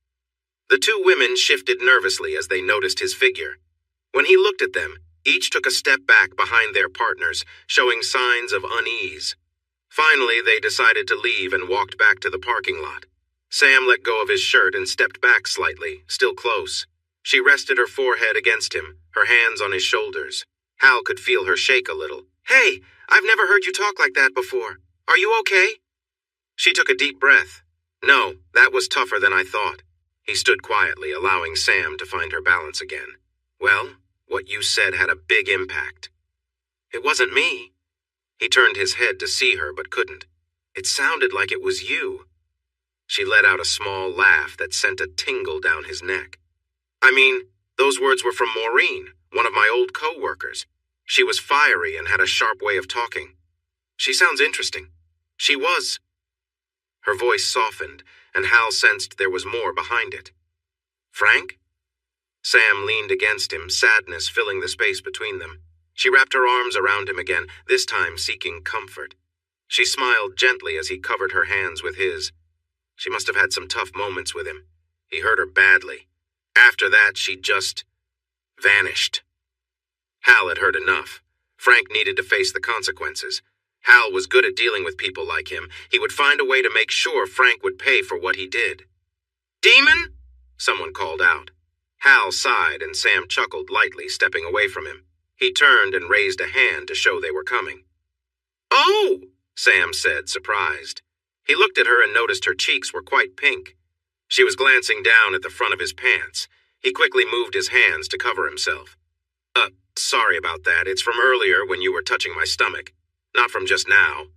Speaker 1: The two women shifted nervously as they noticed his figure. When he looked at them, each took a step back behind their partners, showing signs of unease. Finally, they decided to leave and walked back to the parking lot. Sam let go of his shirt and stepped back slightly, still close. She rested her forehead against him, her hands on his shoulders. Hal could feel her shake a little. "Hey, I've never heard you talk like that before. Are you okay?" She took a deep breath. "No, that was tougher than I thought." He stood quietly, allowing Sam to find her balance again. "Well, what you said had a big impact." "It wasn't me." He turned his head to see her but couldn't. "It sounded like it was you." She let out a small laugh that sent a tingle down his neck. "I mean, those words were from Maureen, one of my old co-workers. She was fiery and had a sharp way of talking. She sounds interesting." "She was." Her voice softened, and Hal sensed there was more behind it. "Frank?" Sam leaned against him, sadness filling the space between them. She wrapped her arms around him again, this time seeking comfort. She smiled gently as he covered her hands with his. She must have had some tough moments with him. He hurt her badly. After that, she just vanished. Hal had heard enough. Frank needed to face the consequences. Hal was good at dealing with people like him. He would find a way to make sure Frank would pay for what he did. "Demon?" someone called out. Hal sighed and Sam chuckled lightly, stepping away from him. He turned and raised a hand to show they were coming. "Oh!" Sam said, surprised. He looked at her and noticed her cheeks were quite pink. She was glancing down at the front of his pants. He quickly moved his hands to cover himself. Sorry about that. It's from earlier when you were touching my stomach. Not from just now."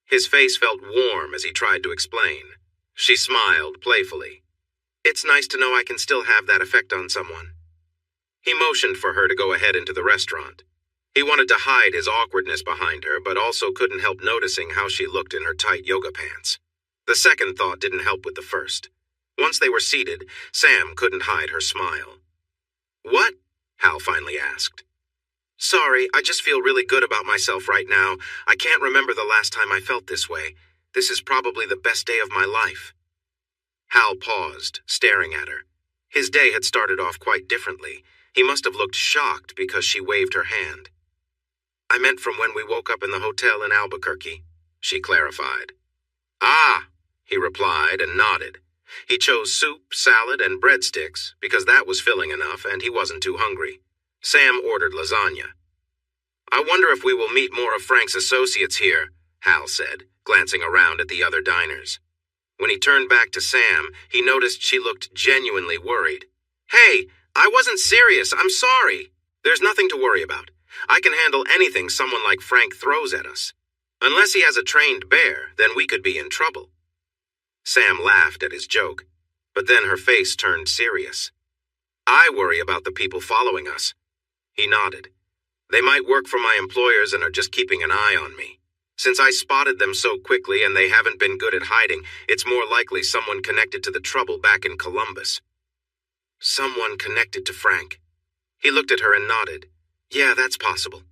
Speaker 1: His face felt warm as he tried to explain. She smiled playfully. "It's nice to know I can still have that effect on someone." He motioned for her to go ahead into the restaurant. He wanted to hide his awkwardness behind her, but also couldn't help noticing how she looked in her tight yoga pants. The second thought didn't help with the first. Once they were seated, Sam couldn't hide her smile. "What?" Hal finally asked. "Sorry, I just feel really good about myself right now. I can't remember the last time I felt this way. This is probably the best day of my life." Hal paused, staring at her. His day had started off quite differently. He must have looked shocked because she waved her hand. "I meant from when we woke up in the hotel in Albuquerque," she clarified. "Ah," he replied and nodded. He chose soup, salad, and breadsticks because that was filling enough and he wasn't too hungry. Sam ordered lasagna. "I wonder if we will meet more of Frank's associates here," Hal said, glancing around at the other diners. When he turned back to Sam, he noticed she looked genuinely worried. "Hey, I wasn't serious. I'm sorry. There's nothing to worry about. I can handle anything someone like Frank throws at us. Unless he has a trained bear, then we could be in trouble." Sam laughed at his joke, but then her face turned serious. "I worry about the people following us." He nodded. "They might work for my employers and are just keeping an eye on me. Since I spotted them so quickly and they haven't been good at hiding, it's more likely someone connected to the trouble back in Columbus." "Someone connected to Frank." He looked at her and nodded. "Yeah, that's possible.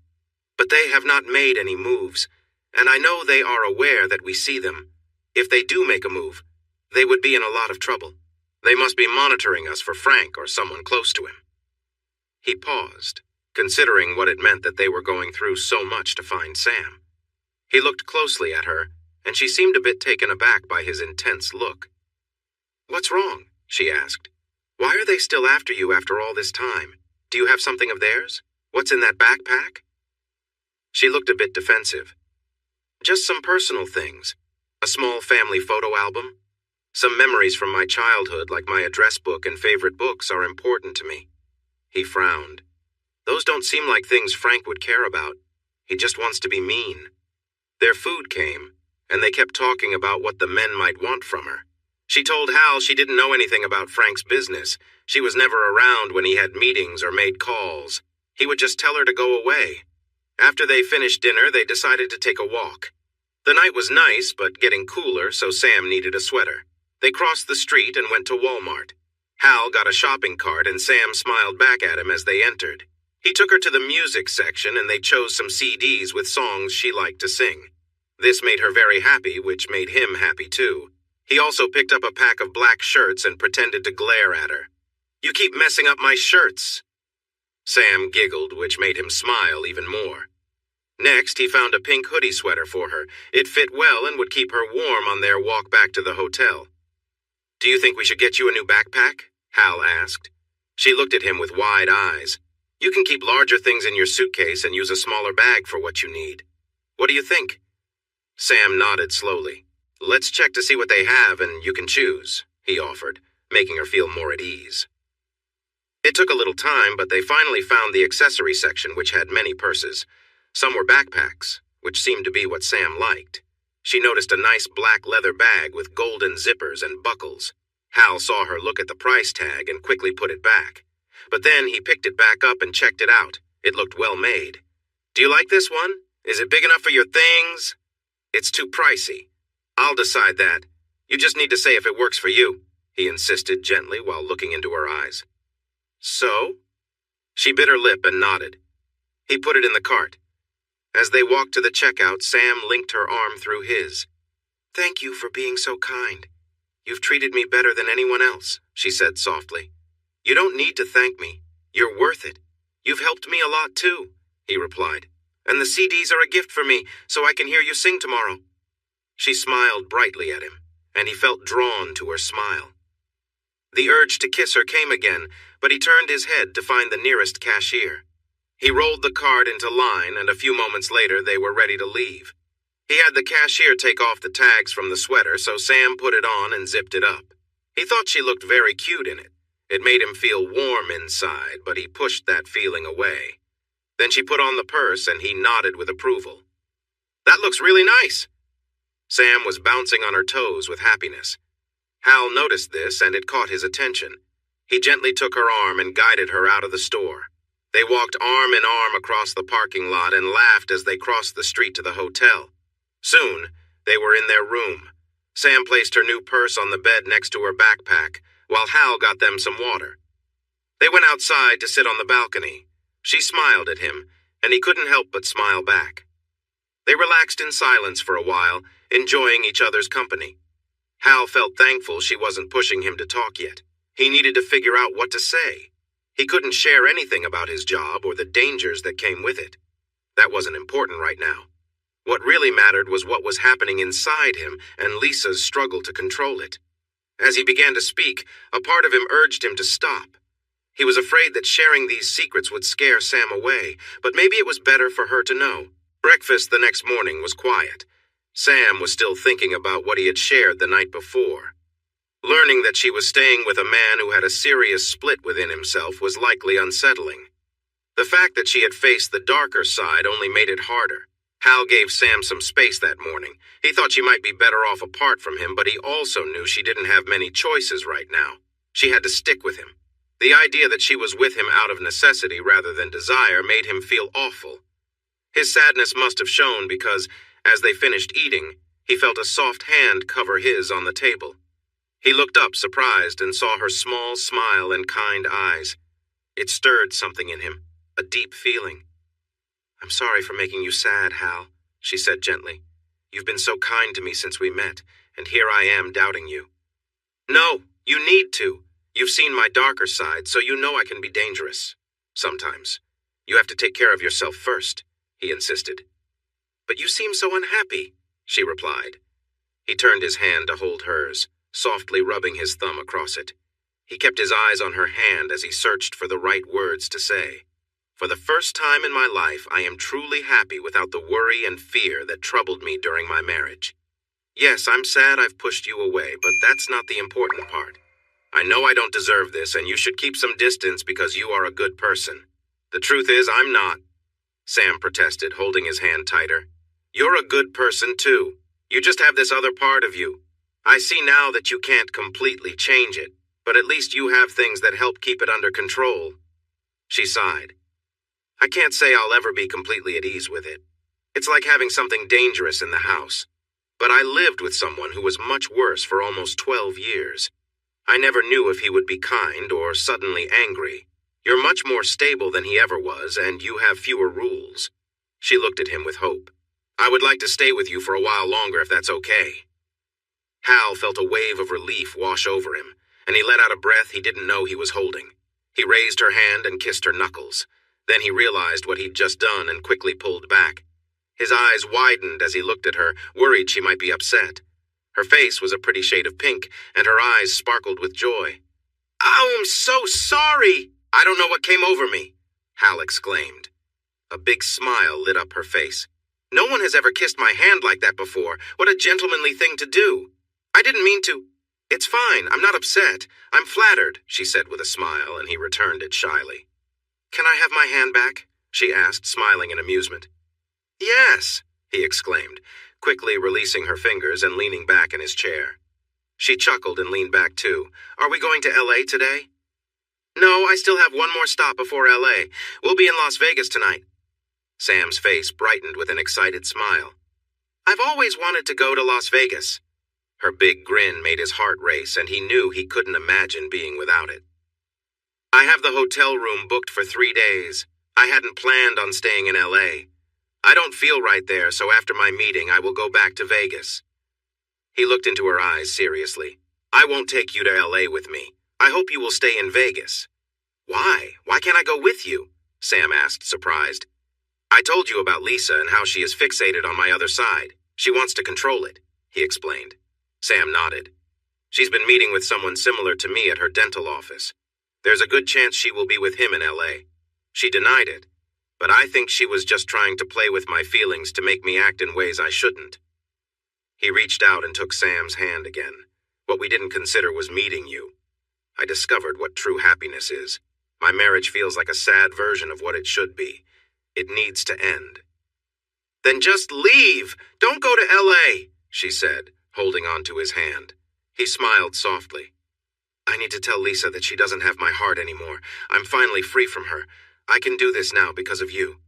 Speaker 1: But they have not made any moves, and I know they are aware that we see them. If they do make a move, they would be in a lot of trouble. They must be monitoring us for Frank or someone close to him." He paused, considering what it meant that they were going through so much to find Sam. He looked closely at her, and she seemed a bit taken aback by his intense look. "What's wrong?" she asked. "Why are they still after you after all this time? Do you have something of theirs? What's in that backpack?" She looked a bit defensive. "Just some personal things. A small family photo album. Some memories from my childhood, like my address book and favorite books, are important to me." He frowned. "Those don't seem like things Frank would care about. He just wants to be mean." Their food came, and they kept talking about what the men might want from her. She told Hal she didn't know anything about Frank's business. She was never around when he had meetings or made calls. He would just tell her to go away. After they finished dinner, they decided to take a walk. The night was nice, but getting cooler, so Sam needed a sweater. They crossed the street and went to Walmart. Hal got a shopping cart and Sam smiled back at him as they entered. He took her to the music section and they chose some CDs with songs she liked to sing. This made her very happy, which made him happy too. He also picked up a pack of black shirts and pretended to glare at her. "You keep messing up my shirts." Sam giggled, which made him smile even more. Next, he found a pink hoodie sweater for her. It fit well and would keep her warm on their walk back to the hotel. "Do you think we should get you a new backpack?" Hal asked. She looked at him with wide eyes. "You can keep larger things in your suitcase and use a smaller bag for what you need. What do you think?" Sam nodded slowly. "Let's check to see what they have and you can choose," he offered, making her feel more at ease. It took a little time, but they finally found the accessory section, which had many purses. Some were backpacks, which seemed to be what Sam liked. She noticed a nice black leather bag with golden zippers and buckles. Hal saw her look at the price tag and quickly put it back. But then he picked it back up and checked it out. It looked well made. "Do you like this one? Is it big enough for your things?" "It's too pricey. I'll decide that. You just need to say if it works for you," he insisted gently while looking into her eyes. "So?" She bit her lip and nodded. He put it in the cart. As they walked to the checkout, Sam linked her arm through his. "Thank you for being so kind. You've treated me better than anyone else," she said softly. "You don't need to thank me. You're worth it. You've helped me a lot too," he replied. "And the CDs are a gift for me, so I can hear you sing tomorrow." She smiled brightly at him, and he felt drawn to her smile. The urge to kiss her came again, but he turned his head to find the nearest cashier. He rolled the card into line, and a few moments later they were ready to leave. He had the cashier take off the tags from the sweater, so Sam put it on and zipped it up. He thought she looked very cute in it. It made him feel warm inside, but he pushed that feeling away. Then she put on the purse, and he nodded with approval. "That looks really nice." Sam was bouncing on her toes with happiness. Hal noticed this, and it caught his attention. He gently took her arm and guided her out of the store. They walked arm in arm across the parking lot and laughed as they crossed the street to the hotel. Soon, they were in their room. Sam placed her new purse on the bed next to her backpack, while Hal got them some water. They went outside to sit on the balcony. She smiled at him, and he couldn't help but smile back. They relaxed in silence for a while, enjoying each other's company. Hal felt thankful she wasn't pushing him to talk yet. He needed to figure out what to say. He couldn't share anything about his job or the dangers that came with it. That wasn't important right now. What really mattered was what was happening inside him and Lisa's struggle to control it. As he began to speak, a part of him urged him to stop. He was afraid that sharing these secrets would scare Sam away, but maybe it was better for her to know. Breakfast the next morning was quiet. Sam was still thinking about what he had shared the night before. Learning that she was staying with a man who had a serious split within himself was likely unsettling. The fact that she had faced the darker side only made it harder. Hal gave Sam some space that morning. He thought she might be better off apart from him, but he also knew she didn't have many choices right now. She had to stick with him. The idea that she was with him out of necessity rather than desire made him feel awful. His sadness must have shown because, as they finished eating, he felt a soft hand cover his on the table. He looked up surprised and saw her small smile and kind eyes. It stirred something in him, a deep feeling. "I'm sorry for making you sad, Hal," she said gently. "You've been so kind to me since we met, and here I am doubting you." "No, you need to. You've seen my darker side, so you know I can be dangerous. Sometimes. You have to take care of yourself first," he insisted. "But you seem so unhappy," she replied. He turned his hand to hold hers, softly rubbing his thumb across it. He kept his eyes on her hand as he searched for the right words to say. "For the first time in my life, I am truly happy without the worry and fear that troubled me during my marriage. Yes, I'm sad I've pushed you away, but that's not the important part. I know I don't deserve this, and you should keep some distance because you are a good person. The truth is, I'm not," Sam protested, holding his hand tighter. "You're a good person, too. You just have this other part of you. I see now that you can't completely change it, but at least you have things that help keep it under control." She sighed. "I can't say I'll ever be completely at ease with it. It's like having something dangerous in the house. But I lived with someone who was much worse for almost 12 years. I never knew if he would be kind or suddenly angry. You're much more stable than he ever was, and you have fewer rules." She looked at him with hope. "I would like to stay with you for a while longer if that's okay." Hal felt a wave of relief wash over him, and he let out a breath he didn't know he was holding. He raised her hand and kissed her knuckles. Then he realized what he'd just done and quickly pulled back. His eyes widened as he looked at her, worried she might be upset. Her face was a pretty shade of pink, and her eyes sparkled with joy. "Oh, I'm so sorry! I don't know what came over me," Hal exclaimed. A big smile lit up her face. "No one has ever kissed my hand like that before. What a gentlemanly thing to do. I didn't mean to." "It's fine. I'm not upset. I'm flattered," she said with a smile, and he returned it shyly. "Can I have my hand back?" she asked, smiling in amusement. "Yes," he exclaimed, quickly releasing her fingers and leaning back in his chair. She chuckled and leaned back too. "Are we going to L.A. today?" "No, I still have one more stop before L.A. We'll be in Las Vegas tonight." Sam's face brightened with an excited smile. "I've always wanted to go to Las Vegas." Her big grin made his heart race, and he knew he couldn't imagine being without it. "I have the hotel room booked for 3 days. I hadn't planned on staying in L.A. I don't feel right there, so after my meeting, I will go back to Vegas." He looked into her eyes seriously. "I won't take you to L.A. with me. I hope you will stay in Vegas." "Why? Why can't I go with you?" Sam asked, surprised. "I told you about Lisa and how she is fixated on my other side. She wants to control it," he explained. Sam nodded. "She's been meeting with someone similar to me at her dental office. There's a good chance she will be with him in L.A. She denied it, but I think she was just trying to play with my feelings to make me act in ways I shouldn't." He reached out and took Sam's hand again. "What we didn't consider was meeting you. I discovered what true happiness is. My marriage feels like a sad version of what it should be. It needs to end." "Then just leave! Don't go to L.A., she said, holding on to his hand. He smiled softly. "I need to tell Lisa that she doesn't have my heart anymore. I'm finally free from her. I can do this now because of you."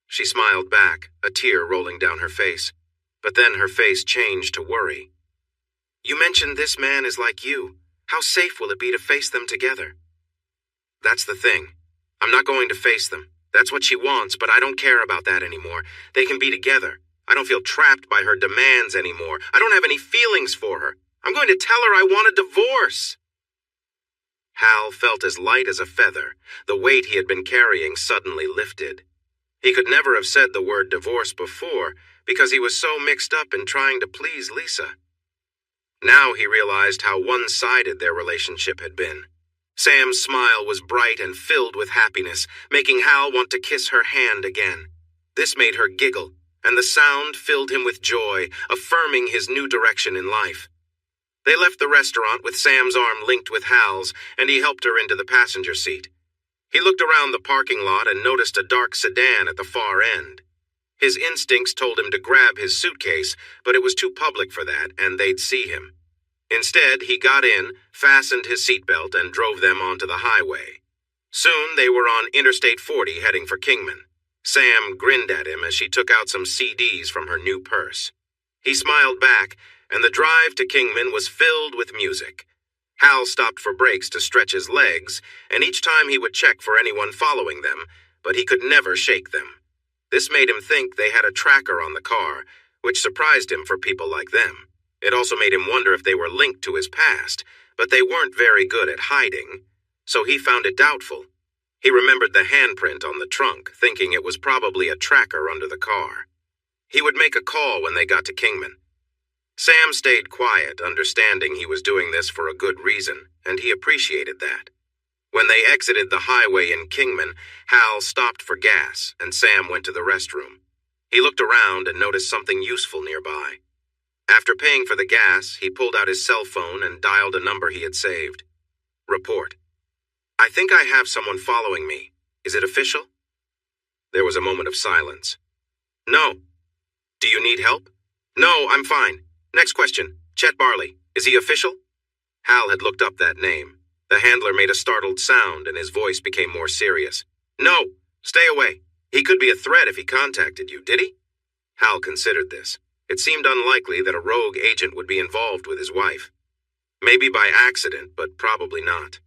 Speaker 1: She smiled back, a tear rolling down her face. But then her face changed to worry. "You mentioned this man is like you. How safe will it be to face them together?" "That's the thing. I'm not going to face them. That's what she wants, but I don't care about that anymore. They can be together. I don't feel trapped by her demands anymore. I don't have any feelings for her. I'm going to tell her I want a divorce." Hal felt as light as a feather. The weight he had been carrying suddenly lifted. He could never have said the word divorce before because he was so mixed up in trying to please Lisa. Now he realized how one-sided their relationship had been. Sam's smile was bright and filled with happiness, making Hal want to kiss her hand again. This made her giggle, and the sound filled him with joy, affirming his new direction in life. They left the restaurant with Sam's arm linked with Hal's, and he helped her into the passenger seat. He looked around the parking lot and noticed a dark sedan at the far end. His instincts told him to grab his suitcase, but it was too public for that, and they'd see him. Instead, he got in, fastened his seatbelt, and drove them onto the highway. Soon they were on Interstate 40 heading for Kingman. Sam grinned at him as she took out some CDs from her new purse. He smiled back, and the drive to Kingman was filled with music. Hal stopped for breaks to stretch his legs, and each time he would check for anyone following them, but he could never shake them. This made him think they had a tracker on the car, which surprised him for people like them. It also made him wonder if they were linked to his past, but they weren't very good at hiding, so he found it doubtful. He remembered the handprint on the trunk, thinking it was probably a tracker under the car. He would make a call when they got to Kingman. Sam stayed quiet, understanding he was doing this for a good reason, and he appreciated that. When they exited the highway in Kingman, Hal stopped for gas, and Sam went to the restroom. He looked around and noticed something useful nearby. After paying for the gas, he pulled out his cell phone and dialed a number he had saved. Report. "I think I have someone following me. Is it official?" There was a moment of silence. "No." "Do you need help?" "No, I'm fine. Next question. Chet Barley. Is he official?" Hal had looked up that name. The handler made a startled sound, and his voice became more serious. "No. Stay away. He could be a threat if he contacted you, did he?" Hal considered this. It seemed unlikely that a rogue agent would be involved with his wife. Maybe by accident, but probably not.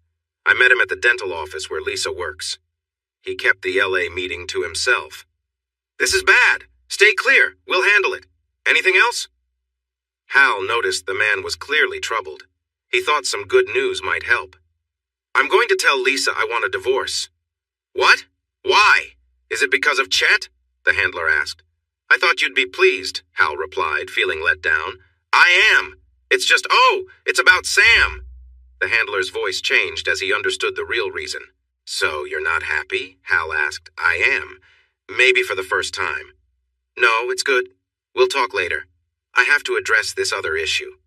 Speaker 1: I met him at the dental office where Lisa works. He kept the LA meeting to himself. This is bad. Stay clear. We'll handle it. Anything else? Hal noticed the man was clearly troubled. He thought some good news might help. I'm going to tell Lisa I want a divorce. What? Why? Is it because of Chet? The handler asked. I thought you'd be pleased, Hal replied, feeling let down. I am. It's just, it's about Sam. The handler's voice changed as he understood the real reason. So you're not happy? Hal asked. I am. Maybe for the first time. No, it's good. We'll talk later. I have to address this other issue.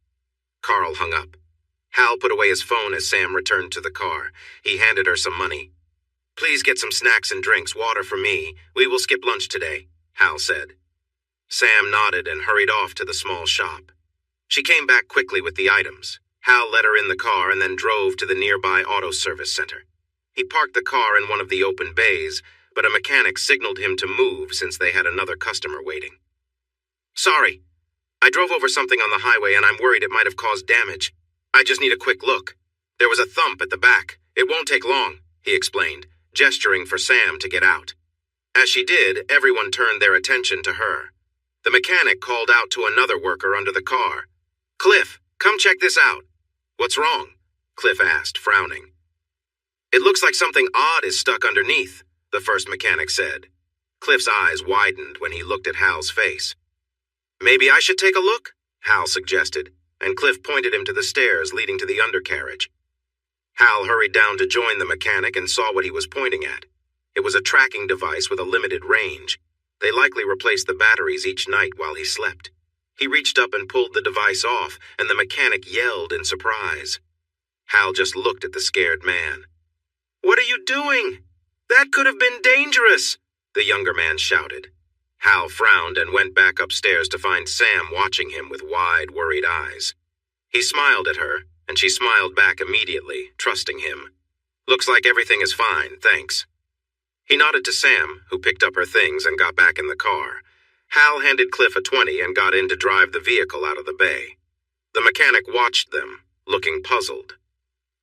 Speaker 1: Carl hung up. Hal put away his phone as Sam returned to the car. He handed her some money. Please get some snacks and drinks, water for me. We will skip lunch today, Hal said. Sam nodded and hurried off to the small shop. She came back quickly with the items. Hal let her in the car and then drove to the nearby auto service center. He parked the car in one of the open bays, but a mechanic signaled him to move since they had another customer waiting. Sorry, I drove over something on the highway and I'm worried it might have caused damage. I just need a quick look. There was a thump at the back. It won't take long, he explained, gesturing for Sam to get out. As she did, everyone turned their attention to her. The mechanic called out to another worker under the car. Cliff, come check this out. What's wrong? Cliff asked, frowning. It looks like something odd is stuck underneath, the first mechanic said. Cliff's eyes widened when he looked at Hal's face. Maybe I should take a look, Hal suggested, and Cliff pointed him to the stairs leading to the undercarriage. Hal hurried down to join the mechanic and saw what he was pointing at. It was a tracking device with a limited range. They likely replaced the batteries each night while he slept. He reached up and pulled the device off, and the mechanic yelled in surprise. Hal just looked at the scared man. What are you doing? That could have been dangerous, the younger man shouted. Hal frowned and went back upstairs to find Sam watching him with wide, worried eyes. He smiled at her, and she smiled back immediately, trusting him. Looks like everything is fine, thanks. He nodded to Sam, who picked up her things and got back in the car. Hal handed Cliff a 20 and got in to drive the vehicle out of the bay. The mechanic watched them, looking puzzled.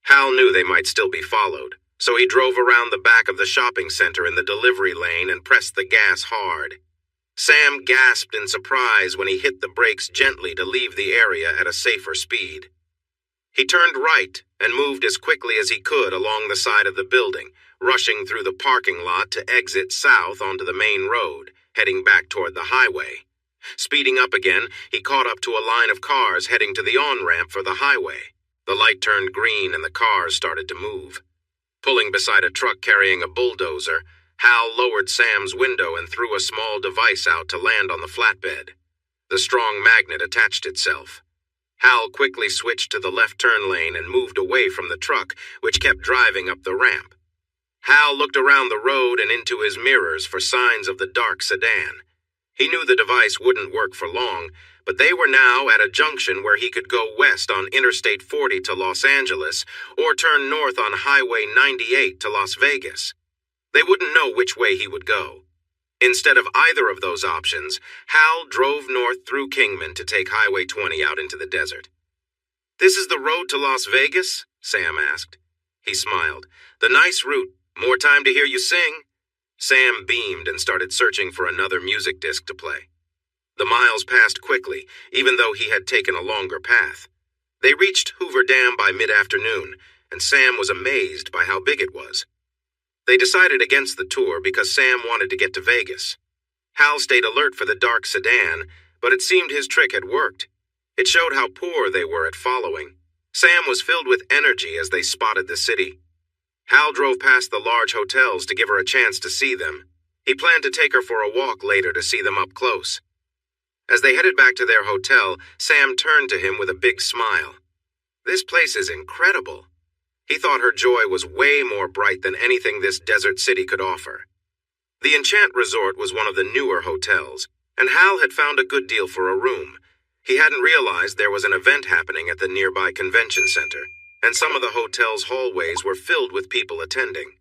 Speaker 1: Hal knew they might still be followed, so he drove around the back of the shopping center in the delivery lane and pressed the gas hard. Sam gasped in surprise when he hit the brakes gently to leave the area at a safer speed. He turned right and moved as quickly as he could along the side of the building, rushing through the parking lot to exit south onto the main road, heading back toward the highway. Speeding up again, he caught up to a line of cars heading to the on-ramp for the highway. The light turned green and the cars started to move. Pulling beside a truck carrying a bulldozer, Hal lowered Sam's window and threw a small device out to land on the flatbed. The strong magnet attached itself. Hal quickly switched to the left turn lane and moved away from the truck, which kept driving up the ramp. Hal looked around the road and into his mirrors for signs of the dark sedan. He knew the device wouldn't work for long, but they were now at a junction where he could go west on Interstate 40 to Los Angeles or turn north on Highway 98 to Las Vegas. They wouldn't know which way he would go. Instead of either of those options, Hal drove north through Kingman to take Highway 20 out into the desert. This is the road to Las Vegas? Sam asked. He smiled. The nice route. More time to hear you sing. Sam beamed and started searching for another music disc to play. The miles passed quickly, even though he had taken a longer path. They reached Hoover Dam by mid-afternoon, and Sam was amazed by how big it was. They decided against the tour because Sam wanted to get to Vegas. Hal stayed alert for the dark sedan, but it seemed his trick had worked. It showed how poor they were at following. Sam was filled with energy as they spotted the city. Hal drove past the large hotels to give her a chance to see them. He planned to take her for a walk later to see them up close. As they headed back to their hotel, Sam turned to him with a big smile. This place is incredible. He thought her joy was way more bright than anything this desert city could offer. The Enchant Resort was one of the newer hotels, and Hal had found a good deal for a room. He hadn't realized there was an event happening at the nearby convention center, and some of the hotel's hallways were filled with people attending.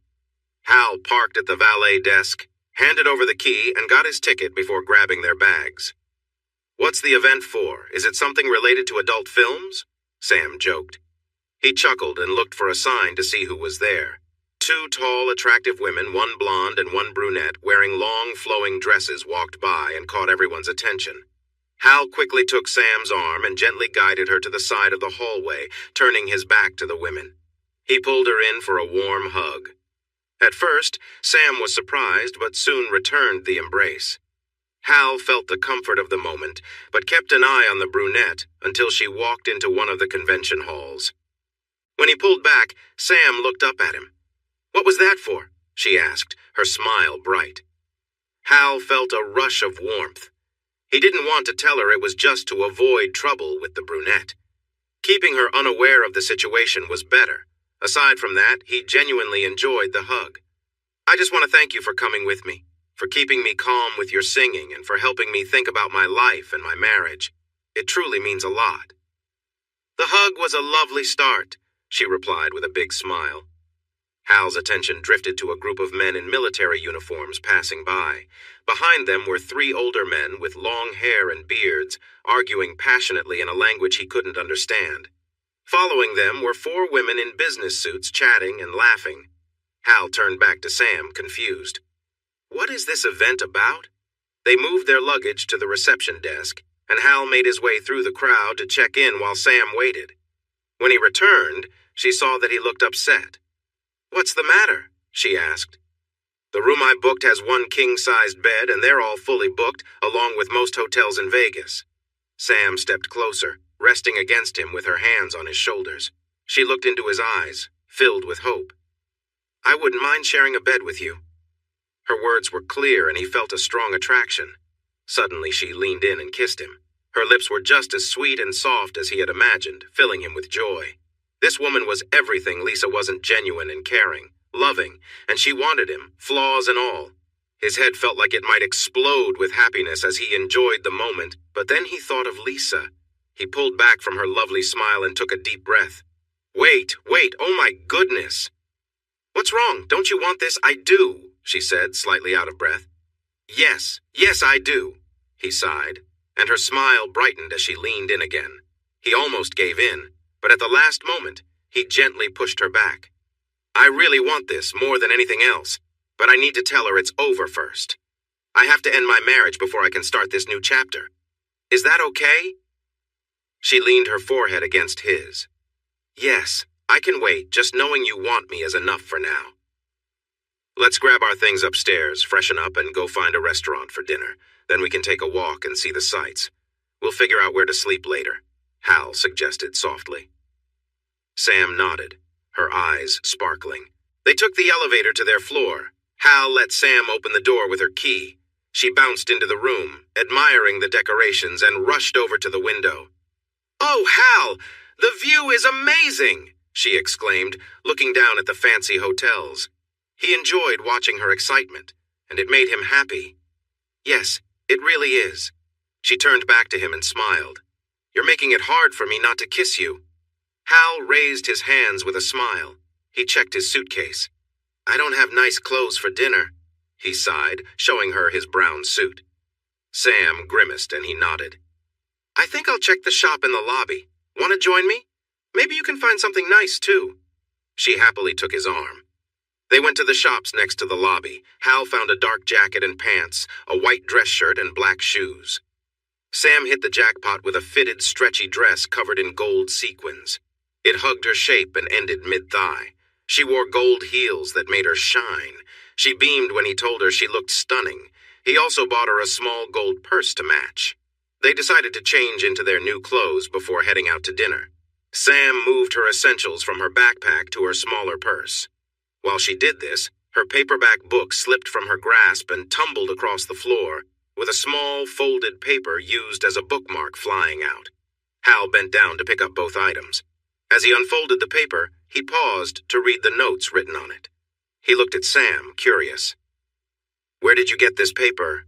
Speaker 1: Hal parked at the valet desk, handed over the key, and got his ticket before grabbing their bags. What's the event for? Is it something related to adult films? Sam joked. He chuckled and looked for a sign to see who was there. Two tall, attractive women, one blonde and one brunette, wearing long, flowing dresses, walked by and caught everyone's attention. Hal quickly took Sam's arm and gently guided her to the side of the hallway, turning his back to the women. He pulled her in for a warm hug. At first, Sam was surprised, but soon returned the embrace. Hal felt the comfort of the moment, but kept an eye on the brunette until she walked into one of the convention halls. When he pulled back, Sam looked up at him. "What was that for?" she asked, her smile bright. Hal felt a rush of warmth. He didn't want to tell her it was just to avoid trouble with the brunette. Keeping her unaware of the situation was better. Aside from that, he genuinely enjoyed the hug. "I just want to thank you for coming with me, for keeping me calm with your singing, and for helping me think about my life and my marriage. It truly means a lot." "The hug was a lovely start," she replied with a big smile. Hal's attention drifted to a group of men in military uniforms passing by. Behind them were three older men with long hair and beards, arguing passionately in a language he couldn't understand. Following them were four women in business suits chatting and laughing. Hal turned back to Sam, confused. What is this event about? They moved their luggage to the reception desk, and Hal made his way through the crowd to check in while Sam waited. When he returned, she saw that he looked upset. "What's the matter?" she asked. "The room I booked has one king-sized bed, and they're all fully booked, along with most hotels in Vegas." Sam stepped closer, resting against him with her hands on his shoulders. She looked into his eyes, filled with hope. "I wouldn't mind sharing a bed with you." Her words were clear, and he felt a strong attraction. Suddenly she leaned in and kissed him. Her lips were just as sweet and soft as he had imagined, filling him with joy. This woman was everything Lisa wasn't genuine and caring, loving, and she wanted him, flaws and all. His head felt like it might explode with happiness as he enjoyed the moment, but then he thought of Lisa. He pulled back from her lovely smile and took a deep breath. Wait, oh my goodness. "What's wrong? Don't you want this?" "I do," she said, slightly out of breath. Yes, I do," he sighed, and her smile brightened as she leaned in again. He almost gave in, but at the last moment, he gently pushed her back. "I really want this more than anything else, but I need to tell her it's over first. I have to end my marriage before I can start this new chapter. Is that okay?" She leaned her forehead against his. "Yes, I can wait. Just knowing you want me is enough for now." "Let's grab our things upstairs, freshen up, and go find a restaurant for dinner. Then we can take a walk and see the sights. We'll figure out where to sleep later," Hal suggested softly. Sam nodded, her eyes sparkling. They took the elevator to their floor. Hal let Sam open the door with her key. She bounced into the room, admiring the decorations, and rushed over to the window. "Oh, Hal, the view is amazing!" she exclaimed, looking down at the fancy hotels. He enjoyed watching her excitement, and it made him happy. "Yes, it really is." She turned back to him and smiled. "You're making it hard for me not to kiss you." Hal raised his hands with a smile. He checked his suitcase. "I don't have nice clothes for dinner," he sighed, showing her his brown suit. Sam grimaced and he nodded. "I think I'll check the shop in the lobby. Want to join me? Maybe you can find something nice, too." She happily took his arm. They went to the shops next to the lobby. Hal found a dark jacket and pants, a white dress shirt, and black shoes. Sam hit the jackpot with a fitted, stretchy dress covered in gold sequins. It hugged her shape and ended mid-thigh. She wore gold heels that made her shine. She beamed when he told her she looked stunning. He also bought her a small gold purse to match. They decided to change into their new clothes before heading out to dinner. Sam moved her essentials from her backpack to her smaller purse. While she did this, her paperback book slipped from her grasp and tumbled across the floor, with a small, folded paper used as a bookmark flying out. Hal bent down to pick up both items. As he unfolded the paper, he paused to read the notes written on it. He looked at Sam, curious. "Where did you get this paper?"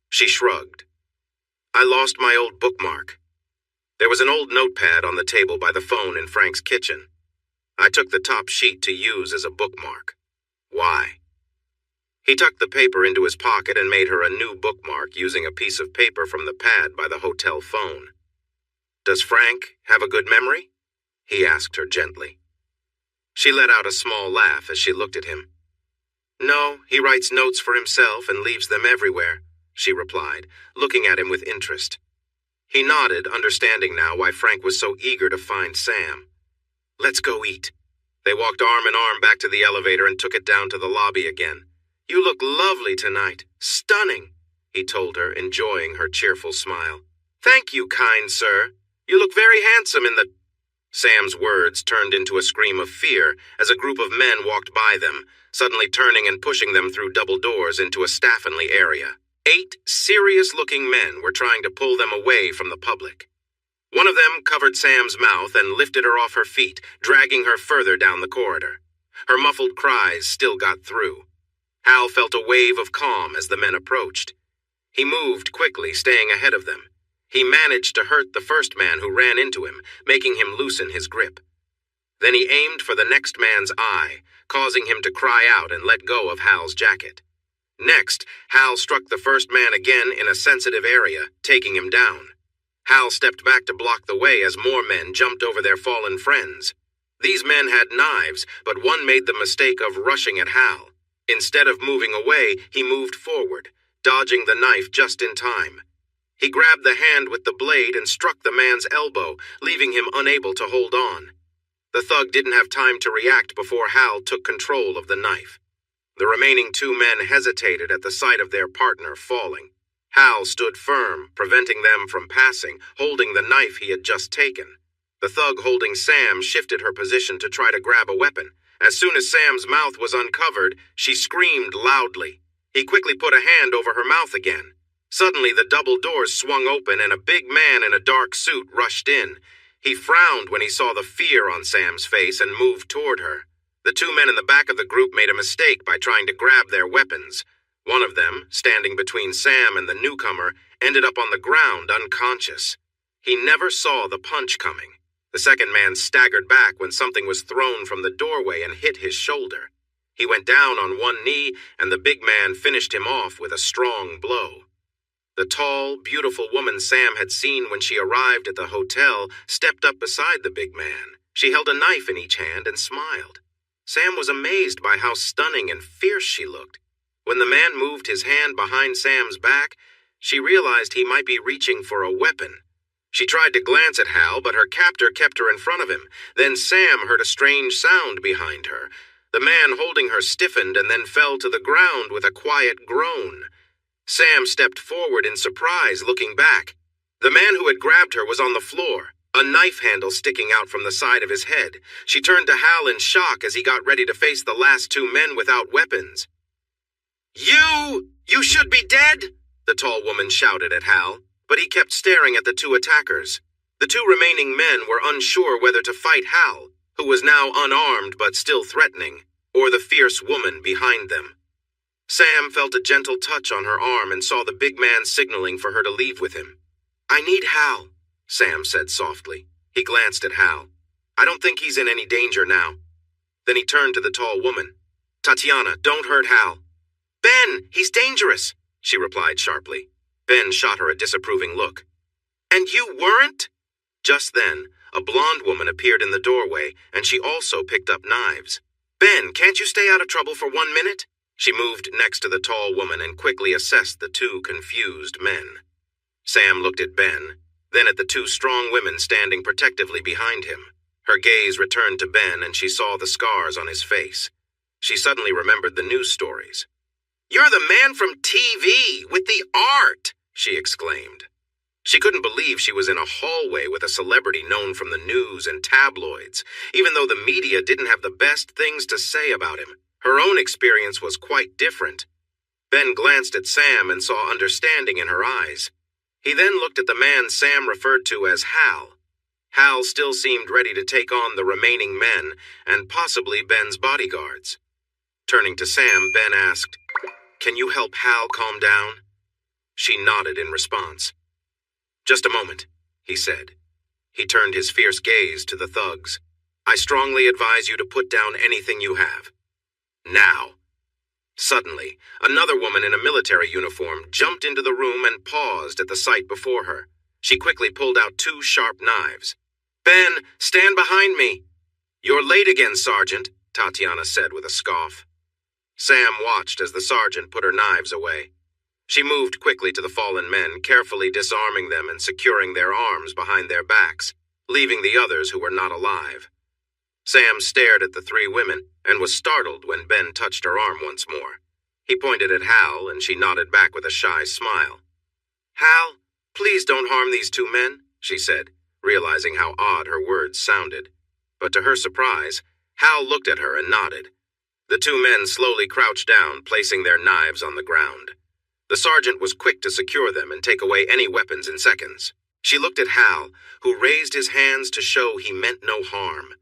Speaker 1: She shrugged. "I lost my old bookmark." There was an old notepad on the table by the phone in Frank's kitchen. "I took the top sheet to use as a bookmark." "Why?" He tucked the paper into his pocket and made her a new bookmark using a piece of paper from the pad by the hotel phone. "Does Frank have a good memory?" he asked her gently. She let out a small laugh as she looked at him. "No, he writes notes for himself and leaves them everywhere," she replied, looking at him with interest. He nodded, understanding now why Frank was so eager to find Sam. "Let's go eat." They walked arm in arm back to the elevator and took it down to the lobby again. "You look lovely tonight. Stunning," he told her, enjoying her cheerful smile. "Thank you, kind sir. You look very handsome in the—" Sam's words turned into a scream of fear as a group of men walked by them, suddenly turning and pushing them through double doors into a staffanly area. 8 serious-looking men were trying to pull them away from the public. One of them covered Sam's mouth and lifted her off her feet, dragging her further down the corridor. Her muffled cries still got through. Hal felt a wave of calm as the men approached. He moved quickly, staying ahead of them. He managed to hurt the first man who ran into him, making him loosen his grip. Then he aimed for the next man's eye, causing him to cry out and let go of Hal's jacket. Next, Hal struck the first man again in a sensitive area, taking him down. Hal stepped back to block the way as more men jumped over their fallen friends. These men had knives, but one made the mistake of rushing at Hal. Instead of moving away, he moved forward, dodging the knife just in time. He grabbed the hand with the blade and struck the man's elbow, leaving him unable to hold on. The thug didn't have time to react before Hal took control of the knife. The remaining 2 men hesitated at the sight of their partner falling. Hal stood firm, preventing them from passing, holding the knife he had just taken. The thug holding Sam shifted her position to try to grab a weapon. As soon as Sam's mouth was uncovered, she screamed loudly. He quickly put a hand over her mouth again. Suddenly, the double doors swung open and a big man in a dark suit rushed in. He frowned when he saw the fear on Sam's face and moved toward her. The 2 men in the back of the group made a mistake by trying to grab their weapons. One of them, standing between Sam and the newcomer, ended up on the ground unconscious. He never saw the punch coming. The second man staggered back when something was thrown from the doorway and hit his shoulder. He went down on one knee, and the big man finished him off with a strong blow. The tall, beautiful woman Sam had seen when she arrived at the hotel stepped up beside the big man. She held a knife in each hand and smiled. Sam was amazed by how stunning and fierce she looked. When the man moved his hand behind Sam's back, she realized he might be reaching for a weapon. She tried to glance at Hal, but her captor kept her in front of him. Then Sam heard a strange sound behind her. The man holding her stiffened and then fell to the ground with a quiet groan. Sam stepped forward in surprise, looking back. The man who had grabbed her was on the floor, a knife handle sticking out from the side of his head. She turned to Hal in shock as he got ready to face the last 2 men without weapons. You should be dead!" the tall woman shouted at Hal, but he kept staring at the 2 attackers. The 2 remaining men were unsure whether to fight Hal, who was now unarmed but still threatening, or the fierce woman behind them. Sam felt a gentle touch on her arm and saw the big man signaling for her to leave with him. "I need Hal," Sam said softly. He glanced at Hal. "I don't think he's in any danger now." Then he turned to the tall woman. "Tatiana, don't hurt Hal." "Ben, he's dangerous," she replied sharply. Ben shot her a disapproving look. "And you weren't?" Just then, a blonde woman appeared in the doorway, and she also picked up knives. "Ben, can't you stay out of trouble for 1 minute?" She moved next to the tall woman and quickly assessed the 2 confused men. Sam looked at Ben, then at the 2 strong women standing protectively behind him. Her gaze returned to Ben and she saw the scars on his face. She suddenly remembered the news stories. "You're the man from TV with the art!" she exclaimed. She couldn't believe she was in a hallway with a celebrity known from the news and tabloids, even though the media didn't have the best things to say about him. Her own experience was quite different. Ben glanced at Sam and saw understanding in her eyes. He then looked at the man Sam referred to as Hal. Hal still seemed ready to take on the remaining men and possibly Ben's bodyguards. Turning to Sam, Ben asked, "Can you help Hal calm down?" She nodded in response. "Just a moment," he said. He turned his fierce gaze to the thugs. "I strongly advise you to put down anything you have. Now." Suddenly, another woman in a military uniform jumped into the room and paused at the sight before her. She quickly pulled out two sharp knives. "Ben, stand behind me." "You're late again, Sergeant," Tatiana said with a scoff. Sam watched as the sergeant put her knives away. She moved quickly to the fallen men, carefully disarming them and securing their arms behind their backs, leaving the others who were not alive. Sam stared at the three women and was startled when Ben touched her arm once more. He pointed at Hal, and she nodded back with a shy smile. "Hal, please don't harm these two men," she said, realizing how odd her words sounded. But to her surprise, Hal looked at her and nodded. The two men slowly crouched down, placing their knives on the ground. The sergeant was quick to secure them and take away any weapons in seconds. She looked at Hal, who raised his hands to show he meant no harm.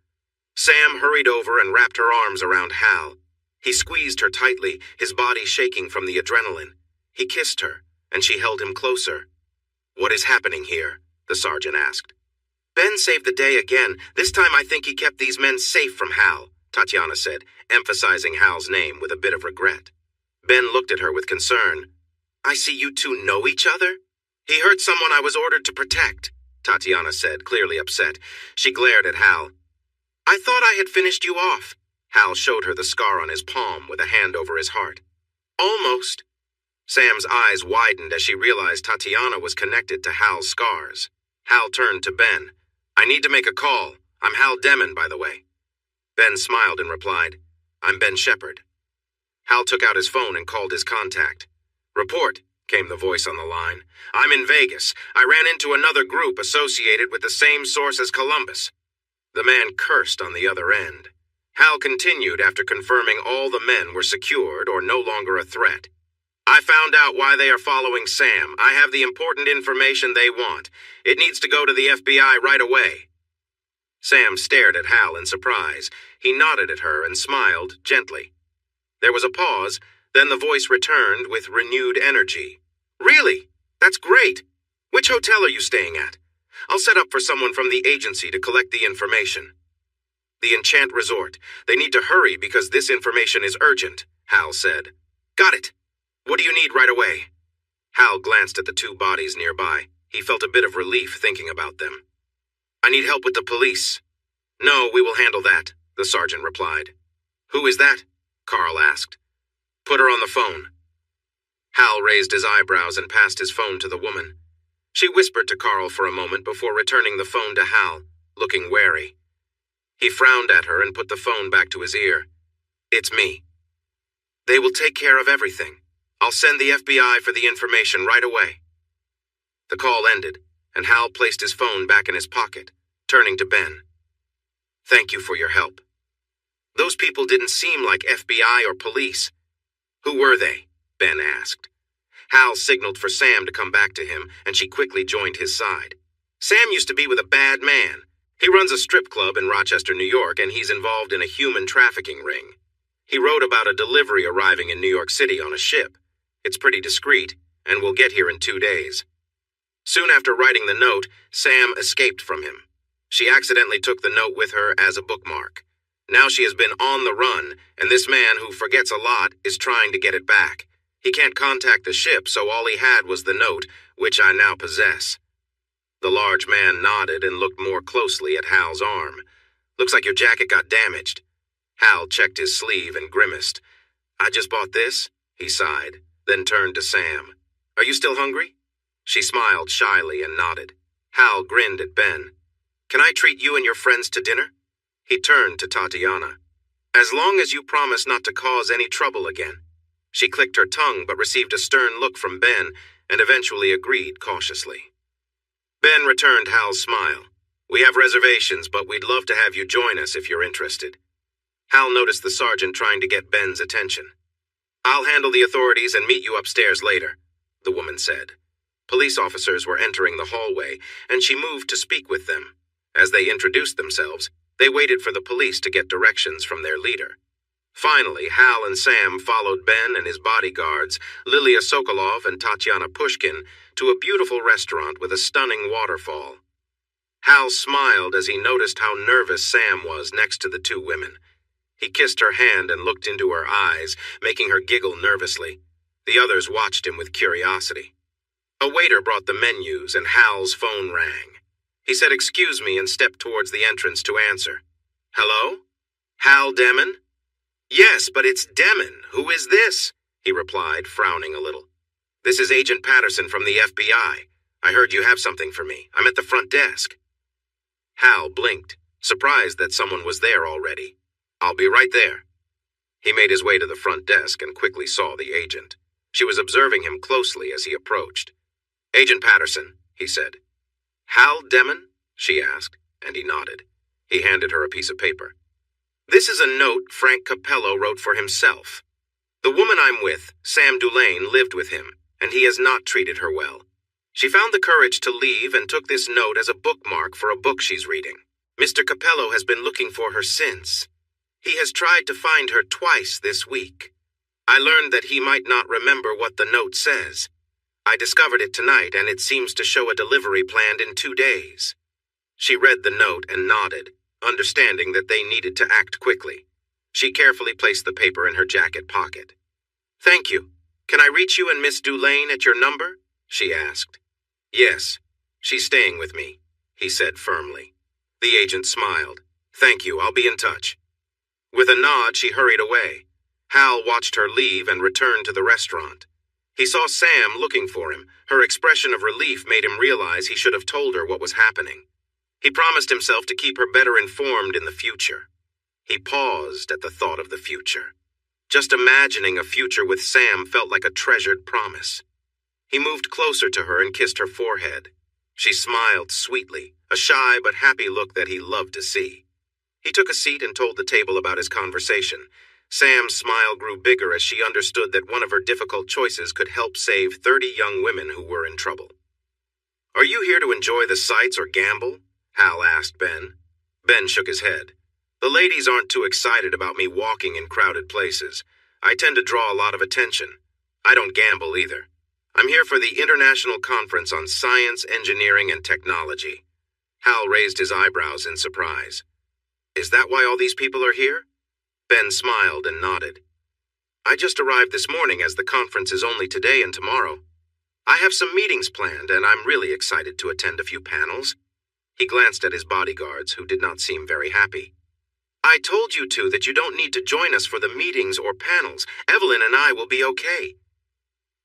Speaker 1: Sam hurried over and wrapped her arms around Hal. He squeezed her tightly, his body shaking from the adrenaline. He kissed her, and she held him closer. "What is happening here?" the sergeant asked. "Ben saved the day again. This time I think he kept these men safe from Hal," Tatiana said, emphasizing Hal's name with a bit of regret. Ben looked at her with concern. "I see you two know each other?" "He hurt someone I was ordered to protect," Tatiana said, clearly upset. She glared at Hal. "I thought I had finished you off." Hal showed her the scar on his palm with a hand over his heart. "Almost." Sam's eyes widened as she realized Tatiana was connected to Hal's scars. Hal turned to Ben. "I need to make a call. I'm Hal Demon, by the way." Ben smiled and replied, "I'm Ben Shepard." Hal took out his phone and called his contact. "Report," came the voice on the line. "I'm in Vegas. I ran into another group associated with the same source as Columbus." The man cursed on the other end. Hal continued after confirming all the men were secured or no longer a threat. "I found out why they are following Sam. I have the important information they want. It needs to go to the FBI right away." Sam stared at Hal in surprise. He nodded at her and smiled gently. There was a pause, then the voice returned with renewed energy. "Really? That's great. Which hotel are you staying at? I'll set up for someone from the agency to collect the information." "The Enchant Resort. They need to hurry because this information is urgent," Hal said. "Got it. What do you need right away?" Hal glanced at the two bodies nearby. He felt a bit of relief thinking about them. "I need help with the police." "No, we will handle that," the sergeant replied. "Who is that?" Carl asked. "Put her on the phone." Hal raised his eyebrows and passed his phone to the woman. She whispered to Carl for a moment before returning the phone to Hal, looking wary. He frowned at her and put the phone back to his ear. "It's me." "They will take care of everything. I'll send the FBI for the information right away." The call ended, and Hal placed his phone back in his pocket, turning to Ben. "Thank you for your help." "Those people didn't seem like FBI or police." "Who were they?" Ben asked. Hal signaled for Sam to come back to him, and she quickly joined his side. "Sam used to be with a bad man. He runs a strip club in Rochester, New York, and he's involved in a human trafficking ring. He wrote about a delivery arriving in New York City on a ship. It's pretty discreet, and will get here in 2 days." Soon after writing the note, Sam escaped from him. She accidentally took the note with her as a bookmark. Now she has been on the run, and this man who forgets a lot is trying to get it back. He can't contact the ship, so all he had was the note, which I now possess. The large man nodded and looked more closely at Hal's arm. "Looks like your jacket got damaged." Hal checked his sleeve and grimaced. "I just bought this," he sighed, then turned to Sam. "Are you still hungry?" She smiled shyly and nodded. Hal grinned at Ben. "Can I treat you and your friends to dinner?" He turned to Tatiana. "As long as you promise not to cause any trouble again." She clicked her tongue but received a stern look from Ben and eventually agreed cautiously. Ben returned Hal's smile. "We have reservations, but we'd love to have you join us if you're interested." Hal noticed the sergeant trying to get Ben's attention. "I'll handle the authorities and meet you upstairs later," the woman said. Police officers were entering the hallway, and she moved to speak with them. As they introduced themselves, they waited for the police to get directions from their leader. Finally, Hal and Sam followed Ben and his bodyguards, Lilia Sokolov and Tatiana Pushkin, to a beautiful restaurant with a stunning waterfall. Hal smiled as he noticed how nervous Sam was next to the two women. He kissed her hand and looked into her eyes, making her giggle nervously. The others watched him with curiosity. A waiter brought the menus, and Hal's phone rang. He said, "Excuse me," and stepped towards the entrance to answer. "Hello? Hal Demon?" "Yes, but it's Demon. Who is this?" he replied, frowning a little. "This is Agent Patterson from the FBI. I heard you have something for me. I'm at the front desk." Hal blinked, surprised that someone was there already. "I'll be right there." He made his way to the front desk and quickly saw the agent. She was observing him closely as he approached. "Agent Patterson," he said. "Hal Demon?" she asked, and he nodded. He handed her a piece of paper. "This is a note Frank Capello wrote for himself. The woman I'm with, Sam Dulane, lived with him, and he has not treated her well. She found the courage to leave and took this note as a bookmark for a book she's reading. Mr. Capello has been looking for her since. He has tried to find her twice this week. I learned that he might not remember what the note says. I discovered it tonight, and it seems to show a delivery planned in 2 days." She read the note and nodded, understanding that they needed to act quickly. She carefully placed the paper in her jacket pocket. "Thank you. Can I reach you and Miss Dulane at your number?" she asked. "Yes. She's staying with me," he said firmly. The agent smiled. "Thank you. I'll be in touch." With a nod, she hurried away. Hal watched her leave and returned to the restaurant. He saw Sam looking for him. Her expression of relief made him realize he should have told her what was happening. He promised himself to keep her better informed in the future. He paused at the thought of the future. Just imagining a future with Sam felt like a treasured promise. He moved closer to her and kissed her forehead. She smiled sweetly, a shy but happy look that he loved to see. He took a seat and told the table about his conversation. Sam's smile grew bigger as she understood that one of her difficult choices could help save 30 young women who were in trouble. "Are you here to enjoy the sights or gamble?" Hal asked Ben. Ben shook his head. "The ladies aren't too excited about me walking in crowded places. I tend to draw a lot of attention. I don't gamble either. I'm here for the International Conference on Science, Engineering, and Technology." Hal raised his eyebrows in surprise. "Is that why all these people are here?" Ben smiled and nodded. "I just arrived this morning as the conference is only today and tomorrow. I have some meetings planned, and I'm really excited to attend a few panels." He glanced at his bodyguards, who did not seem very happy. "I told you two that you don't need to join us for the meetings or panels. Evelyn and I will be okay."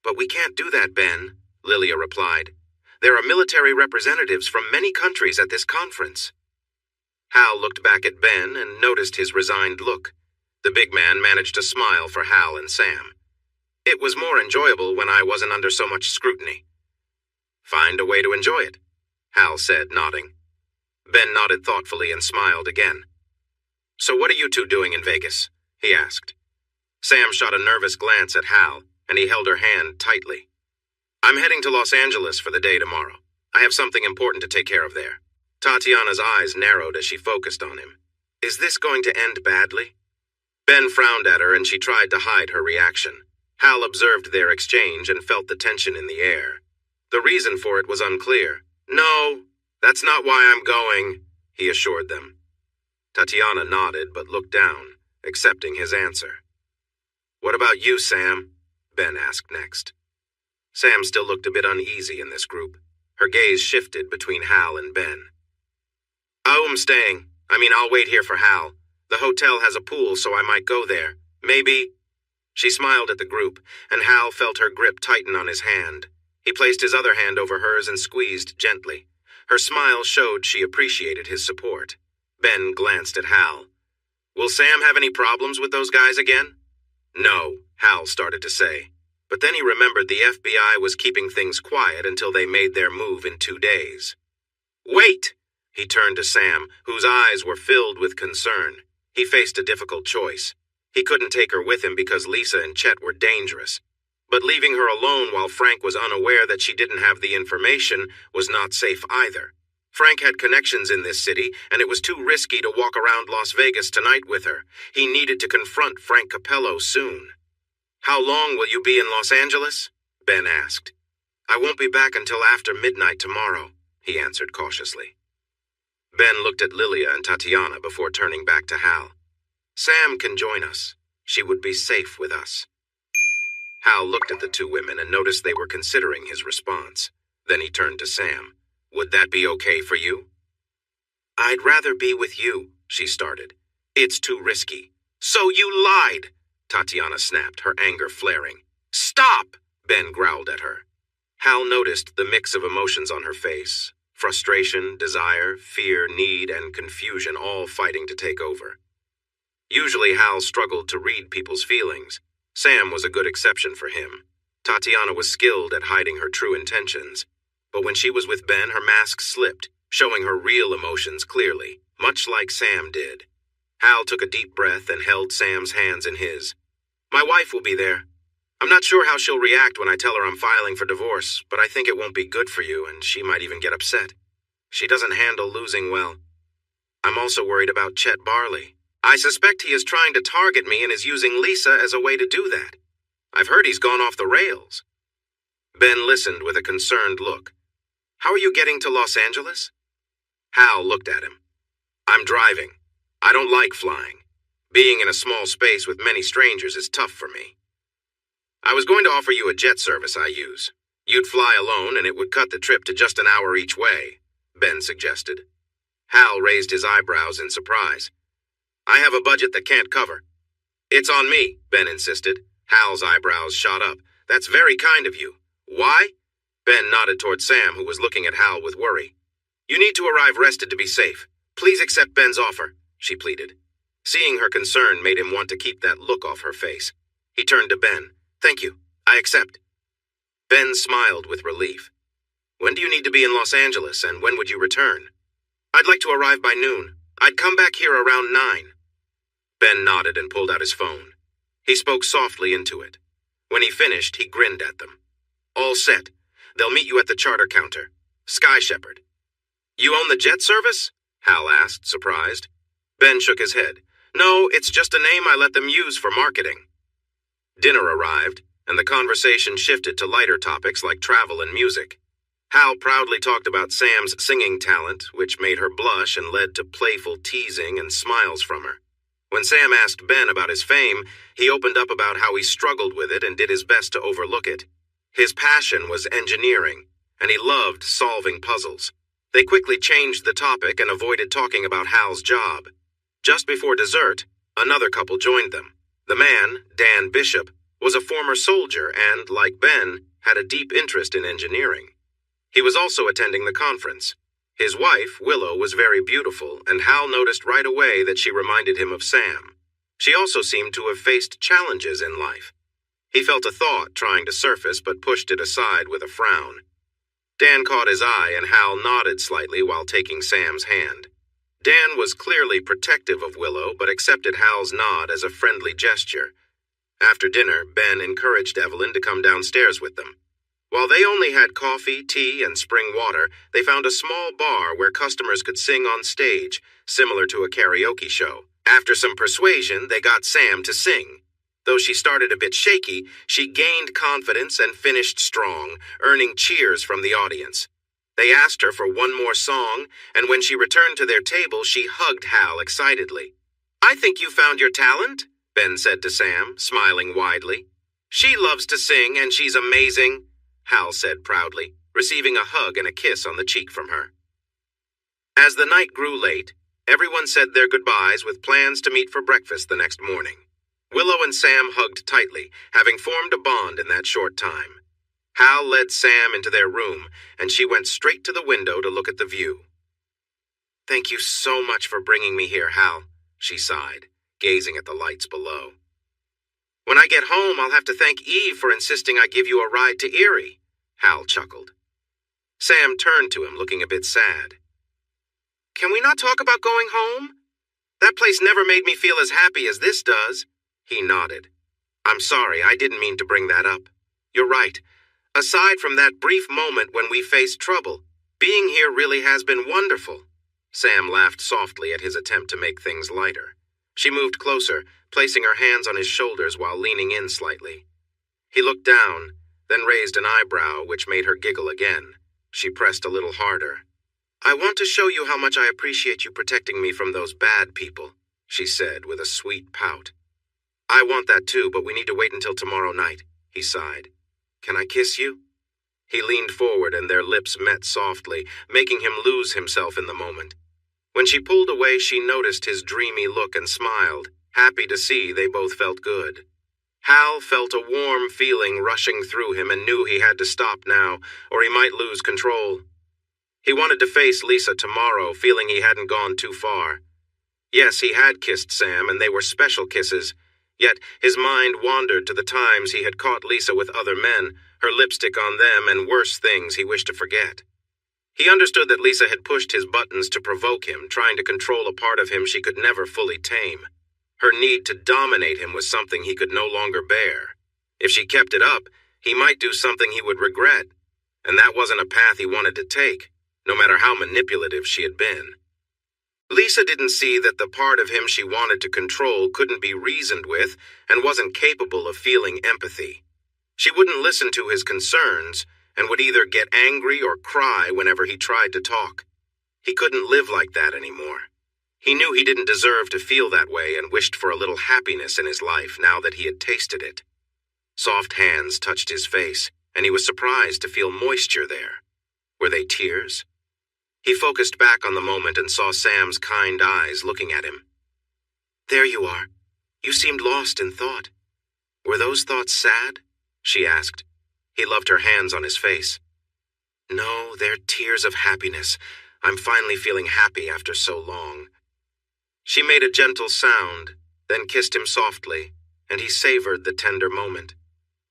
Speaker 1: "But we can't do that, Ben," Lilia replied. "There are military representatives from many countries at this conference." Hal looked back at Ben and noticed his resigned look. The big man managed to smile for Hal and Sam. "It was more enjoyable when I wasn't under so much scrutiny." "Find a way to enjoy it," Hal said, nodding. Ben nodded thoughtfully and smiled again. "So what are you two doing in Vegas?" he asked. Sam shot a nervous glance at Hal, and he held her hand tightly. "I'm heading to Los Angeles for the day tomorrow. I have something important to take care of there." Tatiana's eyes narrowed as she focused on him. "Is this going to end badly?" Ben frowned at her and she tried to hide her reaction. Hal observed their exchange and felt the tension in the air. The reason for it was unclear. "No, that's not why I'm going," he assured them. Tatiana nodded but looked down, accepting his answer. "What about you, Sam?" Ben asked next. Sam still looked a bit uneasy in this group. Her gaze shifted between Hal and Ben. "I'm staying. I'll wait here for Hal. The hotel has a pool, so I might go there. Maybe—" She smiled at the group, and Hal felt her grip tighten on his hand. He placed his other hand over hers and squeezed gently. Her smile showed she appreciated his support. Ben glanced at Hal. "Will Sam have any problems with those guys again?" "No," Hal started to say. But then he remembered the FBI was keeping things quiet until they made their move in 2 days. "Wait!" He turned to Sam, whose eyes were filled with concern. He faced a difficult choice. He couldn't take her with him because Lisa and Chet were dangerous. But leaving her alone while Frank was unaware that she didn't have the information was not safe either. Frank had connections in this city, and it was too risky to walk around Las Vegas tonight with her. He needed to confront Frank Capello soon. "How long will you be in Los Angeles?" Ben asked. "I won't be back until after midnight tomorrow," he answered cautiously. Ben looked at Lilia and Tatiana before turning back to Hal. Sam can join us. She would be safe with us. Hal looked at the two women and noticed they were considering his response. Then he turned to Sam. Would that be okay for you? I'd rather be with you, she started. It's too risky. So you lied, Tatiana snapped, her anger flaring. Stop, Ben growled at her. Hal noticed the mix of emotions on her face. Frustration, desire, fear, need, and confusion all fighting to take over. Usually Hal struggled to read people's feelings. Sam was a good exception for him. Tatiana was skilled at hiding her true intentions. But when she was with Ben, her mask slipped, showing her real emotions clearly, much like Sam did. Hal took a deep breath and held Sam's hands in his. My wife will be there. I'm not sure how she'll react when I tell her I'm filing for divorce, but I think it won't be good for you, and she might even get upset. She doesn't handle losing well. I'm also worried about Chet Barley. I suspect he is trying to target me and is using Lisa as a way to do that. I've heard he's gone off the rails. Ben listened with a concerned look. How are you getting to Los Angeles? Hal looked at him. I'm driving. I don't like flying. Being in a small space with many strangers is tough for me. I was going to offer you a jet service I use. You'd fly alone and it would cut the trip to just an hour each way, Ben suggested. Hal raised his eyebrows in surprise. I have a budget that can't cover. It's on me, Ben insisted. Hal's eyebrows shot up. That's very kind of you. Why? Ben nodded toward Sam, who was looking at Hal with worry. You need to arrive rested to be safe. Please accept Ben's offer, she pleaded. Seeing her concern made him want to keep that look off her face. He turned to Ben. Thank you. I accept. Ben smiled with relief. When do you need to be in Los Angeles, and when would you return? I'd like to arrive by noon. I'd come back here around 9. Ben nodded and pulled out his phone. He spoke softly into it. When he finished, he grinned at them. All set. They'll meet you at the charter counter. Sky Shepherd. You own the jet service? Hal asked, surprised. Ben shook his head. No, it's just a name I let them use for marketing. Dinner arrived, and the conversation shifted to lighter topics like travel and music. Hal proudly talked about Sam's singing talent, which made her blush and led to playful teasing and smiles from her. When Sam asked Ben about his fame, he opened up about how he struggled with it and did his best to overlook it. His passion was engineering, and he loved solving puzzles. They quickly changed the topic and avoided talking about Hal's job. Just before dessert, another couple joined them. The man, Dan Bishop, was a former soldier and, like Ben, had a deep interest in engineering. He was also attending the conference. His wife, Willow, was very beautiful, and Hal noticed right away that she reminded him of Sam. She also seemed to have faced challenges in life. He felt a thought trying to surface, but pushed it aside with a frown. Dan caught his eye, and Hal nodded slightly while taking Sam's hand. Dan was clearly protective of Willow, but accepted Hal's nod as a friendly gesture. After dinner, Ben encouraged Evelyn to come downstairs with them. While they only had coffee, tea, and spring water, they found a small bar where customers could sing on stage, similar to a karaoke show. After some persuasion, they got Sam to sing. Though she started a bit shaky, she gained confidence and finished strong, earning cheers from the audience. They asked her for one more song, and when she returned to their table, she hugged Hal excitedly. I think you found your talent, Ben said to Sam, smiling widely. She loves to sing, and she's amazing, Hal said proudly, receiving a hug and a kiss on the cheek from her. As the night grew late, everyone said their goodbyes with plans to meet for breakfast the next morning. Willow and Sam hugged tightly, having formed a bond in that short time. Hal led Sam into their room, and she went straight to the window to look at the view. Thank you so much for bringing me here, Hal, she sighed, gazing at the lights below. When I get home, I'll have to thank Eve for insisting I give you a ride to Erie, Hal chuckled. Sam turned to him, looking a bit sad. Can we not talk about going home? That place never made me feel as happy as this does. He nodded. I'm sorry, I didn't mean to bring that up. You're right. Aside from that brief moment when we faced trouble, being here really has been wonderful. Sam laughed softly at his attempt to make things lighter. She moved closer, placing her hands on his shoulders while leaning in slightly. He looked down, then raised an eyebrow, which made her giggle again. She pressed a little harder. I want to show you how much I appreciate you protecting me from those bad people, she said with a sweet pout. I want that too, but we need to wait until tomorrow night, he sighed. Can I kiss you? He leaned forward and their lips met softly, making him lose himself in the moment. When she pulled away, she noticed his dreamy look and smiled, happy to see they both felt good. Hal felt a warm feeling rushing through him and knew he had to stop now, or he might lose control. He wanted to face Lisa tomorrow, feeling he hadn't gone too far. Yes, he had kissed Sam, and they were special kisses. Yet his mind wandered to the times he had caught Lisa with other men, her lipstick on them, and worse things he wished to forget. He understood that Lisa had pushed his buttons to provoke him, trying to control a part of him she could never fully tame. Her need to dominate him was something he could no longer bear. If she kept it up, he might do something he would regret, and that wasn't a path he wanted to take, no matter how manipulative she had been. Lisa didn't see that the part of him she wanted to control couldn't be reasoned with and wasn't capable of feeling empathy. She wouldn't listen to his concerns and would either get angry or cry whenever he tried to talk. He couldn't live like that anymore. He knew he didn't deserve to feel that way and wished for a little happiness in his life now that he had tasted it. Soft hands touched his face, and he was surprised to feel moisture there. Were they tears? He focused back on the moment and saw Sam's kind eyes looking at him. There you are. You seemed lost in thought. Were those thoughts sad? She asked. He loved her hands on his face. No, they're tears of happiness. I'm finally feeling happy after so long. She made a gentle sound, then kissed him softly, and he savored the tender moment.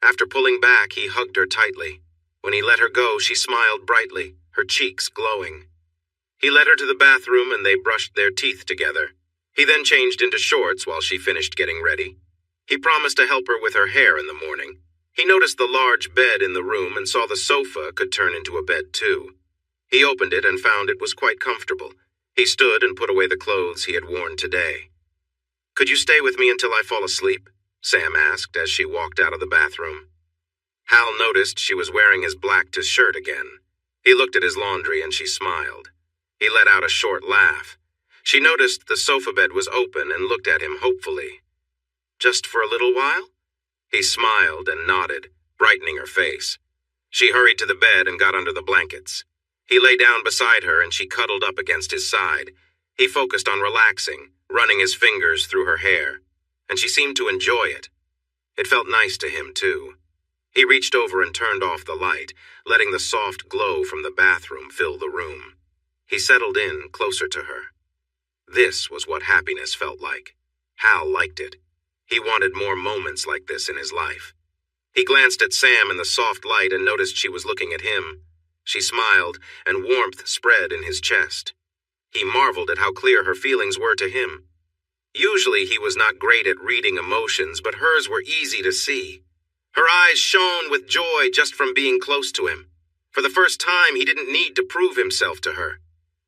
Speaker 1: After pulling back, he hugged her tightly. When he let her go, she smiled brightly, her cheeks glowing. He led her to the bathroom and they brushed their teeth together. He then changed into shorts while she finished getting ready. He promised to help her with her hair in the morning. He noticed the large bed in the room and saw the sofa could turn into a bed too. He opened it and found it was quite comfortable. He stood and put away the clothes he had worn today. Could you stay with me until I fall asleep? Sam asked as she walked out of the bathroom. Hal noticed she was wearing his black shirt again. He looked at his laundry and she smiled. He let out a short laugh. She noticed the sofa bed was open and looked at him hopefully. Just for a little while? He smiled and nodded, brightening her face. She hurried to the bed and got under the blankets. He lay down beside her and she cuddled up against his side. He focused on relaxing, running his fingers through her hair, and she seemed to enjoy it. It felt nice to him, too. He reached over and turned off the light, letting the soft glow from the bathroom fill the room. He settled in closer to her. This was what happiness felt like. Hal liked it. He wanted more moments like this in his life. He glanced at Sam in the soft light and noticed she was looking at him. She smiled, and warmth spread in his chest. He marveled at how clear her feelings were to him. Usually he was not great at reading emotions, but hers were easy to see. Her eyes shone with joy just from being close to him. For the first time, he didn't need to prove himself to her.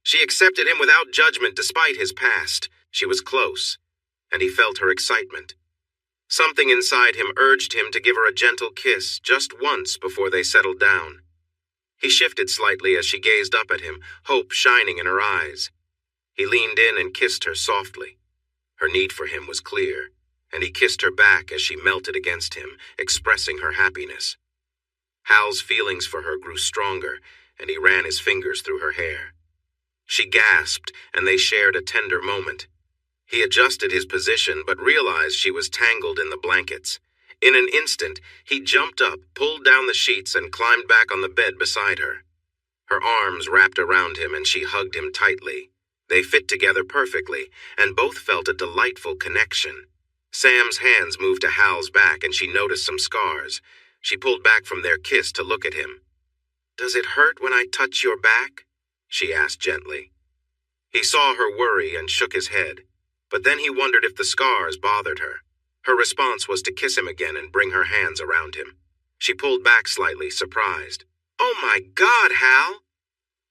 Speaker 1: She accepted him without judgment despite his past. She was close, and he felt her excitement. Something inside him urged him to give her a gentle kiss just once before they settled down. He shifted slightly as she gazed up at him, hope shining in her eyes. He leaned in and kissed her softly. Her need for him was clear, and he kissed her back as she melted against him, expressing her happiness. Hal's feelings for her grew stronger, and he ran his fingers through her hair. She gasped, and they shared a tender moment. He adjusted his position, but realized she was tangled in the blankets. In an instant, he jumped up, pulled down the sheets, and climbed back on the bed beside her. Her arms wrapped around him, and she hugged him tightly. They fit together perfectly, and both felt a delightful connection. Sam's hands moved to Hal's back, and she noticed some scars. She pulled back from their kiss to look at him. "Does it hurt when I touch your back?" she asked gently. He saw her worry and shook his head, but then he wondered if the scars bothered her. Her response was to kiss him again and bring her hands around him. She pulled back slightly, surprised. "Oh my God, Hal!"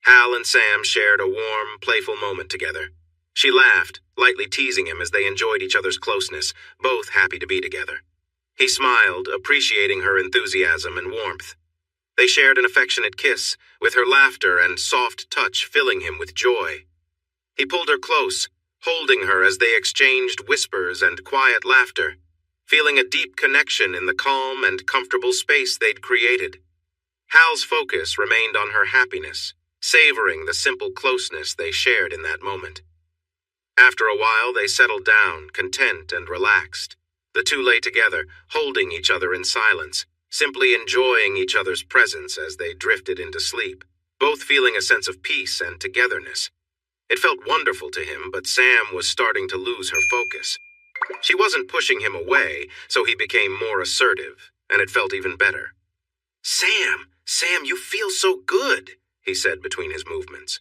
Speaker 1: Hal and Sam shared a warm, playful moment together. She laughed, lightly teasing him as they enjoyed each other's closeness, both happy to be together. He smiled, appreciating her enthusiasm and warmth. They shared an affectionate kiss, with her laughter and soft touch filling him with joy. He pulled her close, holding her as they exchanged whispers and quiet laughter, feeling a deep connection in the calm and comfortable space they'd created. Hal's focus remained on her happiness, savoring the simple closeness they shared in that moment. After a while, they settled down, content and relaxed. The two lay together, holding each other in silence, simply enjoying each other's presence as they drifted into sleep, both feeling a sense of peace and togetherness. It felt wonderful to him, but Sam was starting to lose her focus. She wasn't pushing him away, so he became more assertive, and it felt even better. Sam, you feel so good, he said between his movements.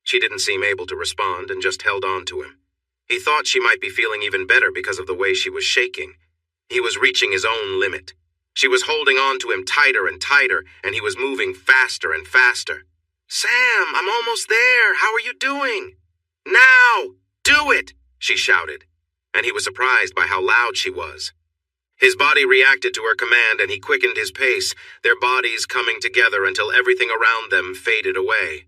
Speaker 1: She didn't seem able to respond and just held on to him. He thought she might be feeling even better because of the way she was shaking. He was reaching his own limit. She was holding on to him tighter and tighter, and he was moving faster and faster. "Sam, I'm almost there. How are you doing?" "Now! Do it!" she shouted, and he was surprised by how loud she was. His body reacted to her command, and he quickened his pace, their bodies coming together until everything around them faded away.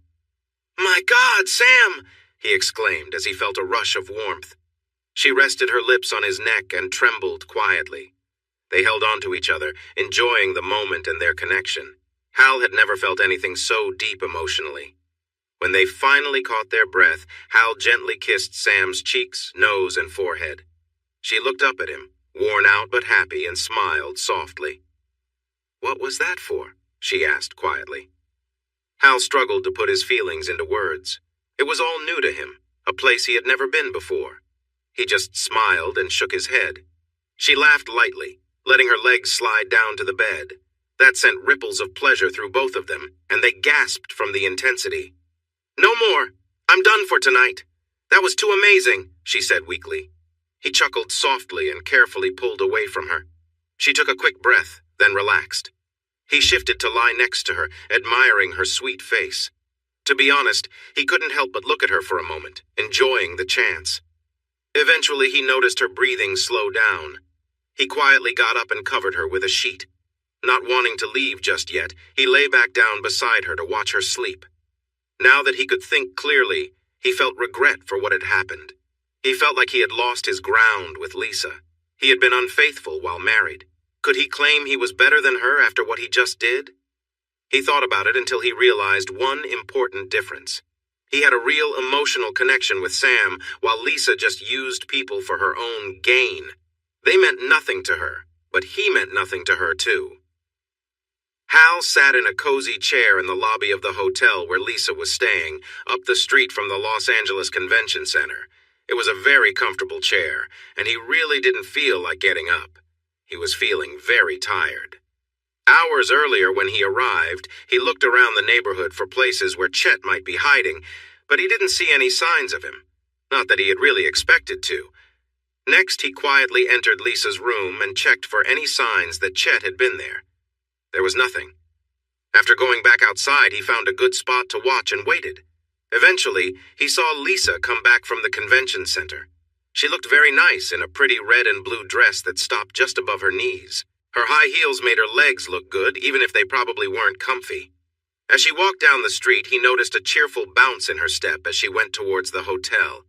Speaker 1: "My God, Sam!" he exclaimed as he felt a rush of warmth. She rested her lips on his neck and trembled quietly. They held on to each other, enjoying the moment and their connection. Hal had never felt anything so deep emotionally. When they finally caught their breath, Hal gently kissed Sam's cheeks, nose, and forehead. She looked up at him, worn out but happy, and smiled softly. "What was that for?" she asked quietly. Hal struggled to put his feelings into words. It was all new to him, a place he had never been before. He just smiled and shook his head. She laughed lightly, letting her legs slide down to the bed. That sent ripples of pleasure through both of them, and they gasped from the intensity. "No more. I'm done for tonight. That was too amazing," she said weakly. He chuckled softly and carefully pulled away from her. She took a quick breath, then relaxed. He shifted to lie next to her, admiring her sweet face. To be honest, he couldn't help but look at her for a moment, enjoying the chance. Eventually, he noticed her breathing slow down. He quietly got up and covered her with a sheet. Not wanting to leave just yet, he lay back down beside her to watch her sleep. Now that he could think clearly, he felt regret for what had happened. He felt like he had lost his ground with Lisa. He had been unfaithful while married. Could he claim he was better than her after what he just did? He thought about it until he realized one important difference. He had a real emotional connection with Sam, while Lisa just used people for her own gain. They meant nothing to her, but he meant nothing to her too. Hal sat in a cozy chair in the lobby of the hotel where Lisa was staying, up the street from the Los Angeles Convention Center. It was a very comfortable chair, and he really didn't feel like getting up. He was feeling very tired. Hours earlier, when he arrived, he looked around the neighborhood for places where Chet might be hiding, but he didn't see any signs of him. Not that he had really expected to. Next, he quietly entered Lisa's room and checked for any signs that Chet had been there. There was nothing. After going back outside, he found a good spot to watch and waited. Eventually, he saw Lisa come back from the convention center. She looked very nice in a pretty red and blue dress that stopped just above her knees. Her high heels made her legs look good, even if they probably weren't comfy. As she walked down the street, he noticed a cheerful bounce in her step as she went towards the hotel.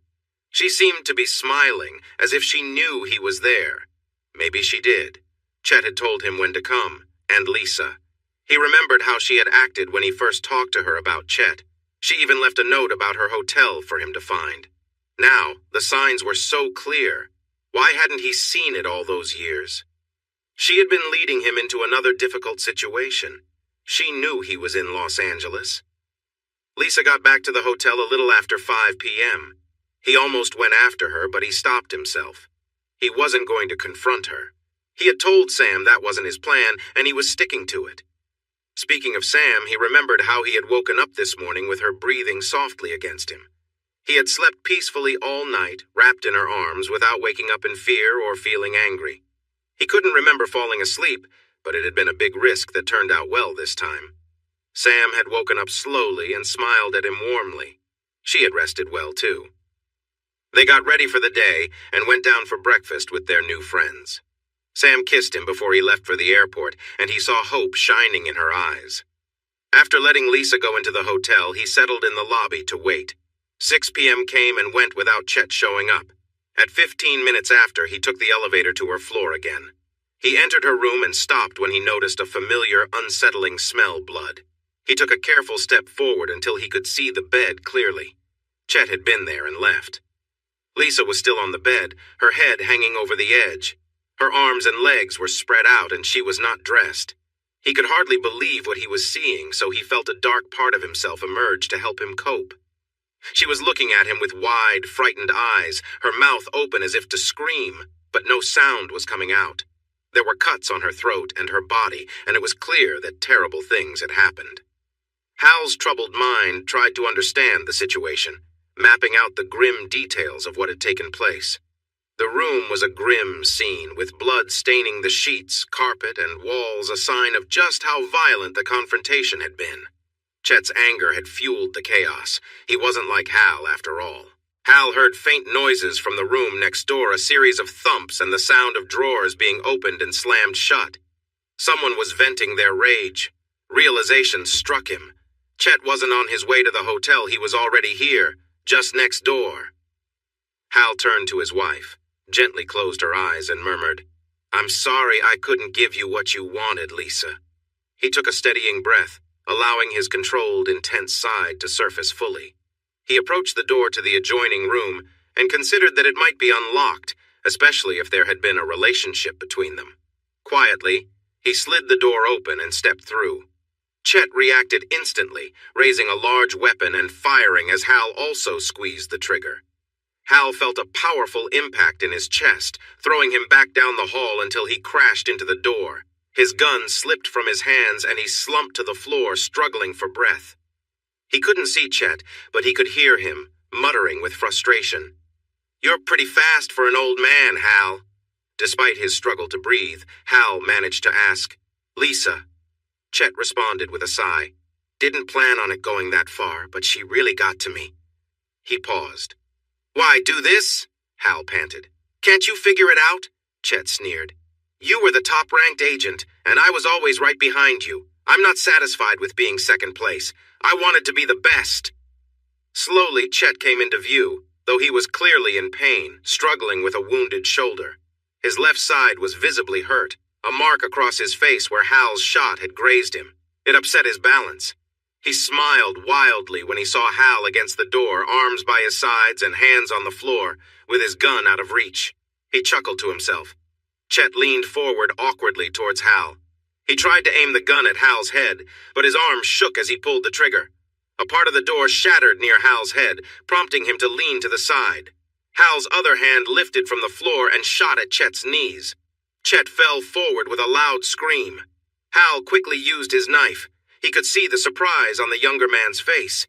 Speaker 1: She seemed to be smiling, as if she knew he was there. Maybe she did. Chet had told him when to come, and Lisa. He remembered how she had acted when he first talked to her about Chet. She even left a note about her hotel for him to find. Now, the signs were so clear. Why hadn't he seen it all those years? She had been leading him into another difficult situation. She knew he was in Los Angeles. Lisa got back to the hotel a little after 5 p.m. He almost went after her, but he stopped himself. He wasn't going to confront her. He had told Sam that wasn't his plan, and he was sticking to it. Speaking of Sam, he remembered how he had woken up this morning with her breathing softly against him. He had slept peacefully all night, wrapped in her arms, without waking up in fear or feeling angry. He couldn't remember falling asleep, but it had been a big risk that turned out well this time. Sam had woken up slowly and smiled at him warmly. She had rested well, too. They got ready for the day and went down for breakfast with their new friends. Sam kissed him before he left for the airport, and he saw hope shining in her eyes. After letting Lisa go into the hotel, he settled in the lobby to wait. 6 p.m. came and went without Chet showing up. At 15 minutes after, he took the elevator to her floor again. He entered her room and stopped when he noticed a familiar, unsettling smell blood. He took a careful step forward until he could see the bed clearly. Chet had been there and left. Lisa was still on the bed, her head hanging over the edge. Her arms and legs were spread out and she was not dressed. He could hardly believe what he was seeing, so he felt a dark part of himself emerge to help him cope. She was looking at him with wide, frightened eyes, her mouth open as if to scream, but no sound was coming out. There were cuts on her throat and her body, and it was clear that terrible things had happened. Hal's troubled mind tried to understand the situation, mapping out the grim details of what had taken place. The room was a grim scene, with blood staining the sheets, carpet, and walls, a sign of just how violent the confrontation had been. Chet's anger had fueled the chaos. He wasn't like Hal, after all. Hal heard faint noises from the room next door, a series of thumps and the sound of drawers being opened and slammed shut. Someone was venting their rage. Realization struck him. Chet wasn't on his way to the hotel, he was already here, just next door. Hal turned to his wife, gently closed her eyes and murmured, "I'm sorry I couldn't give you what you wanted, Lisa." He took a steadying breath, allowing his controlled, intense side to surface fully. He approached the door to the adjoining room and considered that it might be unlocked, especially if there had been a relationship between them. Quietly, he slid the door open and stepped through. Chet reacted instantly, raising a large weapon and firing as Hal also squeezed the trigger. Hal felt a powerful impact in his chest, throwing him back down the hall until he crashed into the door. His gun slipped from his hands and he slumped to the floor, struggling for breath. He couldn't see Chet, but he could hear him, muttering with frustration. "You're pretty fast for an old man, Hal." Despite his struggle to breathe, Hal managed to ask, "Lisa?" Chet responded with a sigh. "Didn't plan on it going that far, but she really got to me." He paused. "Why, do this?" Hal panted. "Can't you figure it out?" Chet sneered. "You were the top-ranked agent, and I was always right behind you. I'm not satisfied with being second place. I wanted to be the best." Slowly, Chet came into view, though he was clearly in pain, struggling with a wounded shoulder. His left side was visibly hurt, a mark across his face where Hal's shot had grazed him. It upset his balance. He smiled wildly when he saw Hal against the door, arms by his sides and hands on the floor, with his gun out of reach. He chuckled to himself. Chet leaned forward awkwardly towards Hal. He tried to aim the gun at Hal's head, but his arm shook as he pulled the trigger. A part of the door shattered near Hal's head, prompting him to lean to the side. Hal's other hand lifted from the floor and shot at Chet's knees. Chet fell forward with a loud scream. Hal quickly used his knife. He could see the surprise on the younger man's face.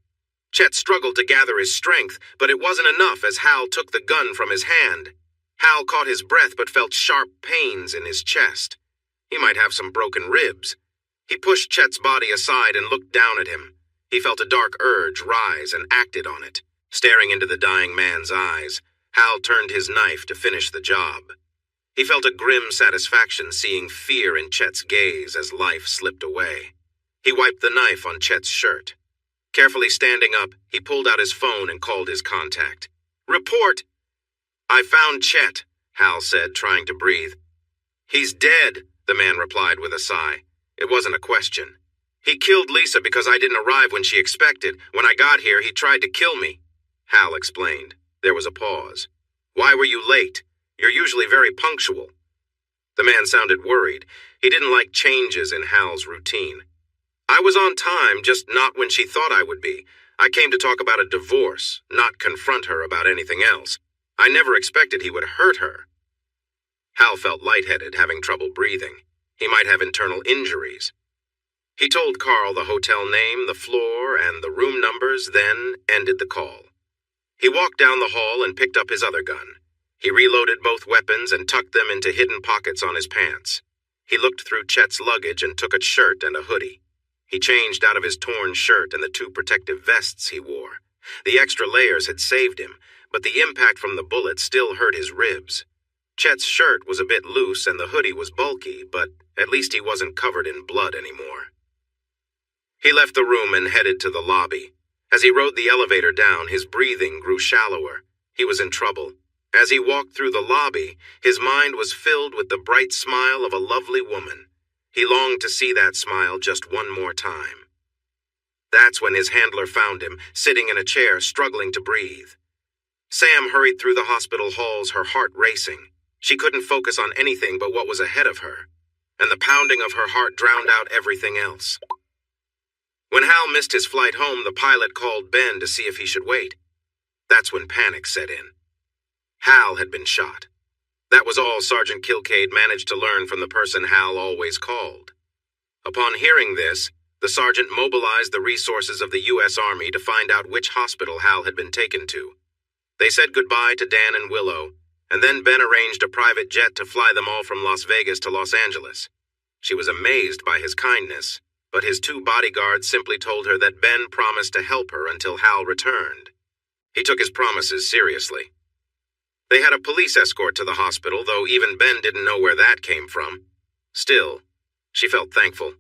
Speaker 1: Chet struggled to gather his strength, but it wasn't enough as Hal took the gun from his hand. Hal caught his breath but felt sharp pains in his chest. He might have some broken ribs. He pushed Chet's body aside and looked down at him. He felt a dark urge rise and acted on it. Staring into the dying man's eyes, Hal turned his knife to finish the job. He felt a grim satisfaction seeing fear in Chet's gaze as life slipped away. He wiped the knife on Chet's shirt. Carefully standing up, he pulled out his phone and called his contact. "Report!" "I found Chet," Hal said, trying to breathe. "He's dead," the man replied with a sigh. It wasn't a question. "He killed Lisa because I didn't arrive when she expected. When I got here, he tried to kill me," Hal explained. There was a pause. "Why were you late? You're usually very punctual." The man sounded worried. He didn't like changes in Hal's routine. "I was on time, just not when she thought I would be. I came to talk about a divorce, not confront her about anything else. I never expected he would hurt her." Hal felt lightheaded, having trouble breathing. He might have internal injuries. He told Carl the hotel name, the floor, and the room numbers, then ended the call. He walked down the hall and picked up his other gun. He reloaded both weapons and tucked them into hidden pockets on his pants. He looked through Chet's luggage and took a shirt and a hoodie. He changed out of his torn shirt and the 2 protective vests he wore. The extra layers had saved him, but the impact from the bullet still hurt his ribs. Chet's shirt was a bit loose and the hoodie was bulky, but at least he wasn't covered in blood anymore. He left the room and headed to the lobby. As he rode the elevator down, his breathing grew shallower. He was in trouble. As he walked through the lobby, his mind was filled with the bright smile of a lovely woman. He longed to see that smile just one more time. That's when his handler found him, sitting in a chair, struggling to breathe. Sam hurried through the hospital halls, her heart racing. She couldn't focus on anything but what was ahead of her, and the pounding of her heart drowned out everything else. When Hal missed his flight home, the pilot called Ben to see if he should wait. That's when panic set in. Hal had been shot. That was all Sergeant Kilcade managed to learn from the person Hal always called. Upon hearing this, the sergeant mobilized the resources of the U.S. Army to find out which hospital Hal had been taken to. They said goodbye to Dan and Willow, and then Ben arranged a private jet to fly them all from Las Vegas to Los Angeles. She was amazed by his kindness, but his 2 bodyguards simply told her that Ben promised to help her until Hal returned. He took his promises seriously. They had a police escort to the hospital, though even Ben didn't know where that came from. Still, she felt thankful.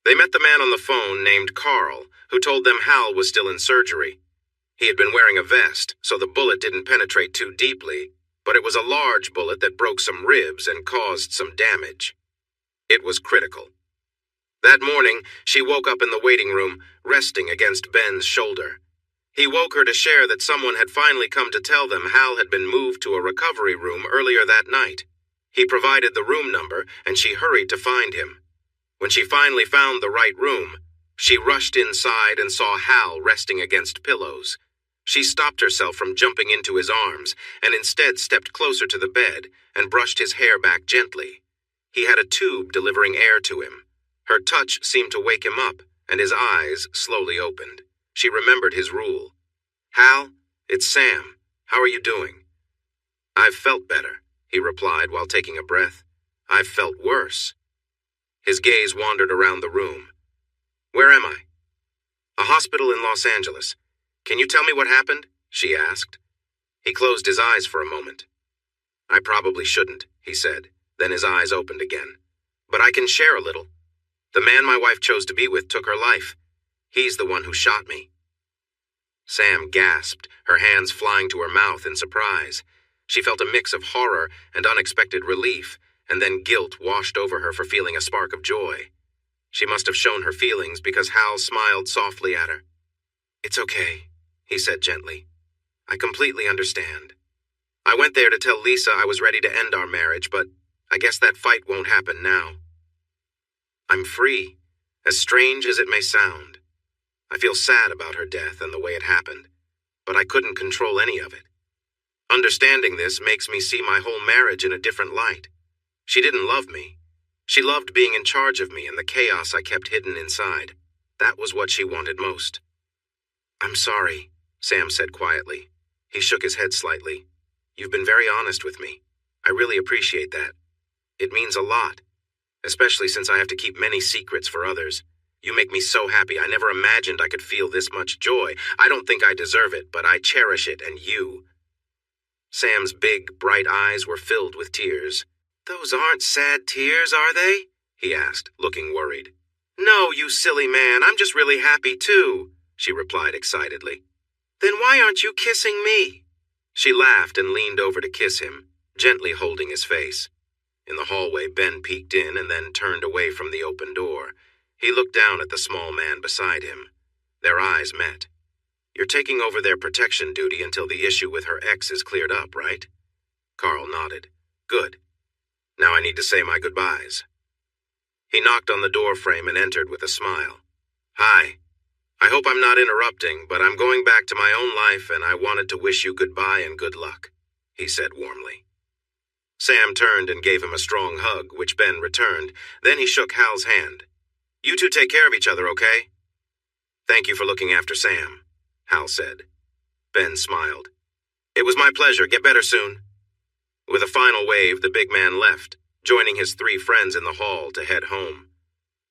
Speaker 1: They met the man on the phone named Carl, who told them Hal was still in surgery. He had been wearing a vest, so the bullet didn't penetrate too deeply, but it was a large bullet that broke some ribs and caused some damage. It was critical. That morning, she woke up in the waiting room, resting against Ben's shoulder. He woke her to share that someone had finally come to tell them Hal had been moved to a recovery room earlier that night. He provided the room number, and she hurried to find him. When she finally found the right room, she rushed inside and saw Hal resting against pillows. She stopped herself from jumping into his arms, and instead stepped closer to the bed and brushed his hair back gently. He had a tube delivering air to him. Her touch seemed to wake him up, and his eyes slowly opened. She remembered his rule. "Hal, it's Sam. How are you doing?" "I've felt better," he replied while taking a breath. "I've felt worse." His gaze wandered around the room. "Where am I?" "A hospital in Los Angeles. Can you tell me what happened?" she asked. He closed his eyes for a moment. "I probably shouldn't," he said. Then his eyes opened again. "But I can share a little. The man my wife chose to be with took her life. He's the one who shot me." Sam gasped, her hands flying to her mouth in surprise. She felt a mix of horror and unexpected relief, and then guilt washed over her for feeling a spark of joy. She must have shown her feelings because Hal smiled softly at her. "It's okay," he said gently. "I completely understand. I went there to tell Lisa I was ready to end our marriage, but I guess that fight won't happen now. I'm free, as strange as it may sound. I feel sad about her death and the way it happened, but I couldn't control any of it. Understanding this makes me see my whole marriage in a different light. She didn't love me. She loved being in charge of me and the chaos I kept hidden inside. That was what she wanted most." "I'm sorry," Sam said quietly. He shook his head slightly. "You've been very honest with me. I really appreciate that. It means a lot, especially since I have to keep many secrets for others. You make me so happy. I never imagined I could feel this much joy. I don't think I deserve it, but I cherish it, and you." Sam's big, bright eyes were filled with tears. "Those aren't sad tears, are they?" he asked, looking worried. "No, you silly man. I'm just really happy, too," she replied excitedly. "Then why aren't you kissing me?" She laughed and leaned over to kiss him, gently holding his face. In the hallway, Ben peeked in and then turned away from the open door. He looked down at the small man beside him. Their eyes met. "You're taking over their protection duty until the issue with her ex is cleared up, right?" Carl nodded. "Good. Now I need to say my goodbyes." He knocked on the door frame and entered with a smile. "Hi. I hope I'm not interrupting, but I'm going back to my own life and I wanted to wish you goodbye and good luck," he said warmly. Sam turned and gave him a strong hug, which Ben returned. Then he shook Hal's hand. "You two take care of each other, okay?" "Thank you for looking after Sam," Hal said. Ben smiled. "It was my pleasure. Get better soon." With a final wave, the big man left, joining his 3 friends in the hall to head home.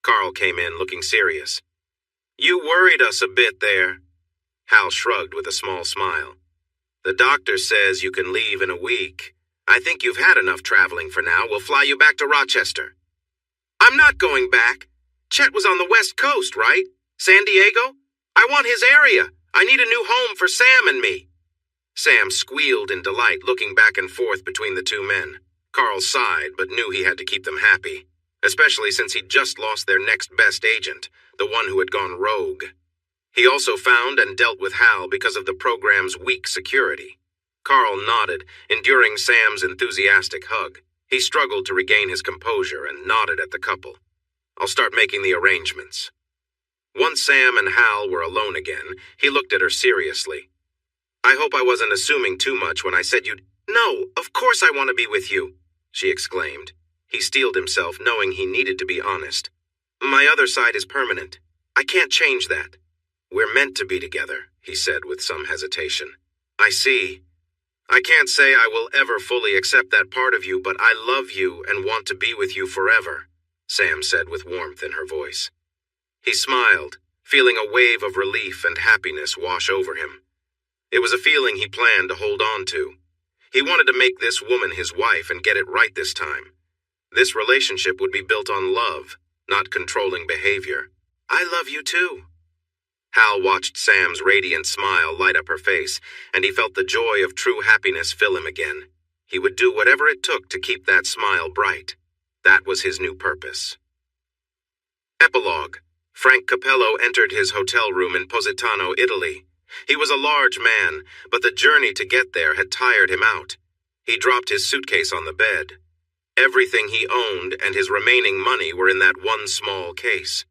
Speaker 1: Carl came in looking serious. "You worried us a bit there." Hal shrugged with a small smile. "The doctor says you can leave in a week. I think you've had enough traveling for now. We'll fly you back to Rochester." "I'm not going back. Chet was on the West Coast, right? San Diego? I want his area. I need a new home for Sam and me. Sam squealed in delight, looking back and forth between the two men. Carl sighed, but knew he had to keep them happy, especially since he'd just lost their next best agent, the one who had gone rogue. He also found and dealt with Hal because of the program's weak security. Carl nodded, enduring Sam's enthusiastic hug. He struggled to regain his composure and nodded at the couple. I'll start making the arrangements. Once Sam and Hal were alone again, he looked at her seriously. I hope I wasn't assuming too much when I said you'd— No, of course I want to be with you, she exclaimed. He steeled himself, knowing he needed to be honest. My other side is permanent. I can't change that. We're meant to be together, he said with some hesitation. I see. I can't say I will ever fully accept that part of you, but I love you and want to be with you forever, Sam said with warmth in her voice. He smiled, feeling a wave of relief and happiness wash over him. It was a feeling he planned to hold on to. He wanted to make this woman his wife and get it right this time. This relationship would be built on love, not controlling behavior. I love you too. Hal watched Sam's radiant smile light up her face, and he felt the joy of true happiness fill him again. He would do whatever it took to keep that smile bright. That was his new purpose. Epilogue. Frank Capello entered his hotel room in Positano, Italy. He was a large man, but the journey to get there had tired him out. He dropped his suitcase on the bed. Everything he owned and his remaining money were in that one small case.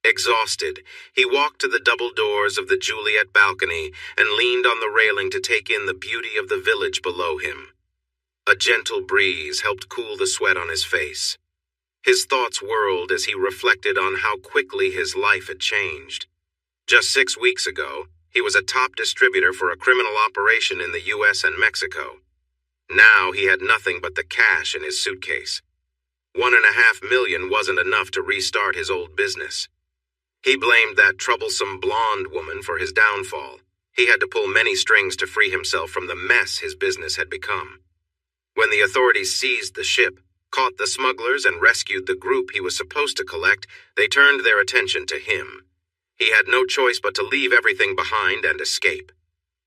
Speaker 1: Exhausted, he walked to the double doors of the Juliet balcony and leaned on the railing to take in the beauty of the village below him. A gentle breeze helped cool the sweat on his face. His thoughts whirled as he reflected on how quickly his life had changed. Just 6 weeks ago, he was a top distributor for a criminal operation in the U.S. and Mexico. Now he had nothing but the cash in his suitcase. $1.5 million wasn't enough to restart his old business. He blamed that troublesome blonde woman for his downfall. He had to pull many strings to free himself from the mess his business had become. When the authorities seized the ship, caught the smugglers, and rescued the group he was supposed to collect, they turned their attention to him. He had no choice but to leave everything behind and escape.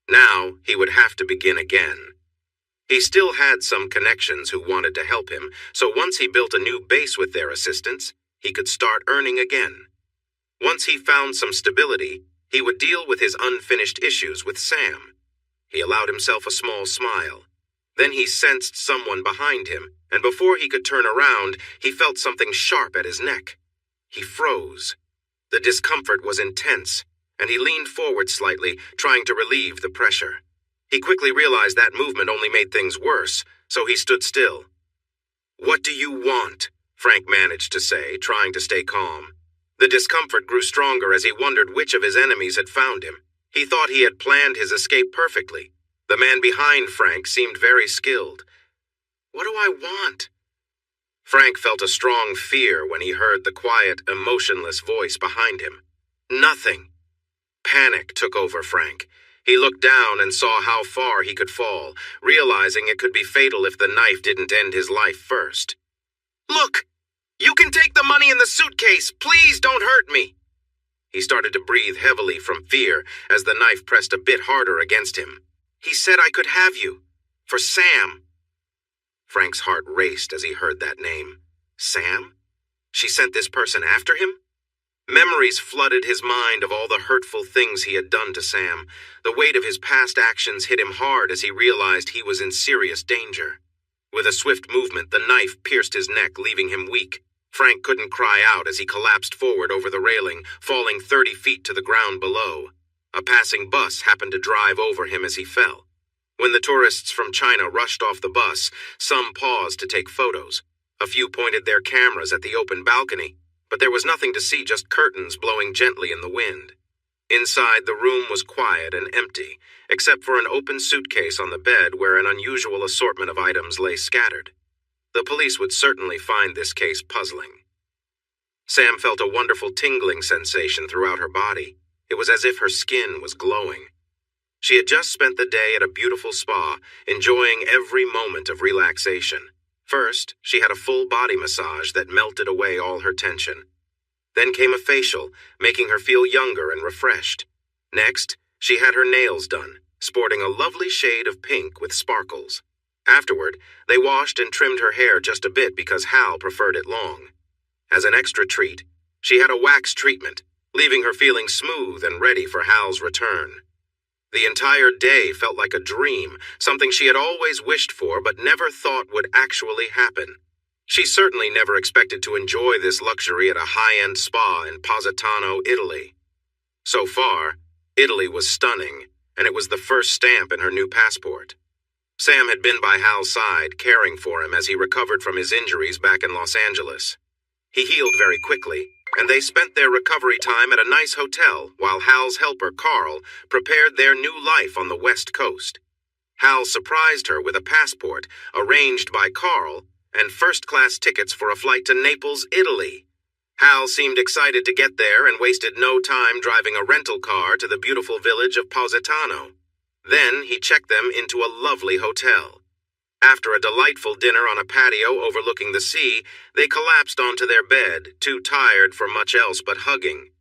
Speaker 1: Now he would have to begin again. He still had some connections who wanted to help him, so once he built a new base with their assistance, he could start earning again. Once he found some stability, he would deal with his unfinished issues with Sam. He allowed himself a small smile. Then he sensed someone behind him, and before he could turn around, he felt something sharp at his neck. He froze. The discomfort was intense, and he leaned forward slightly, trying to relieve the pressure. He quickly realized that movement only made things worse, so he stood still. "What do you want?" Frank managed to say, trying to stay calm. The discomfort grew stronger as he wondered which of his enemies had found him. He thought he had planned his escape perfectly. The man behind Frank seemed very skilled. "What do I want?" Frank felt a strong fear when he heard the quiet, emotionless voice behind him. Nothing. Panic took over Frank. He looked down and saw how far he could fall, realizing it could be fatal if the knife didn't end his life first. "Look! You can take the money in the suitcase! Please don't hurt me!" He started to breathe heavily from fear as the knife pressed a bit harder against him. "He said I could have you. For Sam." Frank's heart raced as he heard that name. Sam? She sent this person after him? Memories flooded his mind of all the hurtful things he had done to Sam. The weight of his past actions hit him hard as he realized he was in serious danger. With a swift movement, the knife pierced his neck, leaving him weak. Frank couldn't cry out as he collapsed forward over the railing, falling 30 feet to the ground below. A passing bus happened to drive over him as he fell. When the tourists from China rushed off the bus, some paused to take photos. A few pointed their cameras at the open balcony, but there was nothing to see, just curtains blowing gently in the wind. Inside, the room was quiet and empty, except for an open suitcase on the bed where an unusual assortment of items lay scattered. The police would certainly find this case puzzling. Sam felt a wonderful tingling sensation throughout her body. It was as if her skin was glowing. She had just spent the day at a beautiful spa, enjoying every moment of relaxation. First, she had a full body massage that melted away all her tension. Then came a facial, making her feel younger and refreshed. Next, she had her nails done, sporting a lovely shade of pink with sparkles. Afterward, they washed and trimmed her hair just a bit because Hal preferred it long. As an extra treat, she had a wax treatment, leaving her feeling smooth and ready for Hal's return. The entire day felt like a dream, something she had always wished for but never thought would actually happen. She certainly never expected to enjoy this luxury at a high-end spa in Positano, Italy. So far, Italy was stunning, and it was the first stamp in her new passport. Sam had been by Hal's side, caring for him as he recovered from his injuries back in Los Angeles. He healed very quickly, and they spent their recovery time at a nice hotel while Hal's helper, Carl, prepared their new life on the West Coast. Hal surprised her with a passport, arranged by Carl, and first-class tickets for a flight to Naples, Italy. Hal seemed excited to get there and wasted no time driving a rental car to the beautiful village of Positano. Then he checked them into a lovely hotel. After a delightful dinner on a patio overlooking the sea, they collapsed onto their bed, too tired for much else but hugging.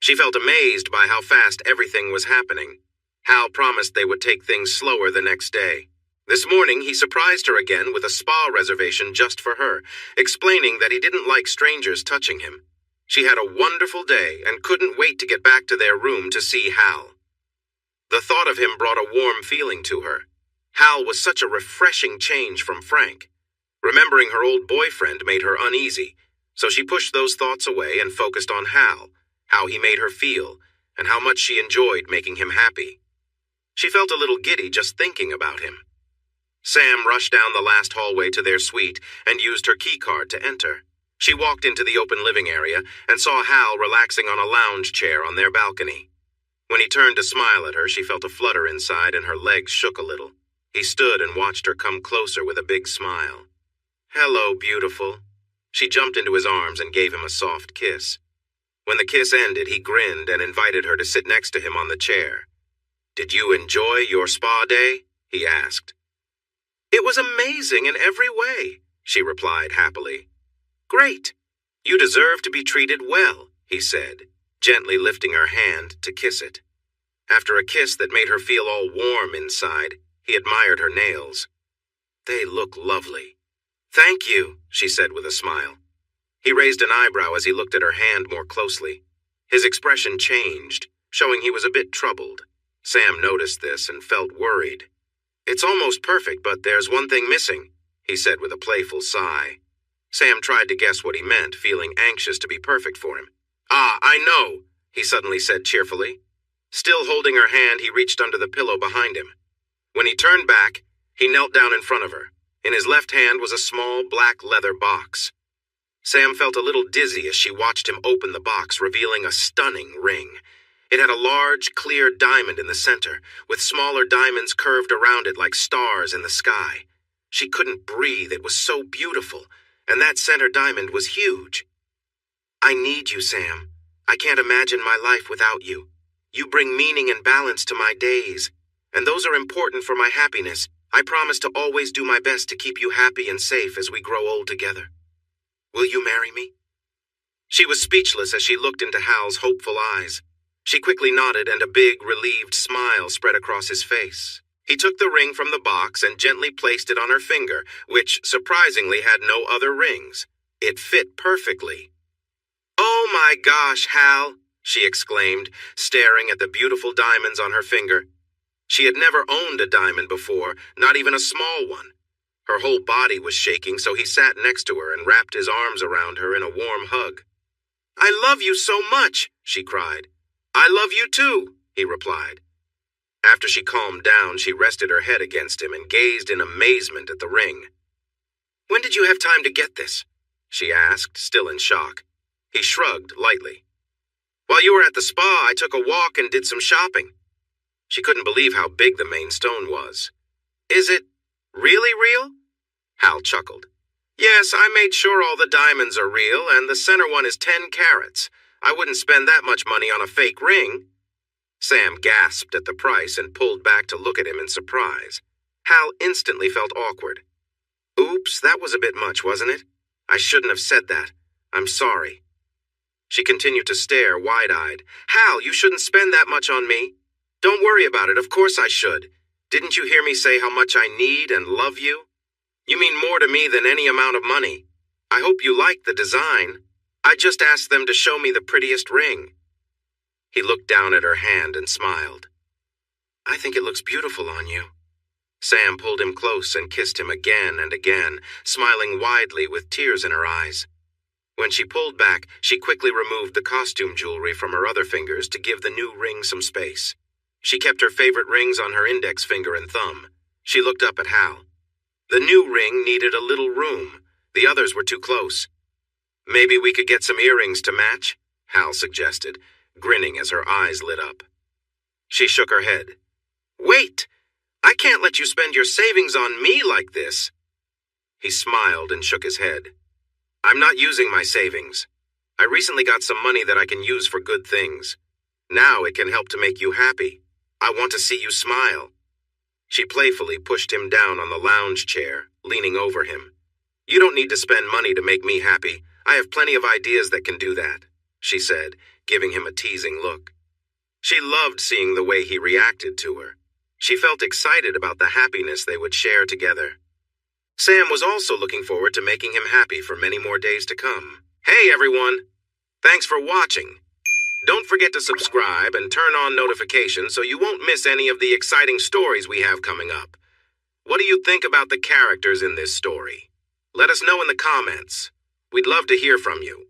Speaker 1: She felt amazed by how fast everything was happening. Hal promised they would take things slower the next day. This morning, he surprised her again with a spa reservation just for her, explaining that he didn't like strangers touching him. She had a wonderful day and couldn't wait to get back to their room to see Hal. The thought of him brought a warm feeling to her. Hal was such a refreshing change from Frank. Remembering her old boyfriend made her uneasy, so she pushed those thoughts away and focused on Hal, how he made her feel, and how much she enjoyed making him happy. She felt a little giddy just thinking about him. Sam rushed down the last hallway to their suite and used her keycard to enter. She walked into the open living area and saw Hal relaxing on a lounge chair on their balcony. When he turned to smile at her, she felt a flutter inside and her legs shook a little. He stood and watched her come closer with a big smile. "Hello, beautiful." She jumped into his arms and gave him a soft kiss. When the kiss ended, he grinned and invited her to sit next to him on the chair. "Did you enjoy your spa day?" he asked. "It was amazing in every way," she replied happily. "Great. You deserve to be treated well," he said, gently lifting her hand to kiss it. After a kiss that made her feel all warm inside, he admired her nails. "They look lovely." "Thank you," she said with a smile. He raised an eyebrow as he looked at her hand more closely. His expression changed, showing he was a bit troubled. Sam noticed this and felt worried. "It's almost perfect, but there's one thing missing," he said with a playful sigh. Sam tried to guess what he meant, feeling anxious to be perfect for him. "Ah, I know," he suddenly said cheerfully. Still holding her hand, he reached under the pillow behind him. When he turned back, he knelt down in front of her. In his left hand was a small black leather box. Sam felt a little dizzy as she watched him open the box, revealing a stunning ring. It had a large, clear diamond in the center, with smaller diamonds curved around it like stars in the sky. She couldn't breathe, it was so beautiful, and that center diamond was huge. "I need you, Sam. I can't imagine my life without you. You bring meaning and balance to my days, and those are important for my happiness. I promise to always do my best to keep you happy and safe as we grow old together. Will you marry me?" She was speechless as she looked into Hal's hopeful eyes. She quickly nodded and a big, relieved smile spread across his face. He took the ring from the box and gently placed it on her finger, which surprisingly had no other rings. It fit perfectly. "Oh my gosh, Hal," she exclaimed, staring at the beautiful diamonds on her finger. She had never owned a diamond before, not even a small one. Her whole body was shaking, so he sat next to her and wrapped his arms around her in a warm hug. "I love you so much," she cried. "I love you too," he replied. After she calmed down, she rested her head against him and gazed in amazement at the ring. "When did you have time to get this?" she asked, still in shock. He shrugged lightly. "While you were at the spa, I took a walk and did some shopping." She couldn't believe how big the main stone was. "Is it really real?" Hal chuckled. "Yes, I made sure all the diamonds are real, and the center one is 10 carats. I wouldn't spend that much money on a fake ring." Sam gasped at the price and pulled back to look at him in surprise. Hal instantly felt awkward. "Oops, that was a bit much, wasn't it? I shouldn't have said that. I'm sorry." She continued to stare wide-eyed. Hal, you shouldn't spend that much on me. Don't worry about it, of course I should. Didn't you hear me say how much I need and love you? You mean more to me than any amount of money. I hope you like the design. I just asked them to show me the prettiest ring. He looked down at her hand and smiled. I think it looks beautiful on you. Sam pulled him close and kissed him again and again, smiling widely with tears in her eyes. When she pulled back, she quickly removed the costume jewelry from her other fingers to give the new ring some space. She kept her favorite rings on her index finger and thumb. She looked up at Hal. The new ring needed a little room. The others were too close. Maybe we could get some earrings to match, Hal suggested, grinning as her eyes lit up. She shook her head. Wait! I can't let you spend your savings on me like this. He smiled and shook his head. I'm not using my savings. I recently got some money that I can use for good things. Now it can help to make you happy. I want to see you smile. She playfully pushed him down on the lounge chair, leaning over him. You don't need to spend money to make me happy. I have plenty of ideas that can do that, she said, giving him a teasing look. She loved seeing the way he reacted to her. She felt excited about the happiness they would share together. Sam was also looking forward to making him happy for many more days to come. Hey everyone! Thanks for watching. Don't forget to subscribe and turn on notifications so you won't miss any of the exciting stories we have coming up. What do you think about the characters in this story? Let us know in the comments. We'd love to hear from you.